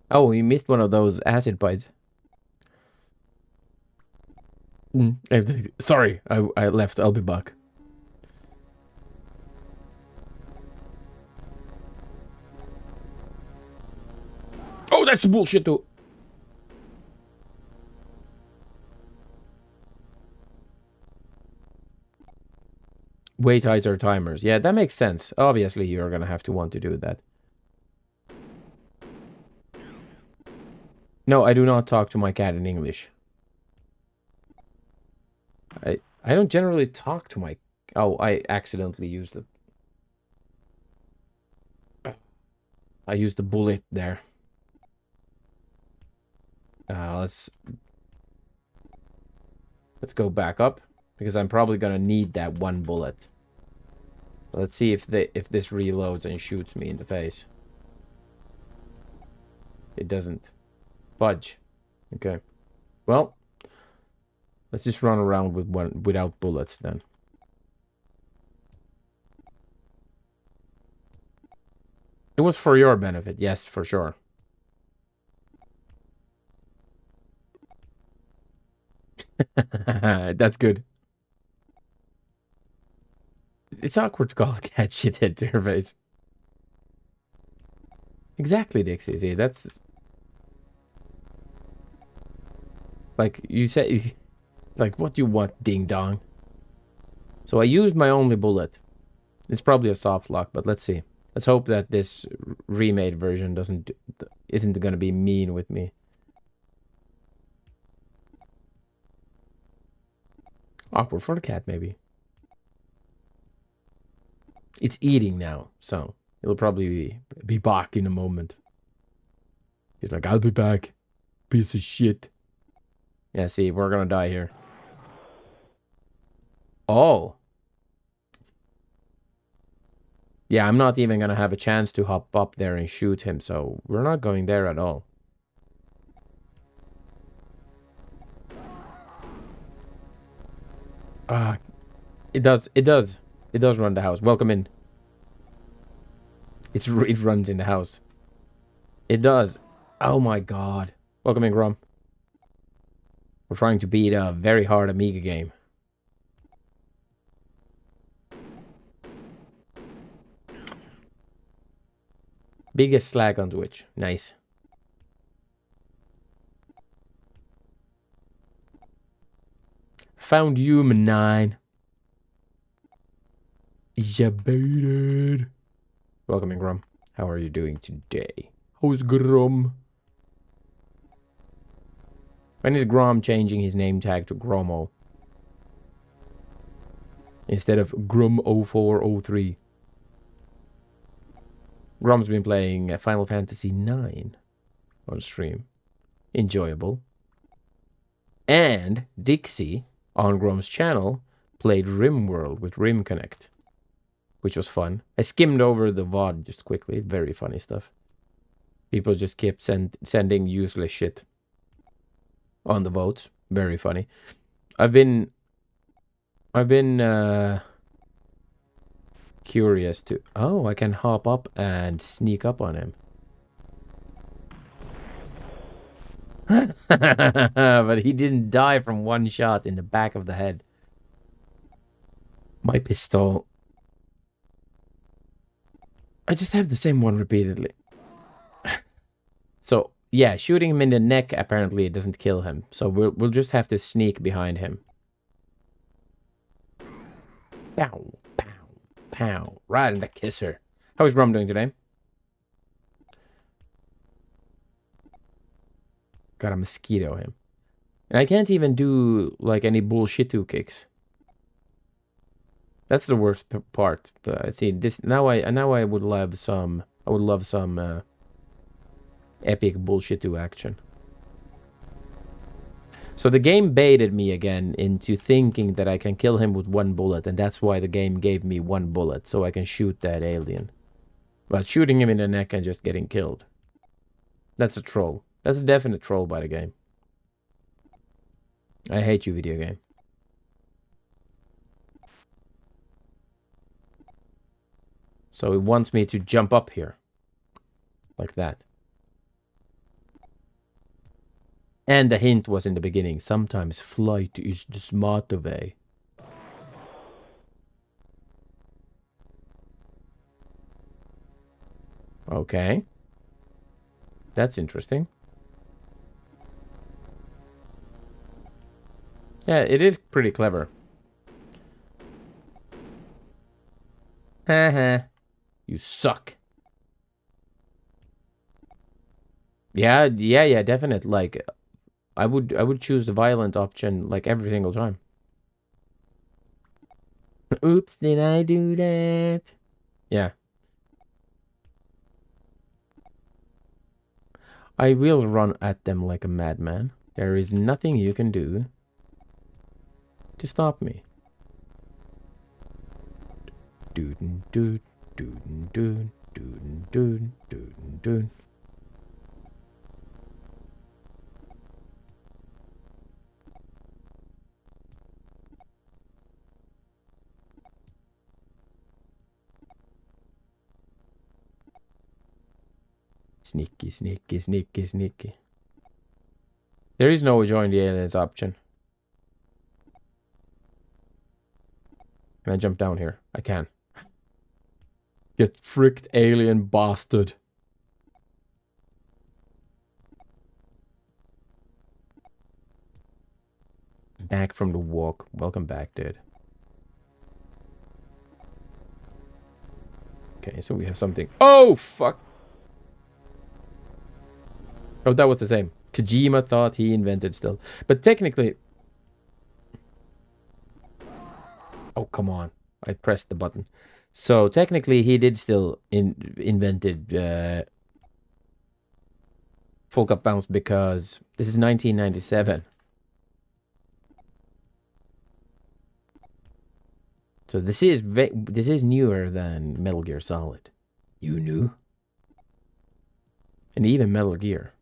Speaker 1: Oh, we missed one of those acid bites. Sorry, I left. I'll be back. Oh, that's bullshit too. Way tighter timers. Yeah, that makes sense. Obviously, you're gonna have to want to do that. No, I do not talk to my cat in English. I don't generally talk to my... Oh, I accidentally used the... I used the bullet there. Let's go back up, because I'm probably gonna need that one bullet. Let's see if this reloads and shoots me in the face. It doesn't budge. Okay. Well, let's just run around with one without bullets then. It was for your benefit, yes, for sure. That's good. It's awkward to call a cat shithead to her face. Exactly, Dixie. See, that's... Like, you say... Like, what do you want, ding-dong? So I used my only bullet. It's probably a soft lock, but let's see. Let's hope that this remade version isn't gonna be mean with me. Awkward for the cat, maybe. It's eating now, so it'll probably be back in a moment. He's like, I'll be back. Piece of shit. Yeah, see, we're gonna die here. Oh. Yeah, I'm not even gonna have a chance to hop up there and shoot him, so we're not going there at all. It does run the house. Welcome in. It runs in the house. It does. Oh my god. Welcome in, Grom. We're trying to beat a very hard Amiga game. Biggest slag on Twitch. Nice. Found you, man. Ya baited. Welcome in, Grom. How are you doing today? How's Grom? When is Grom changing his name tag to Gromo? Instead of Grom0403. Grom's been playing Final Fantasy IX on stream. Enjoyable. And Dixie, on Grom's channel, played RimWorld with Rim Connect, which was fun. I skimmed over the VOD just quickly. Very funny stuff. People just kept sending useless shit on the votes. Very funny. I've been curious to... Oh, I can hop up and sneak up on him. But he didn't die from one shot in the back of the head. My pistol. I just have the same one repeatedly. So, yeah, shooting him in the neck, apparently it doesn't kill him. So we'll just have to sneak behind him. Pow, pow, pow. Right in the kisser. How is Grom doing today? Got a mosquito him. And I can't even do, like, any bullshit-2 kicks. That's the worst part. But see, this now I would love some... I would love some... epic bullshit-2 action. So the game baited me again into thinking that I can kill him with one bullet, and that's why the game gave me one bullet, so I can shoot that alien. But shooting him in the neck and just getting killed. That's a troll. That's a definite troll by the game. I hate you, video game. So it wants me to jump up here. Like that. And the hint was in the beginning. Sometimes flight is the smarter way. Okay. That's interesting. Yeah, it is pretty clever. Haha. You suck. Yeah, definite. Like, I would choose the violent option like every single time. Oops, did I do that? Yeah. I will run at them like a madman. There is nothing you can do to stop me. Doodin dood, doodin dood, doodin dood, doodin dood. Sneaky, sneaky, sneaky, sneaky. There is no join the aliens option. Can I jump down here? I can. Get fricked, alien bastard. Back from the walk. Welcome back, dude. Okay, so we have something. Oh, fuck. Oh, that was the same. Kojima thought he invented stealth. But technically... Oh, come on. I pressed the button. So technically he did still invented full cup bounce because this is 1997. So this is newer than Metal Gear Solid. You knew? And even Metal Gear.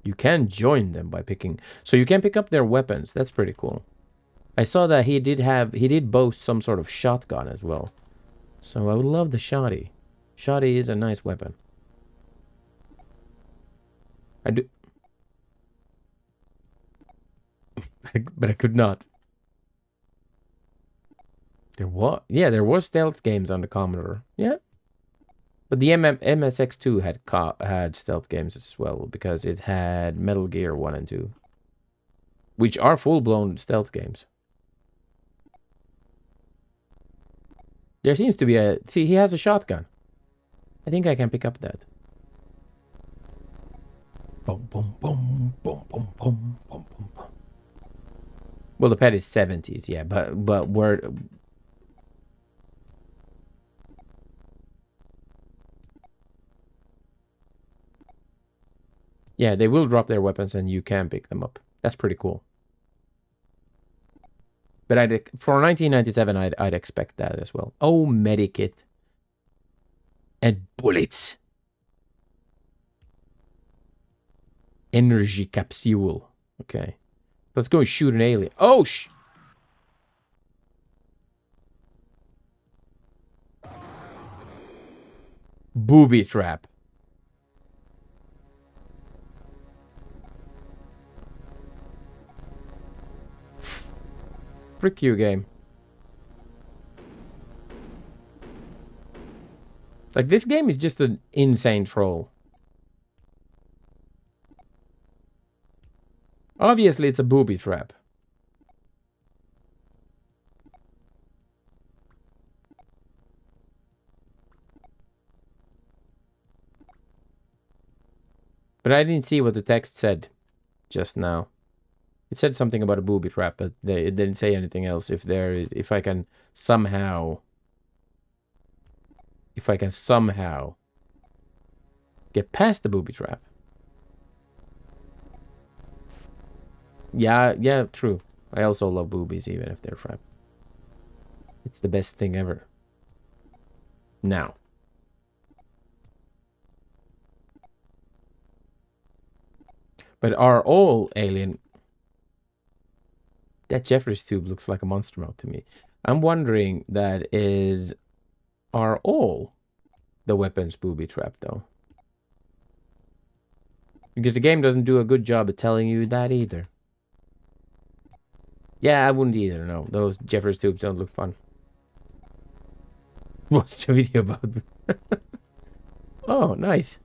Speaker 1: You can join them by picking... So you can pick up their weapons. That's pretty cool. I saw that he did boast some sort of shotgun as well. So I would love the shotty. Shotty is a nice weapon. I do... but I could not. There was stealth games on the Commodore. Yeah. But the MSX2 had stealth games as well, because it had Metal Gear 1 and 2. Which are full-blown stealth games. There seems to be a... See, he has a shotgun. I think I can pick up that. Boom, boom, boom, boom, boom, boom, boom, boom, boom. Well, the pad is 70s, yeah, but we're... Yeah, they will drop their weapons and you can pick them up. That's pretty cool. But for 1997, I'd expect that as well. Oh, medikit. And bullets. Energy capsule. Okay. Let's go and shoot an alien. Oh, booby trap. Frick you, game. Like, this game is just an insane troll. Obviously, it's a booby trap. But I didn't see what the text said just now. It said something about a booby trap, but it didn't say anything else. If I can somehow Get past the booby trap. Yeah, true. I also love boobies, even if they're trap. It's the best thing ever. Now. But are all alien... That Jeffrey's tube looks like a monster mouth to me. I'm wondering are all the weapons booby trapped though? Because the game doesn't do a good job at telling you that either. Yeah, I wouldn't either, no. Those Jeffrey's tubes don't look fun. What's the video about? Oh, nice.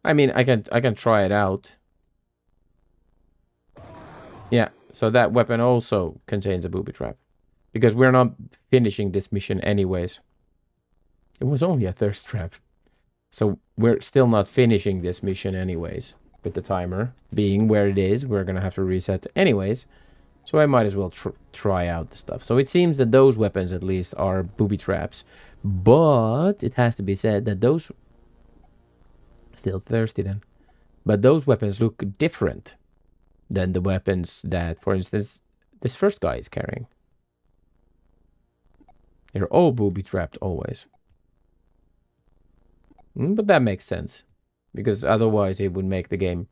Speaker 1: I mean, I can try it out. Yeah, so that weapon also contains a booby trap. Because we're not finishing this mission anyways. It was only a thirst trap. So we're still not finishing this mission anyways. With the timer being where it is, we're gonna have to reset anyways. So I might as well try out the stuff. So it seems that those weapons at least are booby traps. But it has to be said that those... Still thirsty then. But those weapons look different than the weapons that, for instance, this first guy is carrying. They're all booby trapped always. But that makes sense. Because otherwise it would make the game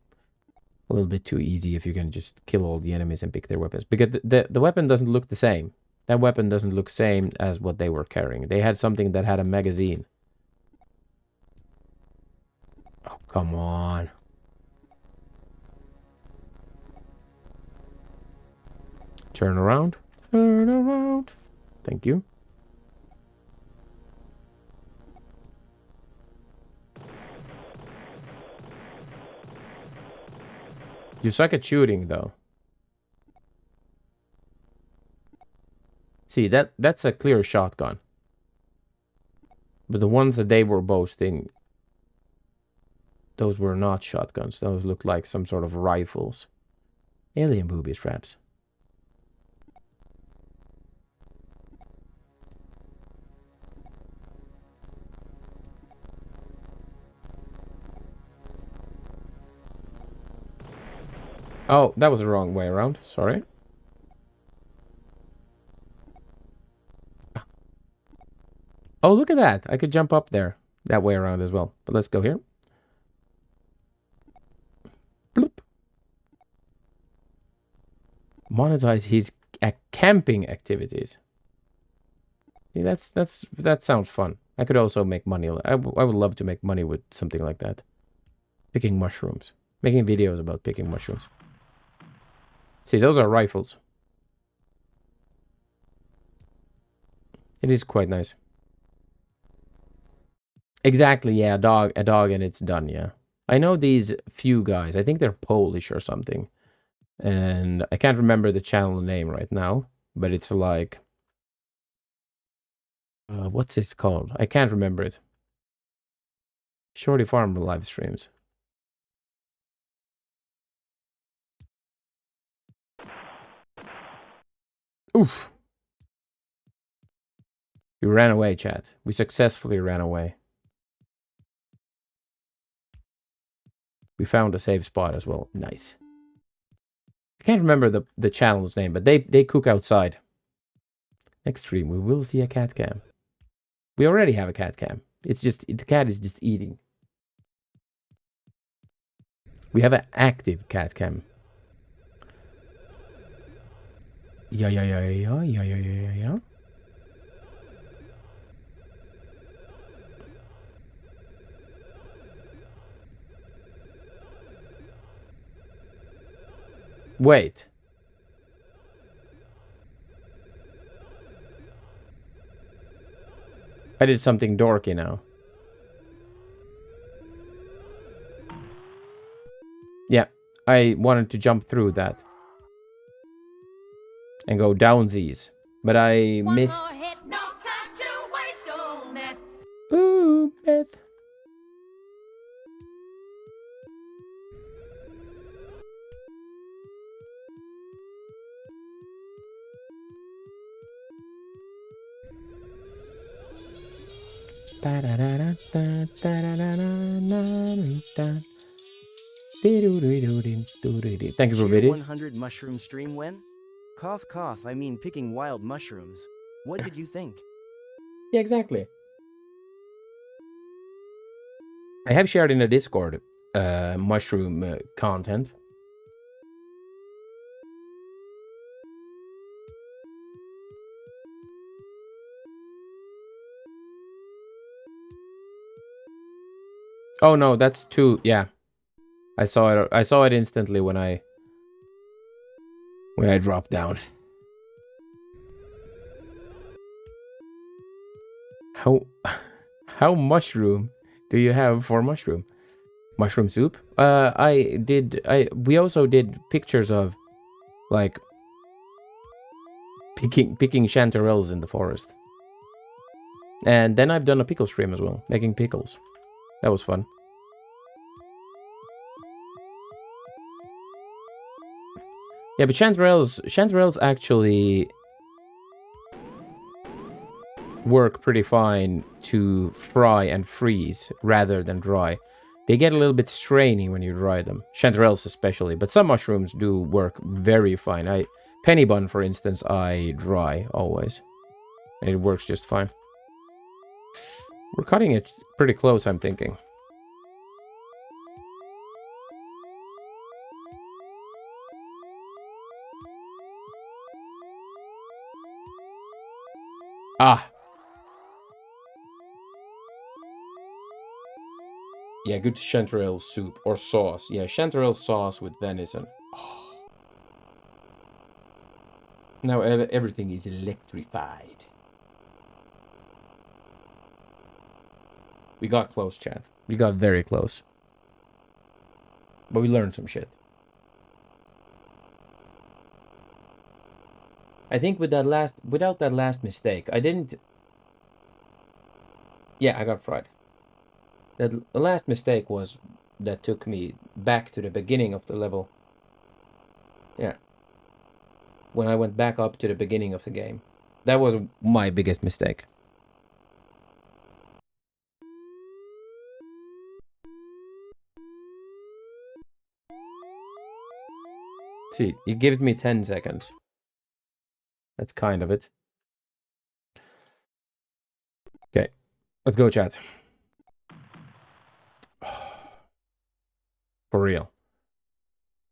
Speaker 1: a little bit too easy if you can just kill all the enemies and pick their weapons. Because the weapon doesn't look the same. That weapon doesn't look same as what they were carrying. They had something that had a magazine. Oh, come on. Turn around. Turn around. Thank you. You suck at shooting, though. See, that's a clear shotgun. But the ones that they were boasting, those were not shotguns. Those looked like some sort of rifles. Alien booby traps. Oh, that was the wrong way around. Sorry. Oh, look at that. I could jump up there. That way around as well. But let's go here. Bloop. Monetize his camping activities. See, that sounds fun. I could also make money. I would love to make money with something like that. Picking mushrooms. Making videos about picking mushrooms. See, those are rifles. It is quite nice. Exactly, yeah, a dog and it's done, yeah. I know these few guys. I think they're Polish or something. And I can't remember the channel name right now, but it's like... what's it called? I can't remember it. Shorty Farmer live streams. Oof. We ran away, chat. We successfully ran away. We found a safe spot as well. Nice. I can't remember the channel's name, but they cook outside. Next stream, we will see a cat cam. We already have a cat cam. It's just, the cat is just eating. We have an active cat cam. Yeah. Wait. I did something dorky now. Yeah, I wanted to jump through that. and go downsies. But I missed... Ooh, Beth. Thank you for
Speaker 10: Cheer
Speaker 1: videos.
Speaker 10: 100 mushroom stream when? Cough cough, I mean picking wild mushrooms. What did you think?
Speaker 1: Yeah, exactly. I have shared in the Discord mushroom content. Oh no, that's too... Yeah. I saw it. I saw it instantly when I dropped down. How mushroom do you have for mushroom? Mushroom soup? We also did pictures of like picking chanterelles in the forest. And then I've done a pickle stream as well, making pickles. That was fun. Yeah, but chanterelles actually work pretty fine to fry and freeze rather than dry. They get a little bit strainy when you dry them, chanterelles especially, but some mushrooms do work very fine. Penny bun, for instance, I dry always, and it works just fine. We're cutting it pretty close, I'm thinking. Ah. Yeah, good chanterelle soup or sauce. Yeah, chanterelle sauce with venison. Oh. Now everything is electrified. We got close, chat. We got very close. But we learned some shit. I think without that last mistake, I didn't... Yeah, I got fried. The last mistake was that took me back to the beginning of the level. Yeah. When I went back up to the beginning of the game. That was my biggest mistake. See, it gives me 10 seconds. That's kind of it. Okay, let's go, chat. For real.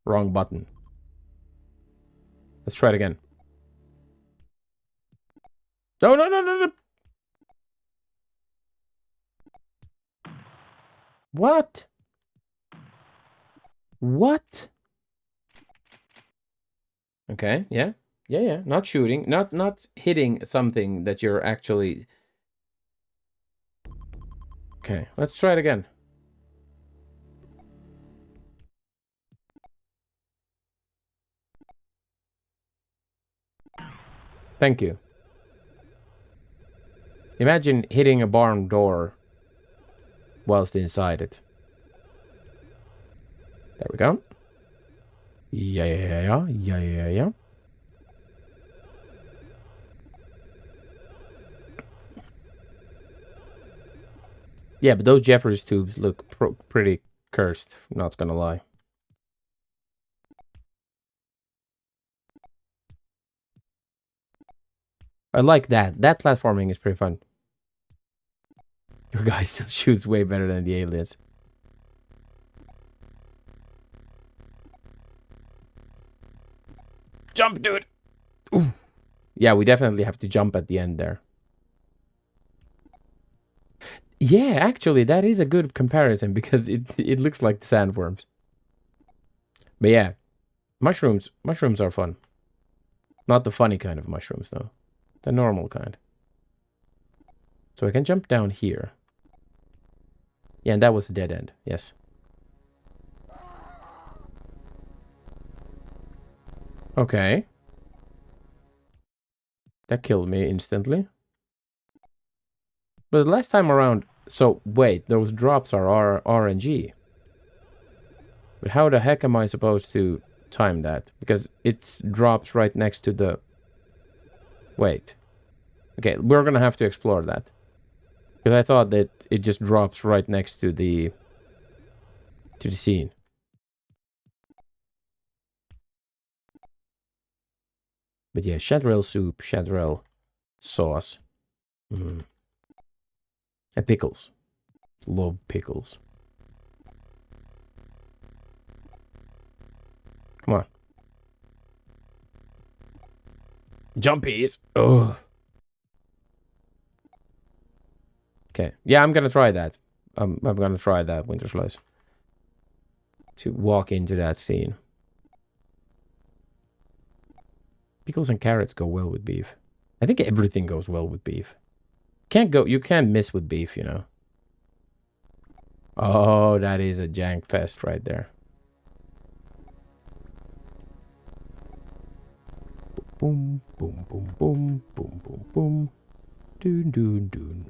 Speaker 1: Wrong button. Let's try it again. No, no, no, no, no. What? What? Okay, yeah. Yeah, yeah. Not shooting. Not hitting something that you're actually... Okay, let's try it again. Thank you. Imagine hitting a barn door whilst inside it. There we go. Yeah, yeah, yeah, yeah, yeah, yeah. Yeah, but those Jeffers tubes look pretty cursed, not gonna lie. I like that. That platforming is pretty fun. Your guy still shoots way better than the aliens. Jump, dude! Ooh. Yeah, we definitely have to jump at the end there. Yeah, actually, that is a good comparison because it looks like the sandworms. But yeah, mushrooms are fun. Not the funny kind of mushrooms, though. The normal kind. So I can jump down here. Yeah, and that was a dead end. Yes. Okay. That killed me instantly. But the last time around... So, wait, those drops are RNG. But how the heck am I supposed to time that? Because it drops right next to the... Wait. Okay, we're gonna have to explore that. Because I thought that it just drops right next to the scene. But yeah, chanterelle soup, chanterelle sauce. And pickles. Love pickles. Come on. Jumpies. Ugh. Okay. Yeah, I'm gonna try that. I'm gonna try that, Winter Slice. To walk into that scene. Pickles and carrots go well with beef. I think everything goes well with beef. You can't miss with beef, you know. Oh, that is a jank fest right there. Boom, boom, boom, boom, boom, boom, boom. Doon, doon, doon.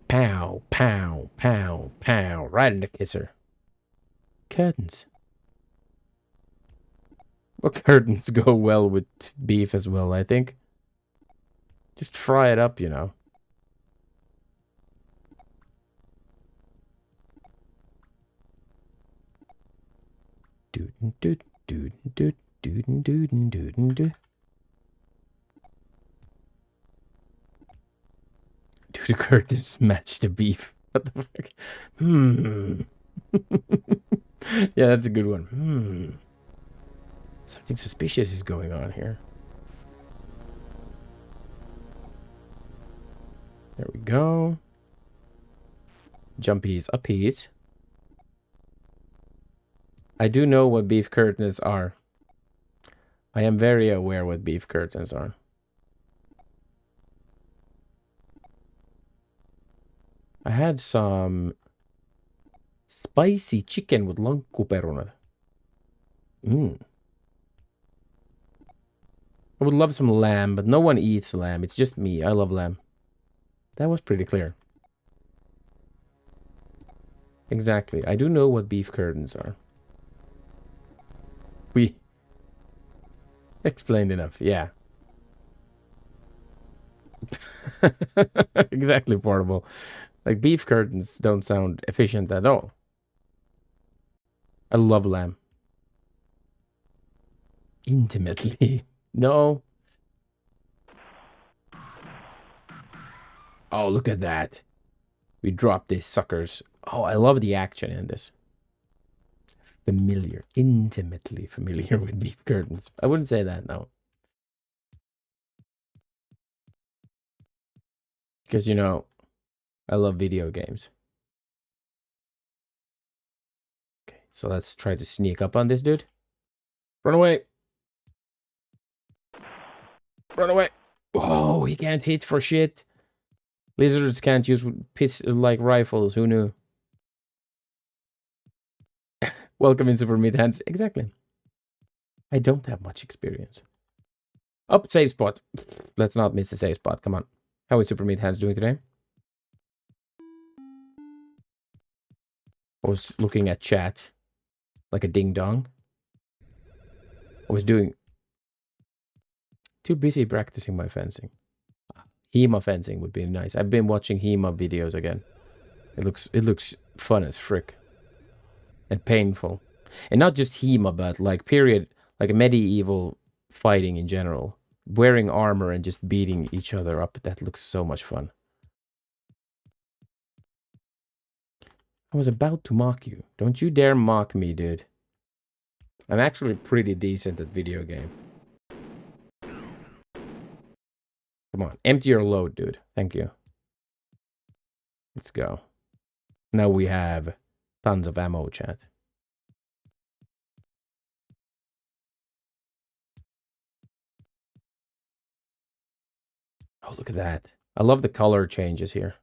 Speaker 1: Pow, pow, pow, pow. Right in the kisser. Curtains. Well, curtains go well with beef as well, I think. Just fry it up, you know. Doodin doot, doodin doot, doodin doodin doodin doot. Do the curtains match the beef? What the fuck? Yeah, that's a good one. Something suspicious is going on here. There we go. Jumpies, uppies. I do know what beef curtains are. I am very aware what beef curtains are. I had some spicy chicken with langkuperunat. I would love some lamb, but no one eats lamb. It's just me. I love lamb. That was pretty clear. Exactly. I do know what beef curtains are. We explained enough. Yeah. Exactly, portable. Like, beef curtains don't sound efficient at all. I love lamb. Intimately. No. Oh, look at that. We dropped these suckers. Oh, I love the action in this. Familiar. Intimately familiar with beef curtains. I wouldn't say that, no. Because, you know, I love video games. Okay, so let's try to sneak up on this dude. Run away. Run away. Oh, he can't hit for shit. Lizards can't use like rifles. Who knew? Welcome in Super Meat Hands. Exactly. I don't have much experience. Up, save spot. Let's not miss the save spot. Come on. How is Super Meat Hands doing today? I was looking at chat like a ding dong. I was too busy practicing my fencing. HEMA fencing would be nice. I've been watching HEMA videos again. It looks fun as frick. And painful. And not just HEMA, but like medieval fighting in general. Wearing armor and just beating each other up. That looks so much fun. I was about to mock you. Don't you dare mock me, dude. I'm actually pretty decent at video game. Come on, empty your load, dude. Thank you. Let's go. Now we have tons of ammo, chat. Oh, look at that. I love the color changes here.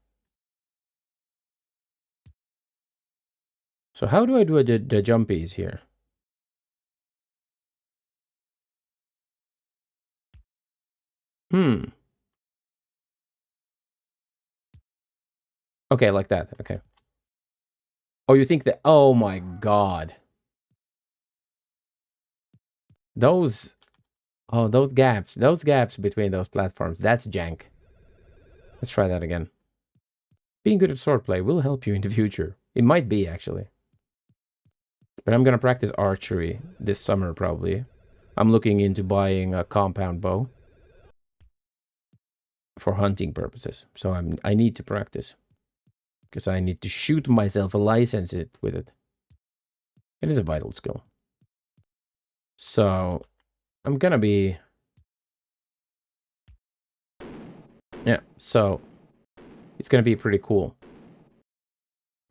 Speaker 1: So how do I do the jumpies here? Okay, like that. Okay. Oh, you think that... Oh my god. Those... Oh, those gaps. Those gaps between those platforms. That's jank. Let's try that again. Being good at swordplay will help you in the future. It might be, actually. But I'm gonna practice archery this summer, probably. I'm looking into buying a compound bow. For hunting purposes. So I need to practice. Because I need to shoot myself a license with it. It is a vital skill. So, I'm gonna be... Yeah, so... It's gonna be pretty cool.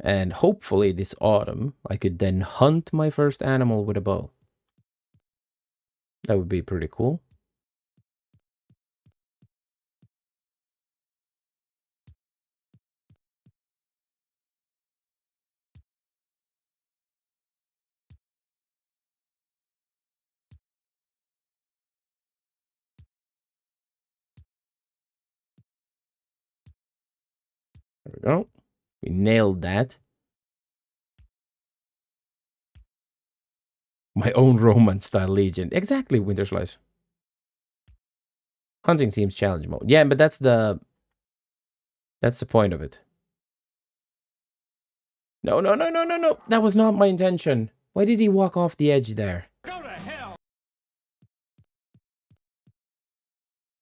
Speaker 1: And hopefully this autumn, I could then hunt my first animal with a bow. That would be pretty cool. There we go. We nailed that. My own Roman-style legion. Exactly, Winter Slice. Hunting seems challenge mode. Yeah, but that's the point of it. No, no, no, no, no, no. That was not my intention. Why did he walk off the edge there?
Speaker 4: Go to hell!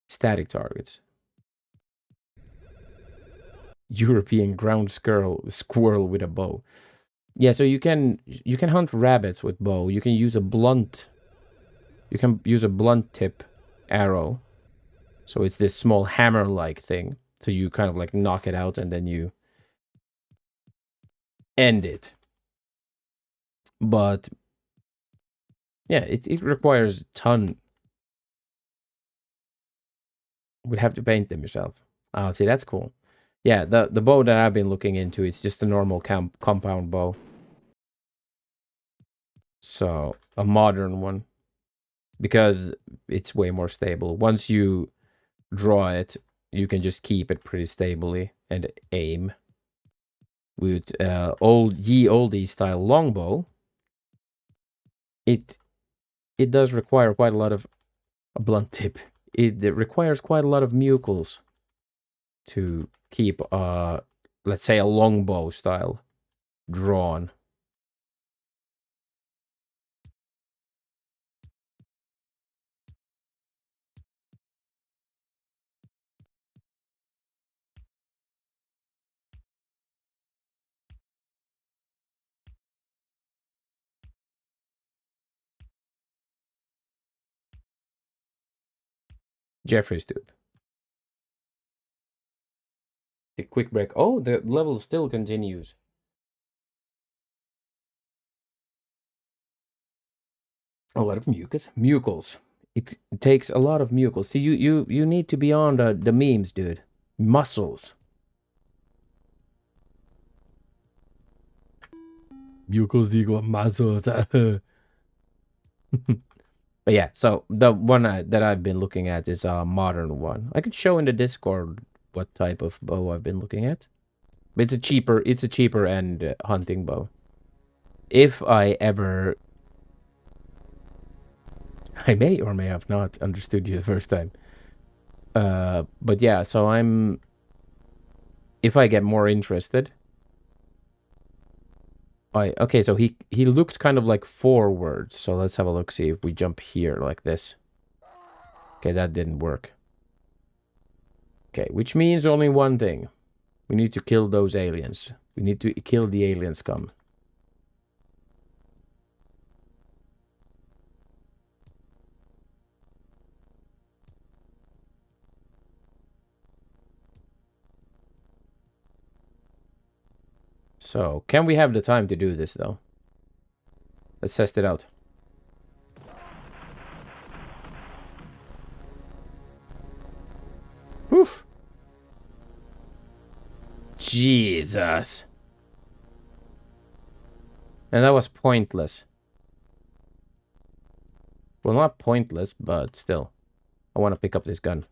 Speaker 1: Static targets. European ground squirrel with a bow. Yeah, so you can hunt rabbits with bow. You can use a blunt tip arrow. So it's this small hammer-like thing. So you kind of like knock it out and then you end it. But yeah, it requires a ton. Would have to paint them yourself. Oh, see, that's cool. Yeah, the bow that I've been looking into, it's just a normal compound bow. So, a modern one. Because it's way more stable. Once you draw it, you can just keep it pretty stably and aim. With oldie style longbow, it does require quite a lot of a blunt tip. It requires quite a lot of mucles to keep let's say a longbow style drawn. Jeffrey's tube. The quick break. Oh, the level still continues. A lot of mucus. It takes a lot of mucus. See, you need to be on the memes, dude. Muscles. Mucus equal muscles. But yeah, so the one that I've been looking at is a modern one. I could show in the Discord what type of bow I've been looking at. It's a cheaper end hunting bow. If I ever... I may or may have not understood you the first time. But yeah, so I'm... If I get more interested... Okay, so he looked kind of like forward. So let's have a look, see if we jump here like this. Okay, that didn't work. Okay, which means only one thing. We need to kill those aliens. We need to kill the alien scum. So, can we have the time to do this, though? Let's test it out. Oof. Jesus. And that was pointless. Well, not pointless, but still. I want to pick up this gun.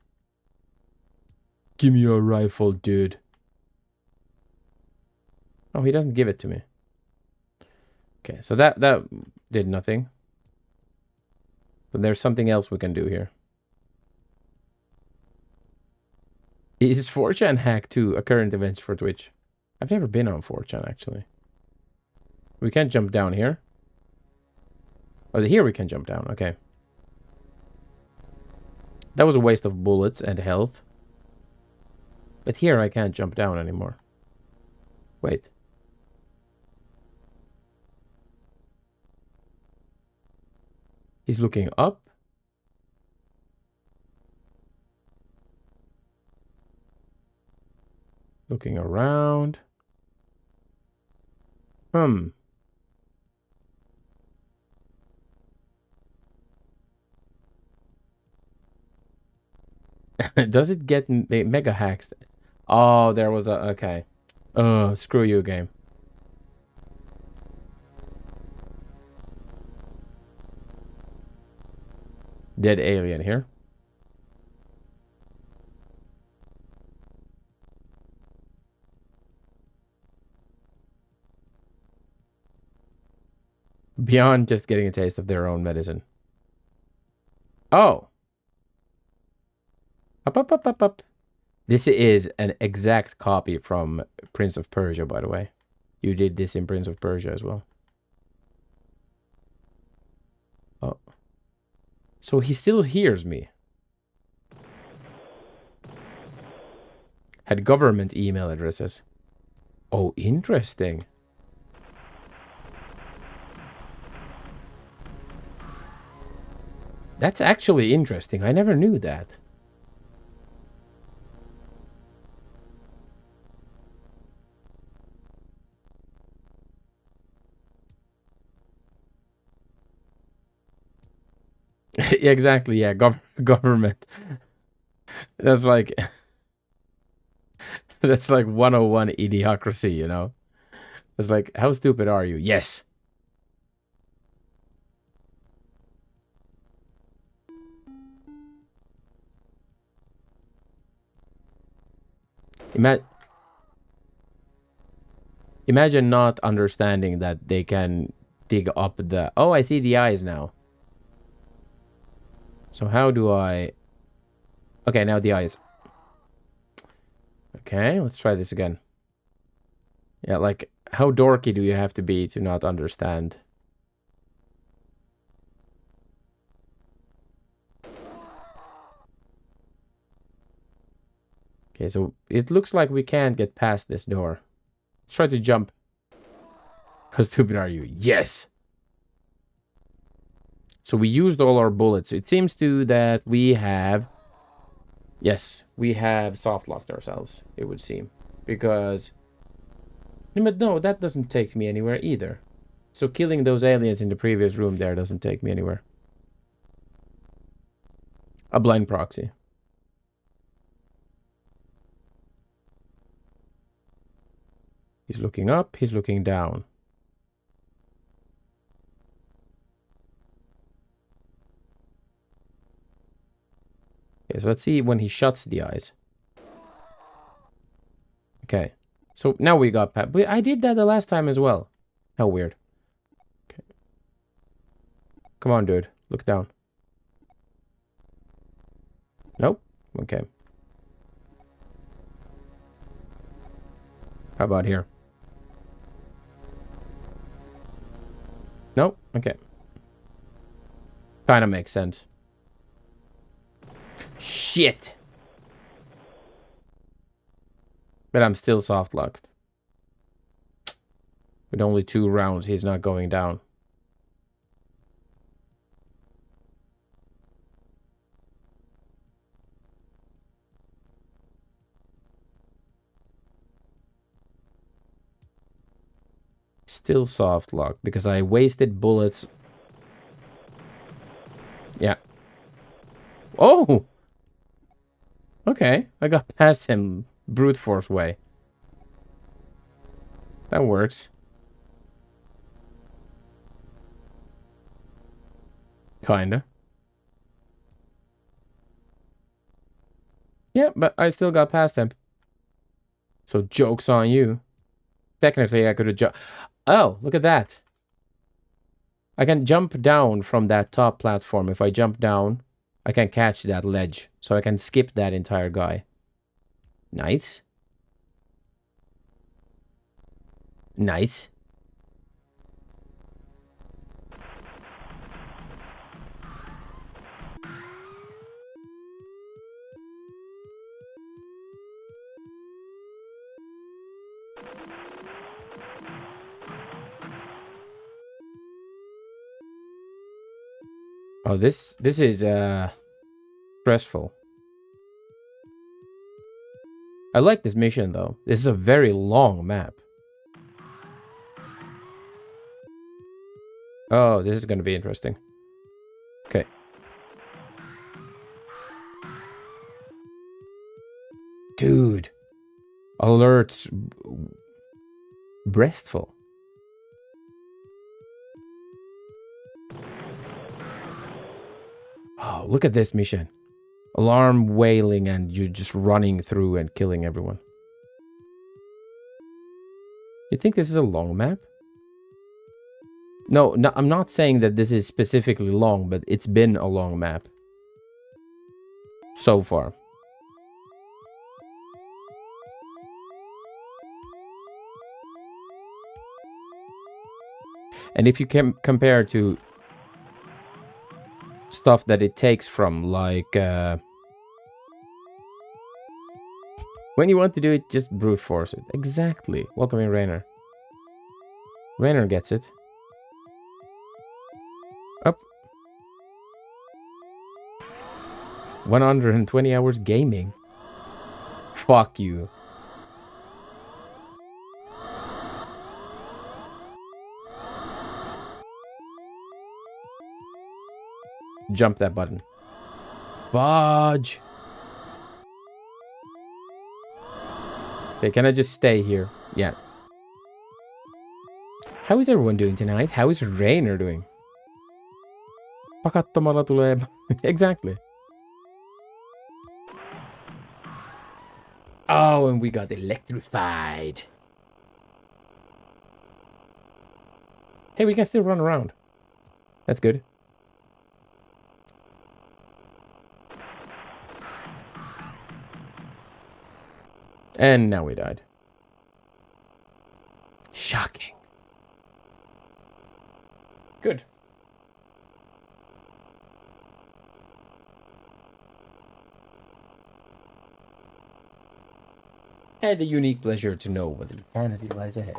Speaker 1: Give me your rifle, dude. Oh, he doesn't give it to me. Okay, so that did nothing. But there's something else we can do here. Is 4chan hack too a current event for Twitch? I've never been on 4chan, actually. We can't jump down here. Oh, here we can jump down. Okay. That was a waste of bullets and health. But here I can't jump down anymore. Wait. He's looking up. Looking around. Does it get mega hacks? Oh, there was a... Okay. Screw you, game. Dead alien here. Beyond just getting a taste of their own medicine. Oh. Up. This is an exact copy from Prince of Persia, by the way. You did this in Prince of Persia as well. Oh. So he still hears me. Had government email addresses. Oh, interesting. That's actually interesting. I never knew that. Exactly, yeah. Government. That's like... That's like 101 idiocracy, you know? It's like, how stupid are you? Yes. Imagine not understanding that they can dig up the... Oh, I see the eyes now. So how do I... Okay, now the eyes. Okay, let's try this again. Yeah, like, how dorky do you have to be to not understand? Okay, so it looks like we can't get past this door. Let's try to jump. How stupid are you? Yes! So we used all our bullets. It seems to that we have... Yes, we have soft-locked ourselves, it would seem. Because... But no, that doesn't take me anywhere either. So killing those aliens in the previous room there doesn't take me anywhere. A blind proxy. He's looking up, he's looking down. Okay, so let's see when he shuts the eyes. Okay, so now we got past. But I did that the last time as well. How weird. Okay. Come on, dude. Look down. Nope. Okay. How about here? Nope. Okay. Kind of makes sense. Shit. But I'm still soft locked. With only 2 rounds, he's not going down. Still soft locked because I wasted bullets. Yeah. Oh! Okay, I got past him brute force way. That works. Kinda. Yeah, but but I still got past him. So joke's on you. Technically, I could have jumped. Oh, look at that. I can jump down from that top platform. If I jump down, I can catch that ledge. So I can skip that entire guy. Nice. Nice. Oh, this is stressful. I like this mission though. This is a very long map. Oh, this is going to be interesting. Okay. Dude. Alerts. Breastful. Oh, look at this mission. Alarm wailing and you're just running through and killing everyone. You think this is a long map? No, I'm not saying that this is specifically long, but it's been a long map. So far. And if you can compare to stuff that it takes from, like, when you want to do it, just brute force it. Exactly. Welcome in, Rainer. Rainer gets it. Up. 120 hours gaming. Fuck you. Jump that button. Fudge. Okay, can I just stay here? Yeah. How is everyone doing tonight? How is Rainer doing? Pakattomalla tulee... Exactly. Oh, and we got electrified. Hey, we can still run around. That's good. And now we died. Shocking. Good. I had the unique pleasure to know what insanity lies ahead.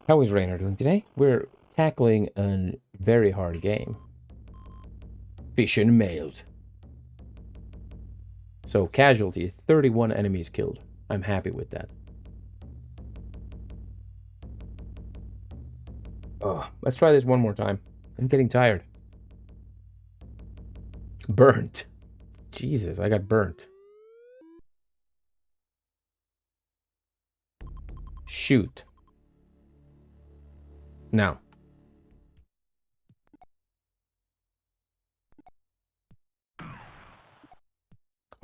Speaker 1: How is Rainer doing today? We're tackling a very hard game. Fish and mailed. So casualty, 31 enemies killed. I'm happy with that. Oh, let's try this one more time. I'm getting tired. Burnt. Jesus, I got burnt. Shoot. Now.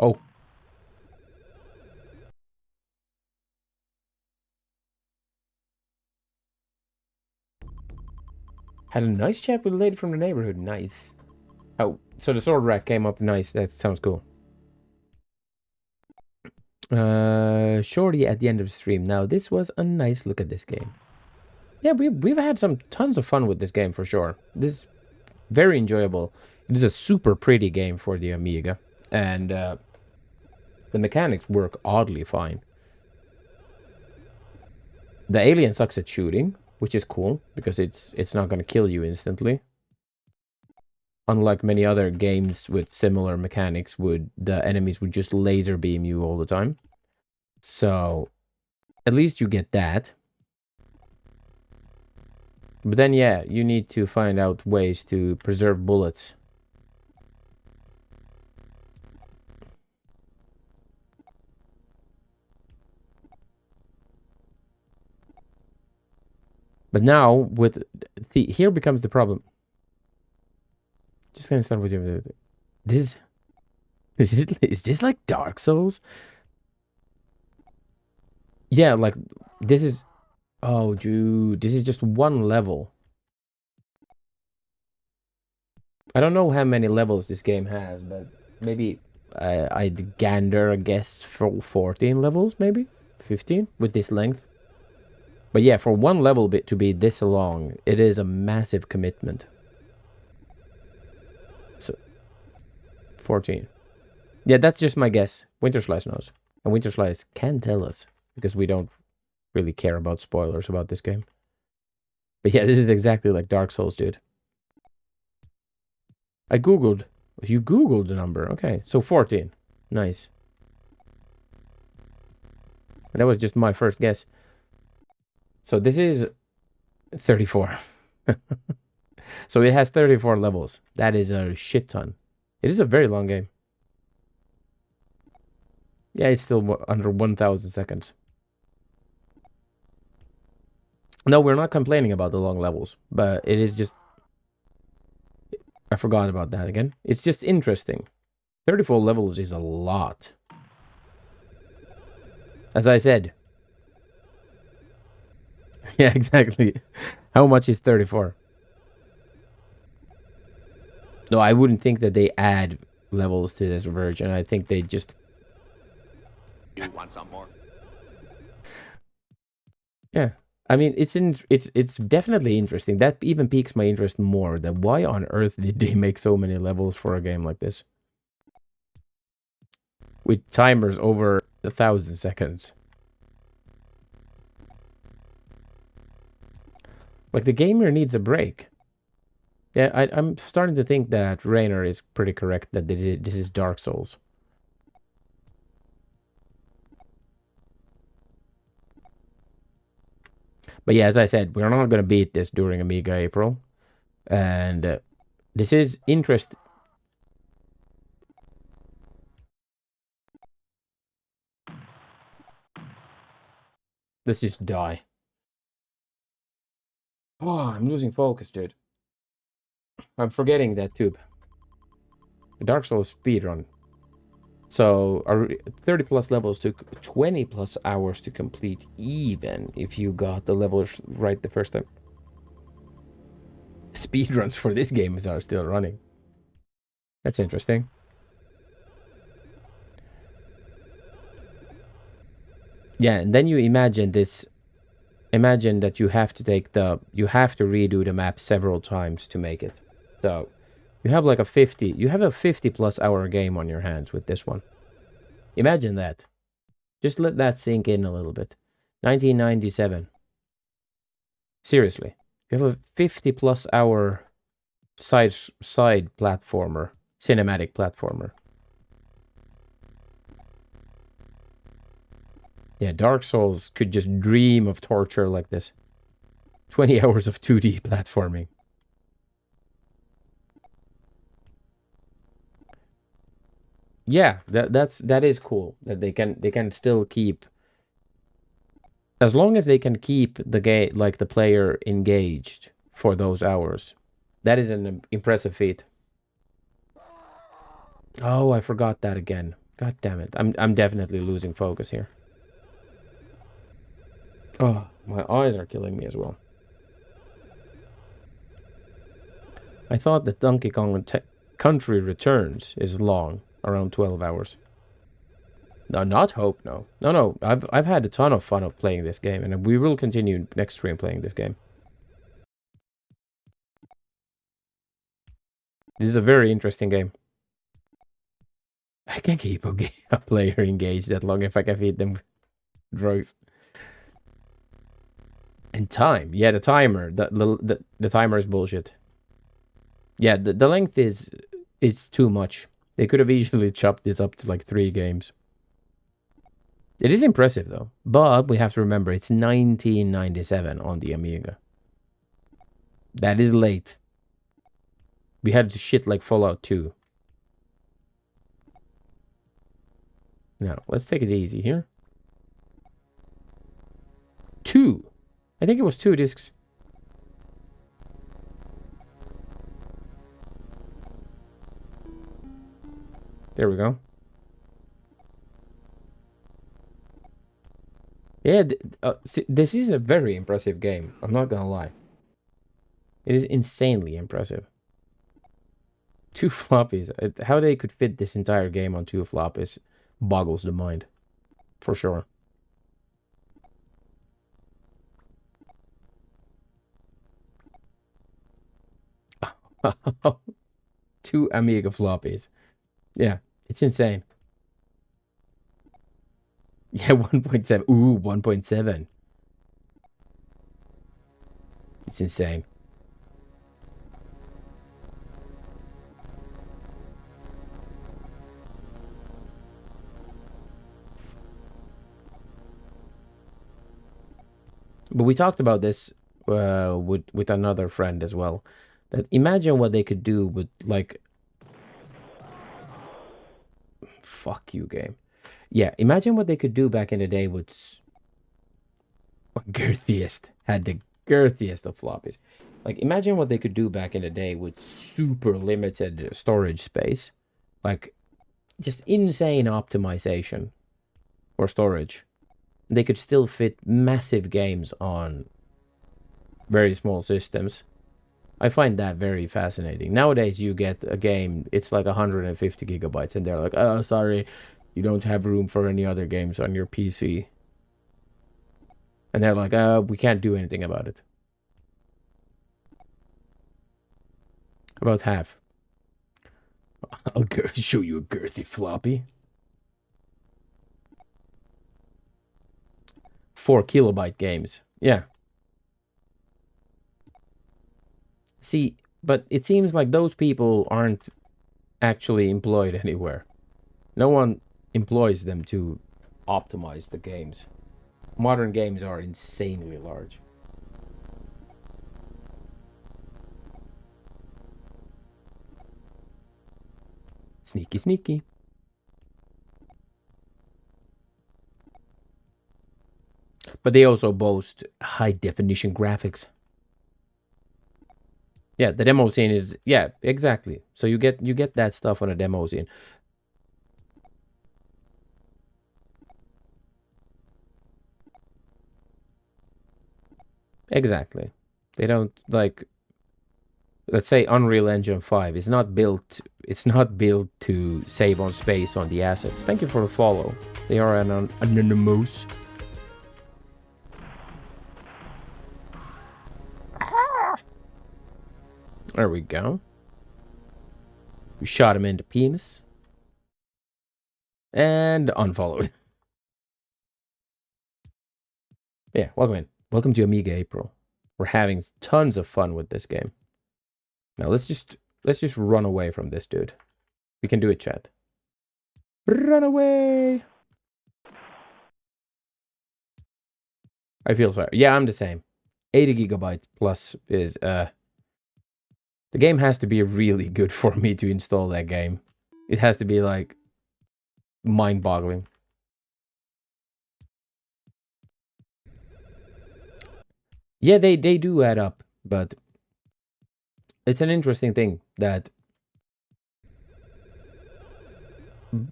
Speaker 1: Oh. Had a nice chat with a lady from the neighborhood. Nice. Oh, so the sword rack came up nice. That sounds cool. Shorty at the end of the stream. Now, this was a nice look at this game. Yeah, we've had tons of fun with this game for sure. This is very enjoyable. It is a super pretty game for the Amiga. And the mechanics work oddly fine. The alien sucks at shooting, which is cool, because it's not going to kill you instantly. Unlike many other games with similar mechanics, the enemies would just laser beam you all the time. So, at least you get that. But then, yeah, you need to find out ways to preserve bullets. But now, with here becomes the problem. Just gonna start with you. This is this like Dark Souls? Yeah, like this is. Oh, dude, this is just one level. I don't know how many levels this game has, but maybe I'd gander a guess for 14 levels, maybe 15 with this length. But yeah, for one level bit to be this long, it is a massive commitment. So 14. Yeah, that's just my guess. Winterslice knows. And Winterslice can tell us because we don't really care about spoilers about this game. But yeah, this is exactly like Dark Souls, dude. I googled. You googled the number. Okay, so 14. Nice. That was just my first guess. So this is 34. So it has 34 levels. That is a shit ton. It is a very long game. Yeah, it's still under 1,000 seconds. No, we're not complaining about the long levels, but it is just... I forgot about that again. It's just interesting. 34 levels is a lot. As I said. Yeah, exactly. How much is 34? No, I wouldn't think that they add levels to this version. I think they just...
Speaker 2: You want some more?
Speaker 1: Yeah. I mean, it's definitely interesting. That even piques my interest more. That why on earth did they make so many levels for a game like this? With timers over 1,000 seconds. Like, the gamer needs a break. Yeah, I'm starting to think that Rainer is pretty correct that this is Dark Souls. But yeah, as I said, we're not going to beat this during AmigaApril. And this is interest... Let's just die. Oh, I'm losing focus, dude. I'm forgetting that tube. Dark Souls speedrun. So 30 plus levels took 20 plus hours to complete, even if you got the levels right the first time. Speedruns for this game are still running. That's interesting. Yeah, and then you imagine this. Imagine that you have to redo the map several times to make it. So you have like a 50 plus hour game on your hands with this one. Imagine that. Just let that sink in a little bit. 1997. Seriously. You have a 50 plus hour side platformer, cinematic platformer. Yeah, Dark Souls could just dream of torture like this. 20 hours of 2D platforming. Yeah, that is cool that they can still keep, as long as they can keep the player engaged for those hours. That is an impressive feat. Oh, I forgot that again. God damn it. I'm definitely losing focus here. Oh, my eyes are killing me as well. I thought that Donkey Kong Country Returns is long, around 12 hours. No, not Hope, no. No, I've had a ton of fun of playing this game, and we will continue next stream playing this game. This is a very interesting game. I can keep a player engaged that long if I can feed them drugs. And time. Yeah, the timer. The timer is bullshit. Yeah, the length is too much. They could have easily chopped this up to like 3 games. It is impressive though. But we have to remember it's 1997 on the Amiga. That is late. We had shit like Fallout 2. Now, let's take it easy here. 2. I think it was 2 discs. There we go. Yeah, see, this is a very impressive game. I'm not gonna lie. It is insanely impressive. 2 floppies. How they could fit this entire game on 2 floppies boggles the mind. For sure. Two Amiga floppies. Yeah, it's insane. Yeah, 1.7. Ooh, 1.7. It's insane. But we talked about this with another friend as well. That imagine what they could do with, like... Fuck you, game. Yeah, imagine what they could do back in the day with... Girthiest. Had the girthiest of floppies. Like, imagine what they could do back in the day with super limited storage space. Like, just insane optimization for storage. They could still fit massive games on very small systems. I find that very fascinating. Nowadays, you get a game, it's like 150 gigabytes, and they're like, oh, sorry, you don't have room for any other games on your PC. And they're like, we can't do anything about it. About half. I'll show you a girthy floppy. 4 kilobyte games. Yeah. See, but it seems like those people aren't actually employed anywhere. No one employs them to optimize the games. Modern games are insanely large. Sneaky, sneaky. But they also boast high definition graphics. Yeah, the demo scene is, yeah, exactly. So you get that stuff on a demo scene. Exactly. They don't, like, let's say Unreal Engine 5 is not built, it's not built to save on space on the assets. Thank you for the follow. They are anonymous. There we go. We shot him in the penis. And unfollowed. Yeah, welcome in. Welcome to AmigaApril. We're having tons of fun with this game. Now let's just run away from this dude. We can do it, chat. Run away. I feel sorry. Yeah, I'm the same. 80 gigabyte plus is the game has to be really good for me to install that game. It has to be like mind-boggling. Yeah, they do add up, but it's an interesting thing that,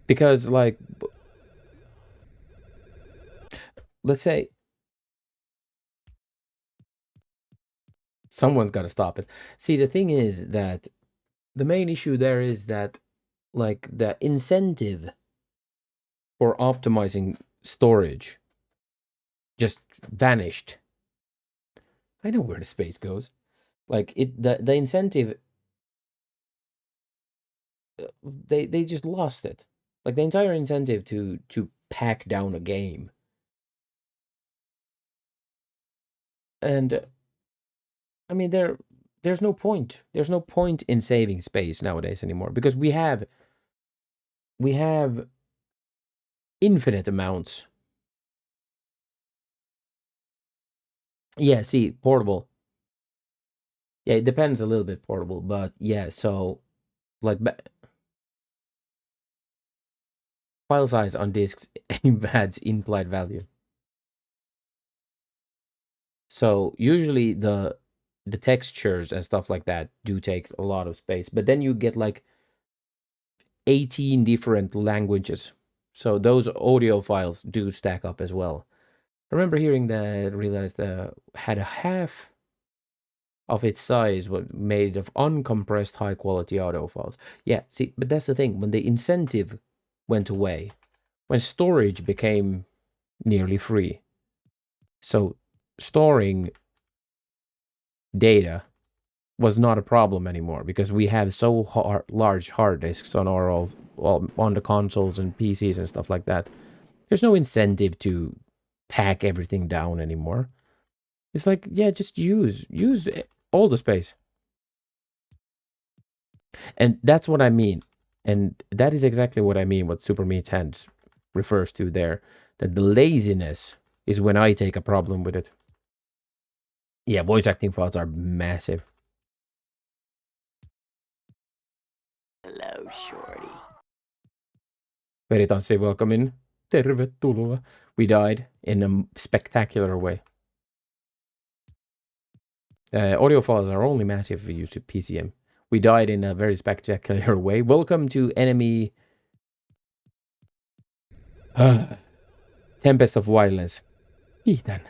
Speaker 1: because, like, let's say someone's got to stop it. See, the thing is that the main issue there is that, like, the incentive for optimizing storage just vanished. I know where the space goes. Like, the incentive, they just lost it. Like, the entire incentive to pack down a game. And I mean, there's no point. There's no point in saving space nowadays anymore, because we have infinite amounts. Yeah, see, portable. Yeah, it depends a little bit, portable, but yeah, so, like, file size on disks adds implied value. So usually the textures and stuff like that do take a lot of space, but then you get like 18 different languages. So those audio files do stack up as well. I remember hearing that, realized that had a half of its size was made of uncompressed high quality audio files. Yeah, see, but that's the thing. When the incentive went away, when storage became nearly free, so storing data was not a problem anymore because we have so large hard disks on our on the consoles and PCs and stuff like that. There's no incentive to pack everything down anymore. It's like, yeah, just use all the space. And that's what I mean. And that is exactly what I mean, what Super Meat Hands refers to there. That the laziness is when I take a problem with it. Yeah, voice acting files are massive.
Speaker 10: Hello, shorty.
Speaker 1: Veritanssi, welcome in. Tervetuloa. We died in a spectacular way. Audio files are only massive if you use PCM. We died in a very spectacular way. Welcome to enemy Tempest of Wildlands. Ethan.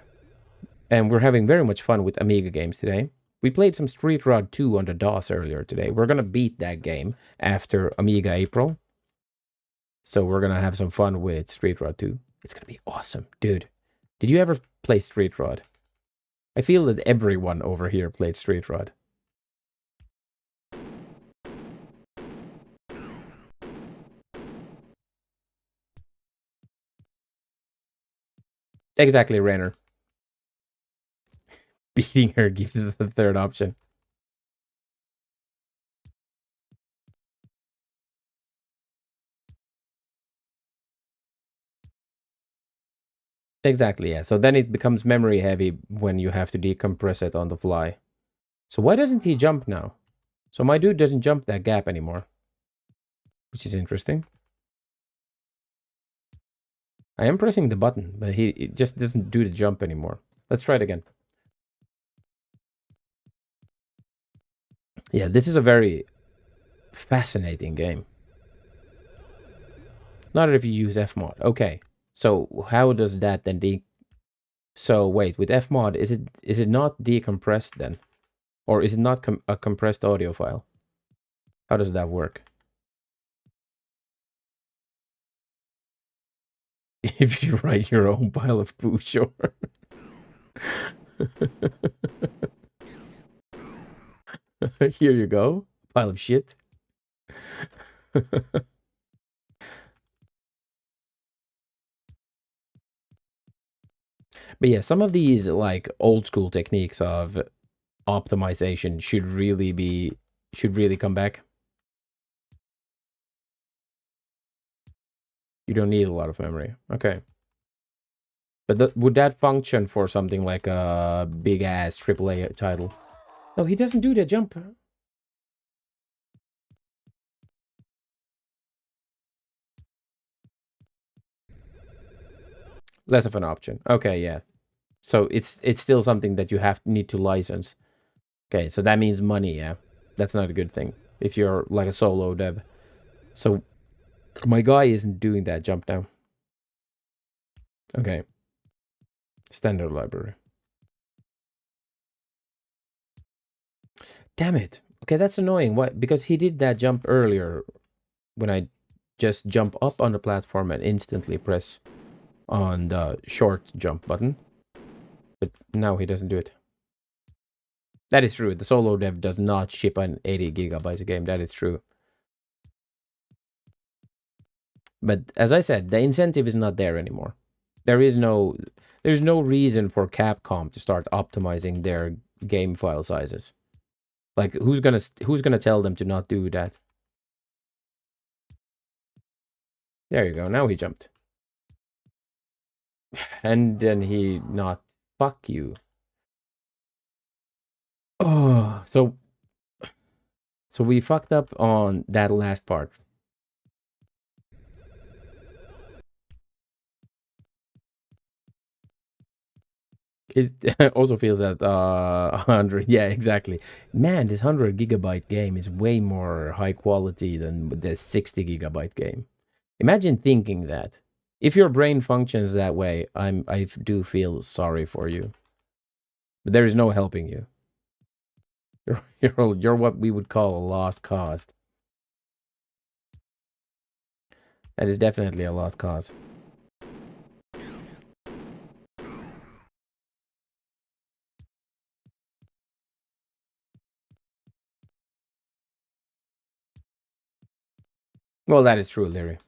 Speaker 1: And we're having very much fun with Amiga games today. We played some Street Rod 2 on the DOS earlier today. We're gonna beat that game after AmigaApril. So we're gonna have some fun with Street Rod 2. It's gonna be awesome. Dude, did you ever play Street Rod? I feel that everyone over here played Street Rod. Exactly, Rainer. Beating her gives us a third option. Exactly, yeah. So then it becomes memory heavy when you have to decompress it on the fly. So why doesn't he jump now? So my dude doesn't jump that gap anymore. Which is interesting. I am pressing the button, but it just doesn't do the jump anymore. Let's try it again. Yeah, this is a very fascinating game. Not if you use Fmod. Okay. So how does that then So wait, with Fmod, is it not decompressed then? Or is it not a compressed audio file? How does that work? If you write your own pile of poo, sure. Here you go. Pile of shit. But yeah, some of these like old school techniques of optimization should really come back. You don't need a lot of memory. Okay. But would that function for something like a big ass AAA title? No, he doesn't do the jump. Less of an option. Okay, yeah. So it's still something that you need to license. Okay, so that means money, yeah. That's not a good thing if you're like a solo dev. So my guy isn't doing that jump now. Okay. Standard library. Damn it. Okay, that's annoying. Why? Because he did that jump earlier when I just jump up on the platform and instantly press on the short jump button. But now he doesn't do it. That is true. The solo dev does not ship an 80 gigabytes game. That is true. But as I said, the incentive is not there anymore. There's no reason for Capcom to start optimizing their game file sizes. Like who's gonna tell them to not do that? There you go. Now he jumped. And then he not fuck you. Oh, so we fucked up on that last part. It also feels at 100. Yeah, exactly. Man, this 100 gigabyte game is way more high quality than the 60 gigabyte game. Imagine thinking that. If your brain functions that way, I do feel sorry for you. But there is no helping you. You're what we would call a lost cause. That is definitely a lost cause. Well, that is true, Leary.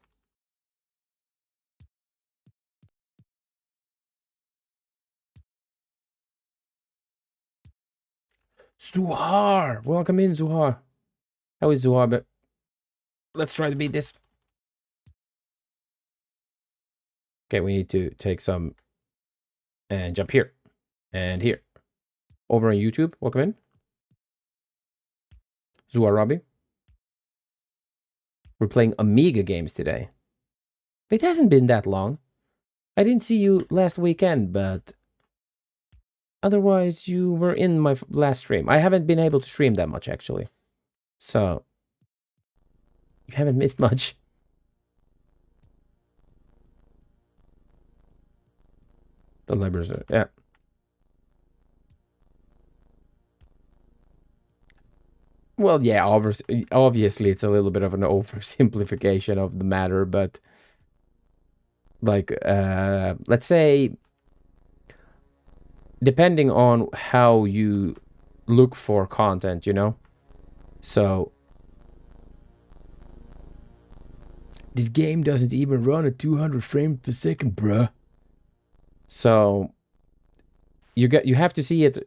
Speaker 1: Zuhar! Welcome in, Zuhar. How is Zuhar? But let's try to beat this. Okay, we need to take some and jump here and here. Over on YouTube, welcome in. Zuhar Robbie. We're playing Amiga games today. It hasn't been that long. I didn't see you last weekend, but otherwise you were in my last stream. I haven't been able to stream that much, actually. So, you haven't missed much. The libraries are, yeah. Well, yeah, obviously it's a little bit of an oversimplification of the matter, but like, let's say, depending on how you look for content, you know? So, this game doesn't even run at 200 frames per second, bruh. So, you have to see it.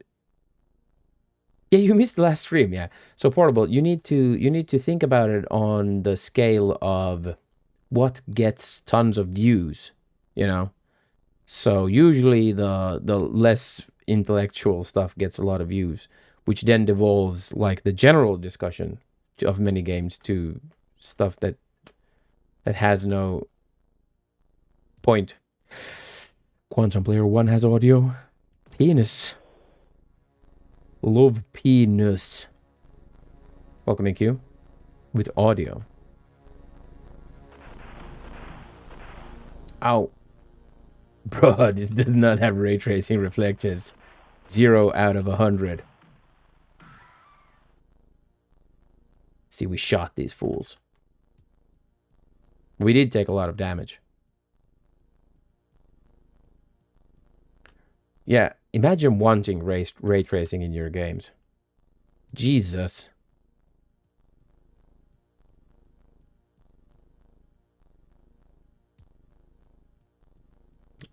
Speaker 1: Yeah, you missed the last stream, yeah. So Portable, you need to think about it on the scale of what gets tons of views, you know. So usually the less intellectual stuff gets a lot of views, which then devolves like the general discussion of many games to stuff that has no point. Quantum Player 1 has audio. Penis. Love penis. Welcome in Q. With audio. Ow. Bro, this does not have ray tracing reflections. 0 out of 100. See, we shot these fools. We did take a lot of damage. Yeah, imagine wanting ray tracing in your games. Jesus.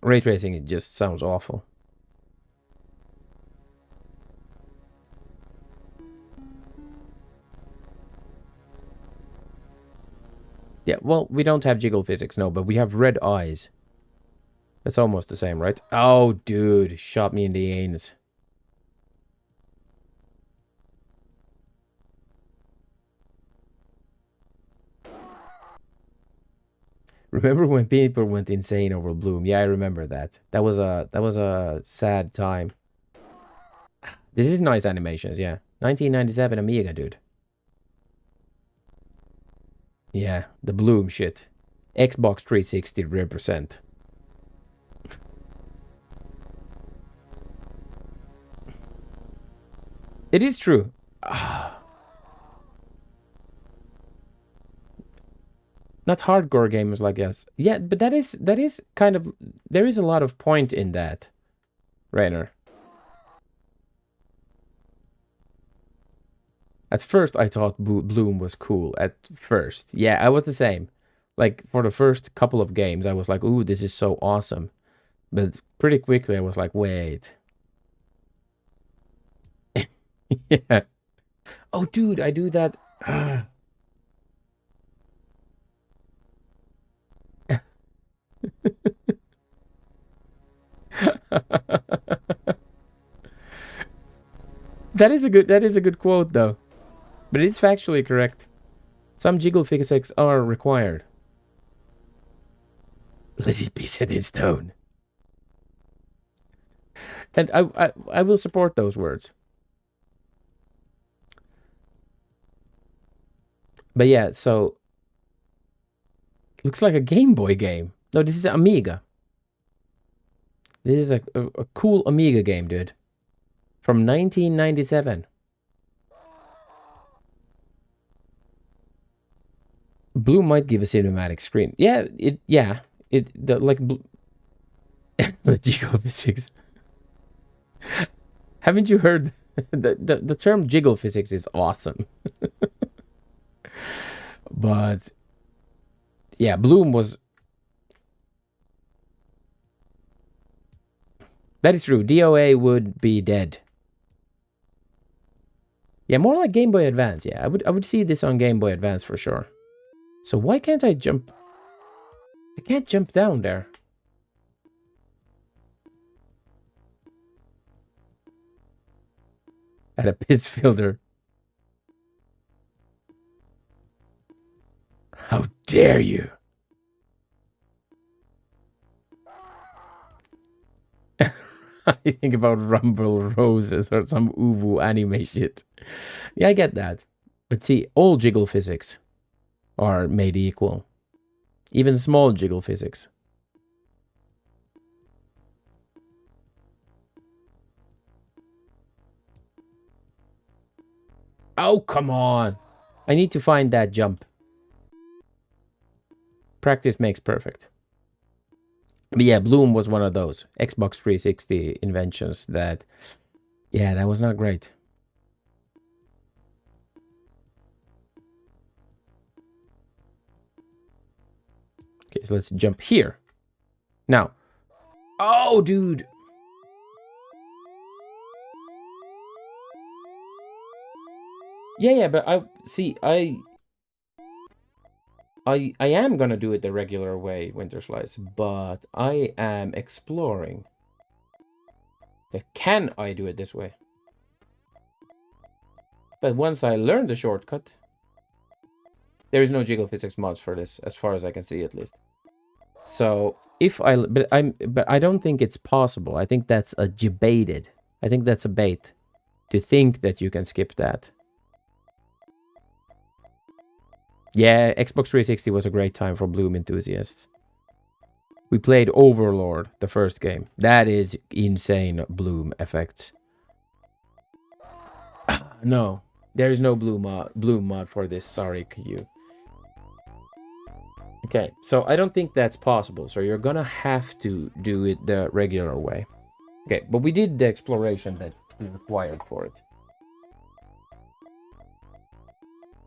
Speaker 1: Ray tracing, it just sounds awful. Yeah, well, we don't have jiggle physics, no, but we have red eyes. That's almost the same, right? Oh, dude, shot me in the anus. Remember when people went insane over Bloom? Yeah, I remember that. That was a sad time. This is nice animations, yeah. 1997 Amiga, dude. Yeah, the Bloom shit. Xbox 360 represent. It is true. Not hardcore gamers like us. Yeah, but that is kind of, there is a lot of point in that, Rainer. At first, I thought Bloom was cool. At first. Yeah, I was the same. Like, for the first couple of games, I was like, ooh, this is so awesome. But pretty quickly, I was like, wait. Yeah. Oh, dude, I do that. That is a good quote though. But it's factually correct. Some jiggle physics are required. Let it be set in stone. And I will support those words. But yeah, so looks like a Game Boy game. No, this is Amiga. This is a cool Amiga game, dude. From 1997. Blue might give a cinematic screen. Yeah, the jiggle physics. Haven't you heard the term jiggle physics is awesome. But yeah, Bloom was... That is true. DOA would be dead. Yeah, more like Game Boy Advance. Yeah, I would see this on Game Boy Advance for sure. So why can't I jump? I can't jump down there. At a piss filter. How dare you? I think about Rumble Roses or some uwu anime shit. Yeah, I get that. But see, all jiggle physics are made equal. Even small jiggle physics. Oh, come on. I need to find that jump. Practice makes perfect. But yeah, Bloom was one of those Xbox 360 inventions that, yeah, that was not great. Okay, so let's jump here. Now. Oh, dude. Yeah, but I am gonna do it the regular way, Winter Slice, but I am exploring. Can I do it this way? But once I learn the shortcut, there is no jiggle physics mods for this, as far as I can see at least. So if but I don't think it's possible. I think that's a debated. I think that's a bait to think that you can skip that. Yeah, Xbox 360 was a great time for Bloom enthusiasts. We played Overlord, the first game. That is insane Bloom effects. No, there is no Bloom mod for this. Sorry, you. Okay, so I don't think that's possible. So you're gonna have to do it the regular way. Okay, but we did the exploration that we required for it.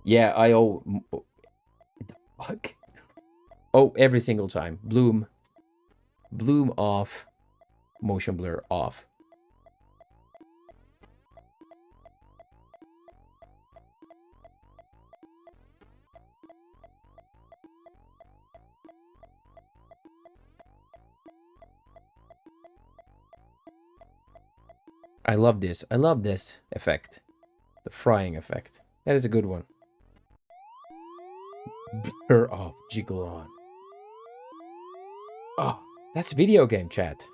Speaker 1: Yeah, I owe... Fuck. Oh, every single time. Bloom off. Motion blur off. I love this. I love this effect. The frying effect. That is a good one. Blur off, jiggle on. Oh, that's video game chat.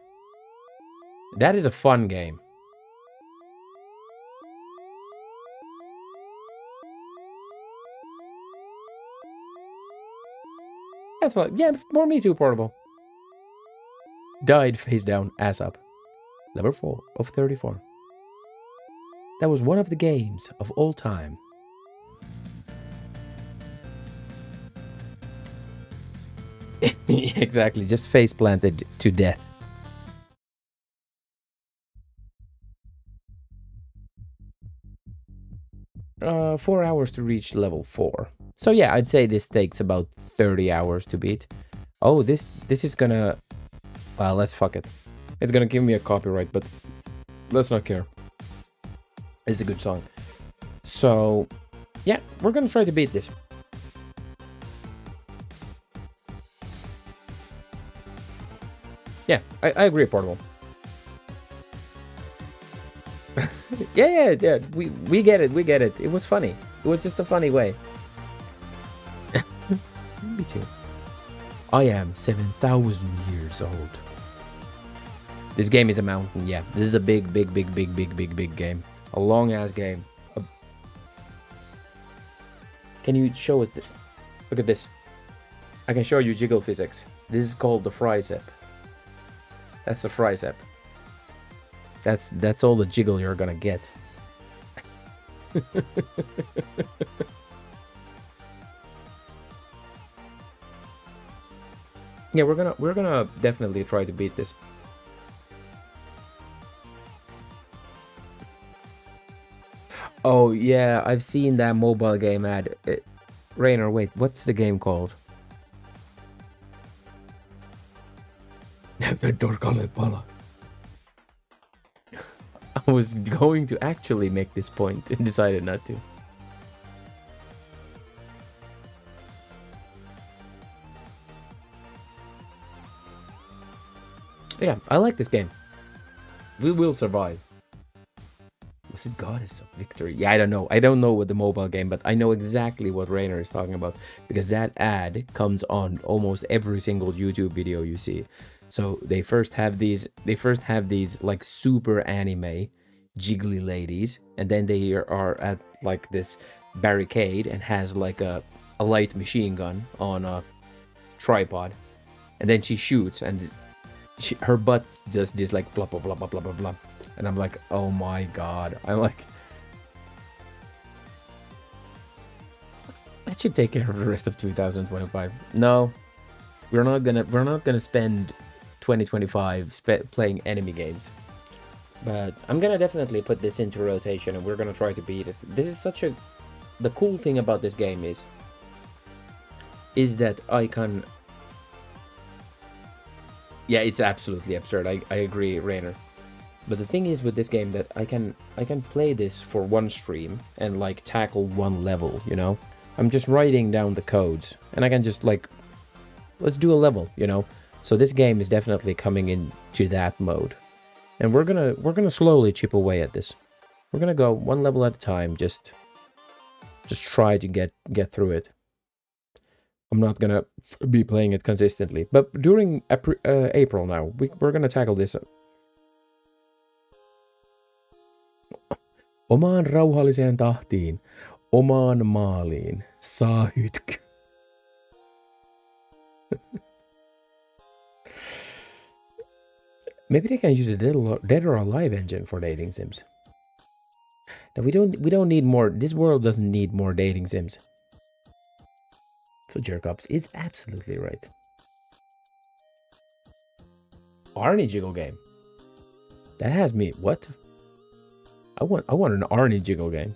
Speaker 1: That is a fun game. That's like, yeah, more Me Too portable. Died face down, ass up. Level 4 of 34. That was one of the games of all time. Exactly, just face planted to death. Uh, 4 hours to reach level 4. So yeah, I'd say this takes about 30 hours to beat. Oh, this is gonna... Well, let's fuck it. It's gonna give me a copyright, but let's not care. It's a good song. So, yeah, we're gonna try to beat this. Yeah, I agree, Portable. yeah, we get it, It was funny. It was just a funny way. Me too. I am 7,000 years old. This game is a mountain, yeah. This is a big game. A long-ass game. Can you show us this? Look at this. I can show you jiggle physics. This is called the fricep. That's the fricep. That's all the jiggle you're gonna get. Yeah, we're gonna definitely try to beat this. Oh yeah, I've seen that mobile game ad. Rainer, wait, what's the game called? I was going to actually make this point and decided not to. Yeah, I like this game. We will survive. Was it Goddess of Victory? Yeah, I don't know. I don't know what the mobile game, but I know exactly what Rainer is talking about because that ad comes on almost every single YouTube video you see. So they first have these like super anime jiggly ladies, and then they are at like this barricade and has like a light machine gun on a tripod, and then she shoots and her butt just this like blah blah blah blah blah blah blah, and I'm like, oh my god, I'm like, that should take care of the rest of 2025. No, we're not gonna spend 2025 playing enemy games, but I'm gonna definitely put this into rotation and we're gonna try to beat it. This is the cool thing about this game is that I can. Yeah, it's absolutely absurd. I agree, Rainer. But the thing is with this game that I can play this for one stream and like tackle one level, you know? I'm just writing down the codes and I can just like, let's do a level, you know? So this game is definitely coming into that mode. And we're gonna slowly chip away at this. We're gonna go one level at a time, just try to get through it. I'm not gonna be playing it consistently, but during April now, we're gonna tackle this. Omaan rauhalliseen tahtiin, omaan maaliin, saa hytky. Maybe they can use the Dead or Alive engine for dating sims. Now we don't need more. This world doesn't need more dating sims. So Jerkops is absolutely right. Arnie jiggle game. That has me. What? I want an Arnie jiggle game.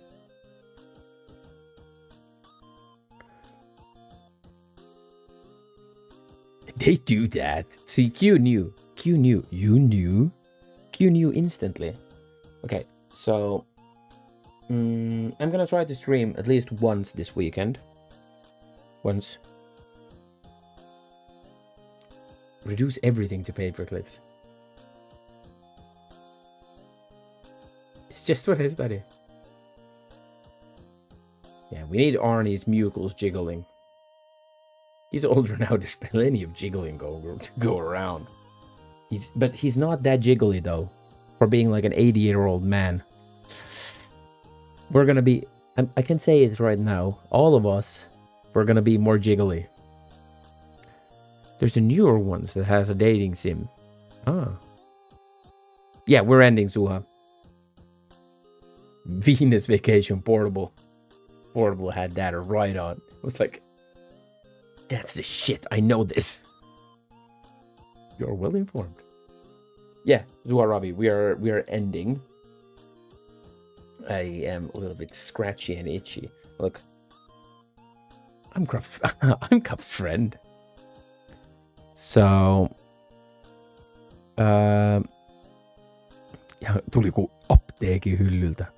Speaker 1: They do that. See, Q knew. You knew instantly. Okay, so I'm gonna try to stream at least once this weekend. Once. Reduce everything to paperclips. It's just what I study. Yeah, we need Arnie's mucles jiggling. He's older now, there's plenty of jiggling go around. But he's not that jiggly though, for being like an 80-year-old man. We're gonna be, I can say it right now, all of us, we're gonna be more jiggly. There's the newer ones that has a dating sim. Ah. Yeah, we're ending Suha. Venus Vacation Portable. Portable had that right on. It was like, that's the shit, I know this. You're well informed. Yeah, Zuarabi, we are ending. I am a little bit scratchy and itchy. Look. I'm Cup's friend. So ja tuli ku apteekin hyllyltä.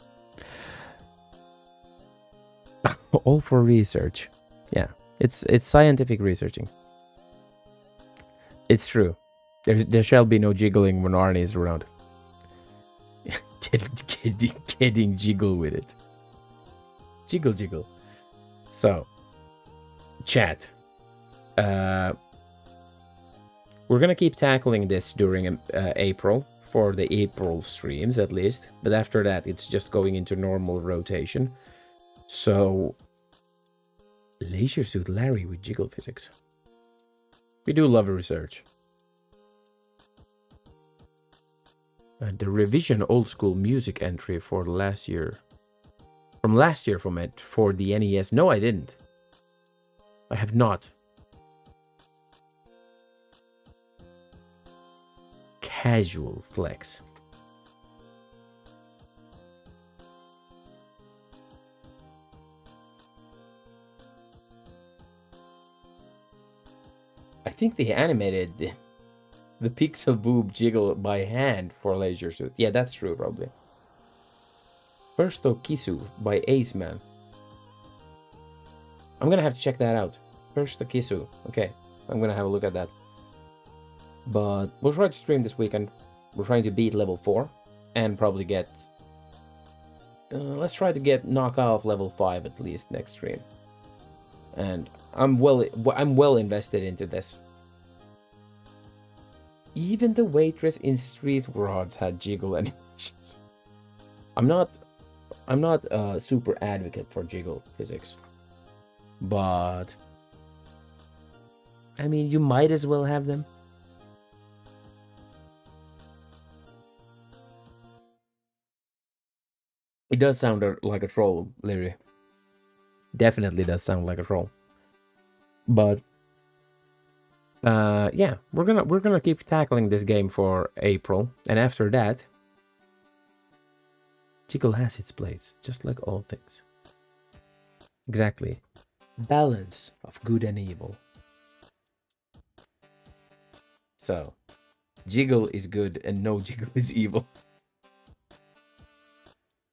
Speaker 1: All for research. Yeah, it's scientific researching. It's true. There shall be no jiggling when Arnie is around. Getting jiggle with it. Jiggle. So, chat. We're gonna keep tackling this during April for the April streams at least. But after that, it's just going into normal rotation. So, Leisure Suit Larry with jiggle physics. We do love a research. The revision old school music entry for last year. From last year for the NES. No, I didn't. I have not. Casual flex. I think they animated the pixel boob jiggle by hand for Leisure Suit. Yeah, that's true, probably. First Kisu by Ace Man. I'm gonna have to check that out. First Kisu. Okay, I'm gonna have a look at that. But we'll try to stream this weekend. We're trying to beat level 4 and probably get... let's try to knock off level 5 at least next stream. And I'm well invested into this. Even the waitress in Street Rods had jiggle animations. I'm not a super advocate for jiggle physics, but I mean, you might as well have them. It does sound like a troll, Larry. Definitely does sound like a troll. But yeah, we're gonna keep tackling this game for April, and after that, jiggle has its place, just like all things. Exactly. Balance of good and evil. So, jiggle is good and no jiggle is evil.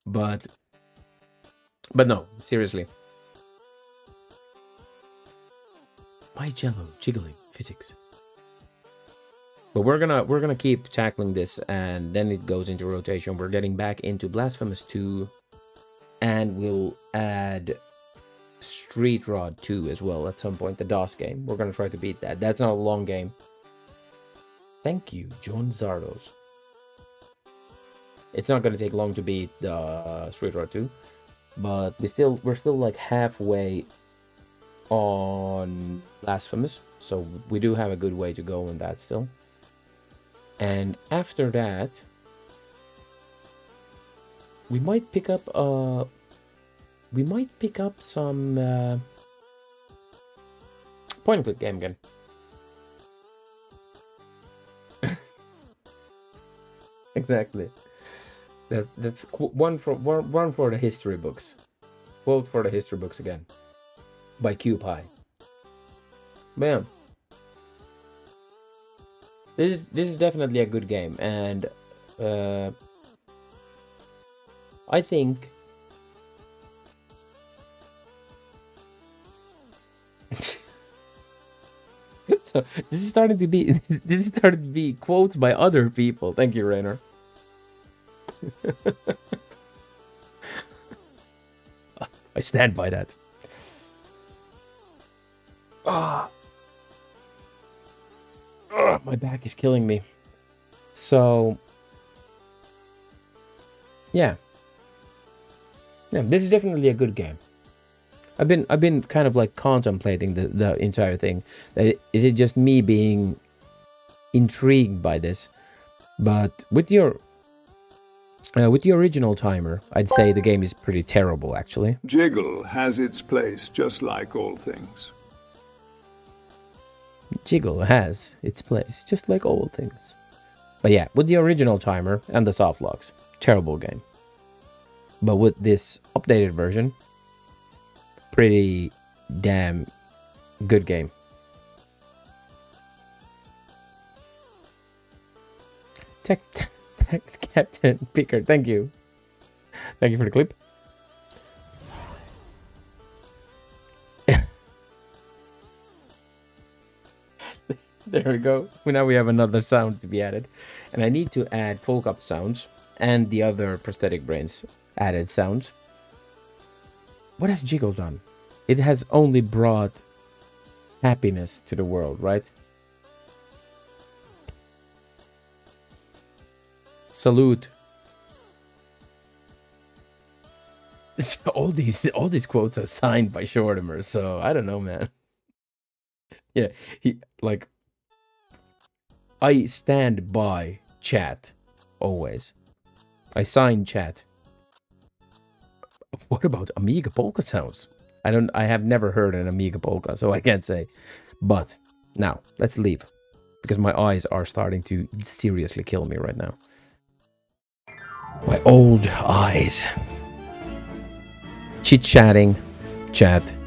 Speaker 1: But no, seriously. Why Jello jiggling physics? But we're gonna keep tackling this, and then it goes into rotation. We're getting back into Blasphemous 2, and we'll add Street Rod 2 as well at some point, the DOS game. We're gonna try to beat that. That's not a long game. Thank you, John Zardos. It's not gonna take long to beat the Street Rod 2, but we're still like halfway on Blasphemous, so we do have a good way to go in that still. And after that, we might pick up some point and click game again. Exactly. That's one for the history books. Quote for the history books again. By QPie. Bam. This is definitely a good game, and I think so this is starting to be quotes by other people. Thank you, Rainer. I stand by that. My back is killing me. So yeah, this is definitely a good game. I've been kind of like contemplating the entire thing. Is it just me being intrigued by this? But with the original timer, I'd say the game is pretty terrible, actually.
Speaker 11: Jiggle has its place, just like all things.
Speaker 1: Jiggle has its place, just like all things. But yeah, with the original timer and the soft locks, terrible game. But with this updated version, pretty damn good game. Tech Captain Pickard, thank you. Thank you for the clip. There we go. Now we have another sound to be added. And I need to add full cup sounds and the other prosthetic brains added sounds. What has Jiggle done? It has only brought happiness to the world, right? Salute. So all these quotes are signed by Shortimer, so I don't know, man. Yeah, he like I stand by chat always. I sign chat. What about Amiga polka sounds? I have never heard an Amiga polka, so I can't say. But now let's leave because my eyes are starting to seriously kill me right now. My old eyes. Chit-chatting, chat.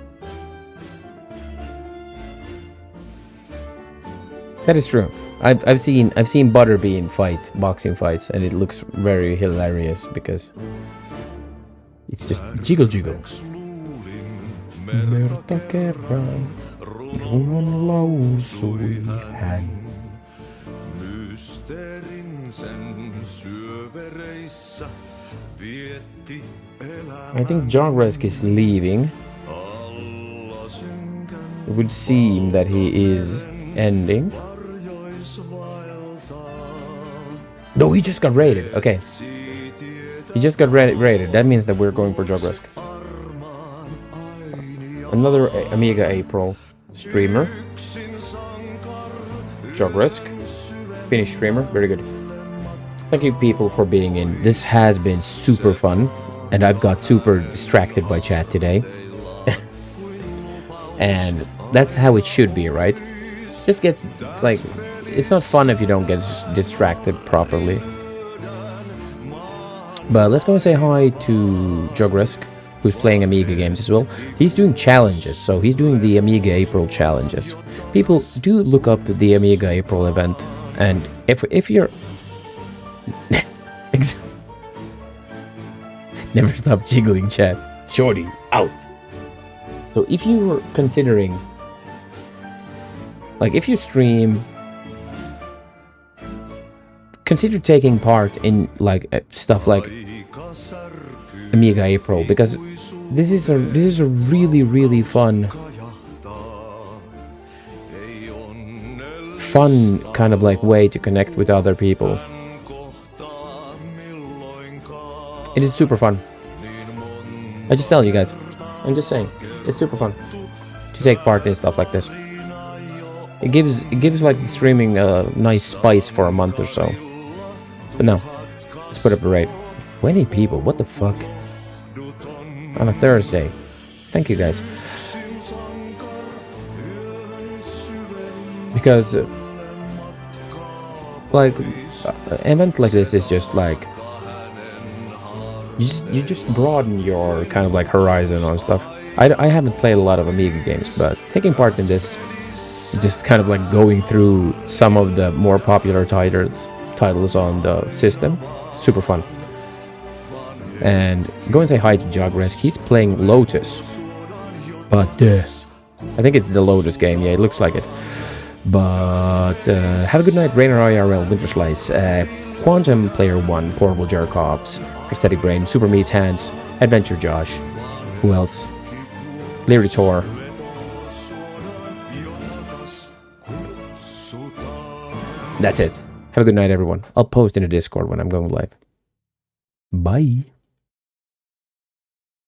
Speaker 1: That is true. I've seen Butterbean fight boxing fights, and it looks very hilarious because it's just jiggle. Merta kerran runon lausui hän. I think Jogresk is leaving. It would seem that he is ending. No, he just got raided. Okay. He just got raided. That means that we're going for Jogresk. Another AmigaApril streamer. Jogresk. Finnish streamer. Very good. Thank you people for being in. This has been super fun. And I've got super distracted by chat today. And that's how it should be, right? Just gets like, it's not fun if you don't get distracted properly. But let's go and say hi to Jogresk, who's playing Amiga games as well. He's doing challenges, so he's doing the AmigaApril challenges. People, do look up the AmigaApril event, and if you're never stop jiggling, chat. Shorty, out. So if you were considering, like if you stream, consider taking part in like stuff like AmigaApril, because this is a really fun kind of like way to connect with other people. It is super fun. I just tell you guys. I'm just saying, it's super fun to take part in stuff like this. It gives like the streaming a nice spice for a month or so. But no, let's put up the rate. 20 people, what the fuck? On a Thursday. Thank you guys. Because like an event like this is just like you just broaden your kind of like horizon on stuff. I haven't played a lot of Amiga games, but taking part in this is just kind of like going through some of the more popular titles on the system. Super fun. And go and say hi to Jogresk. He's playing Lotus, but I think it's the Lotus game. Yeah, it looks like it. But have a good night, Rainer IRL, Winter Slice, Quantum Player 1, Portable Jerkoffs, Prosthetic Brain, Super Meat Hands, Adventure Josh. Who else? Leary Tor. That's it. Have a good night, everyone. I'll post in the Discord when I'm going live. Bye.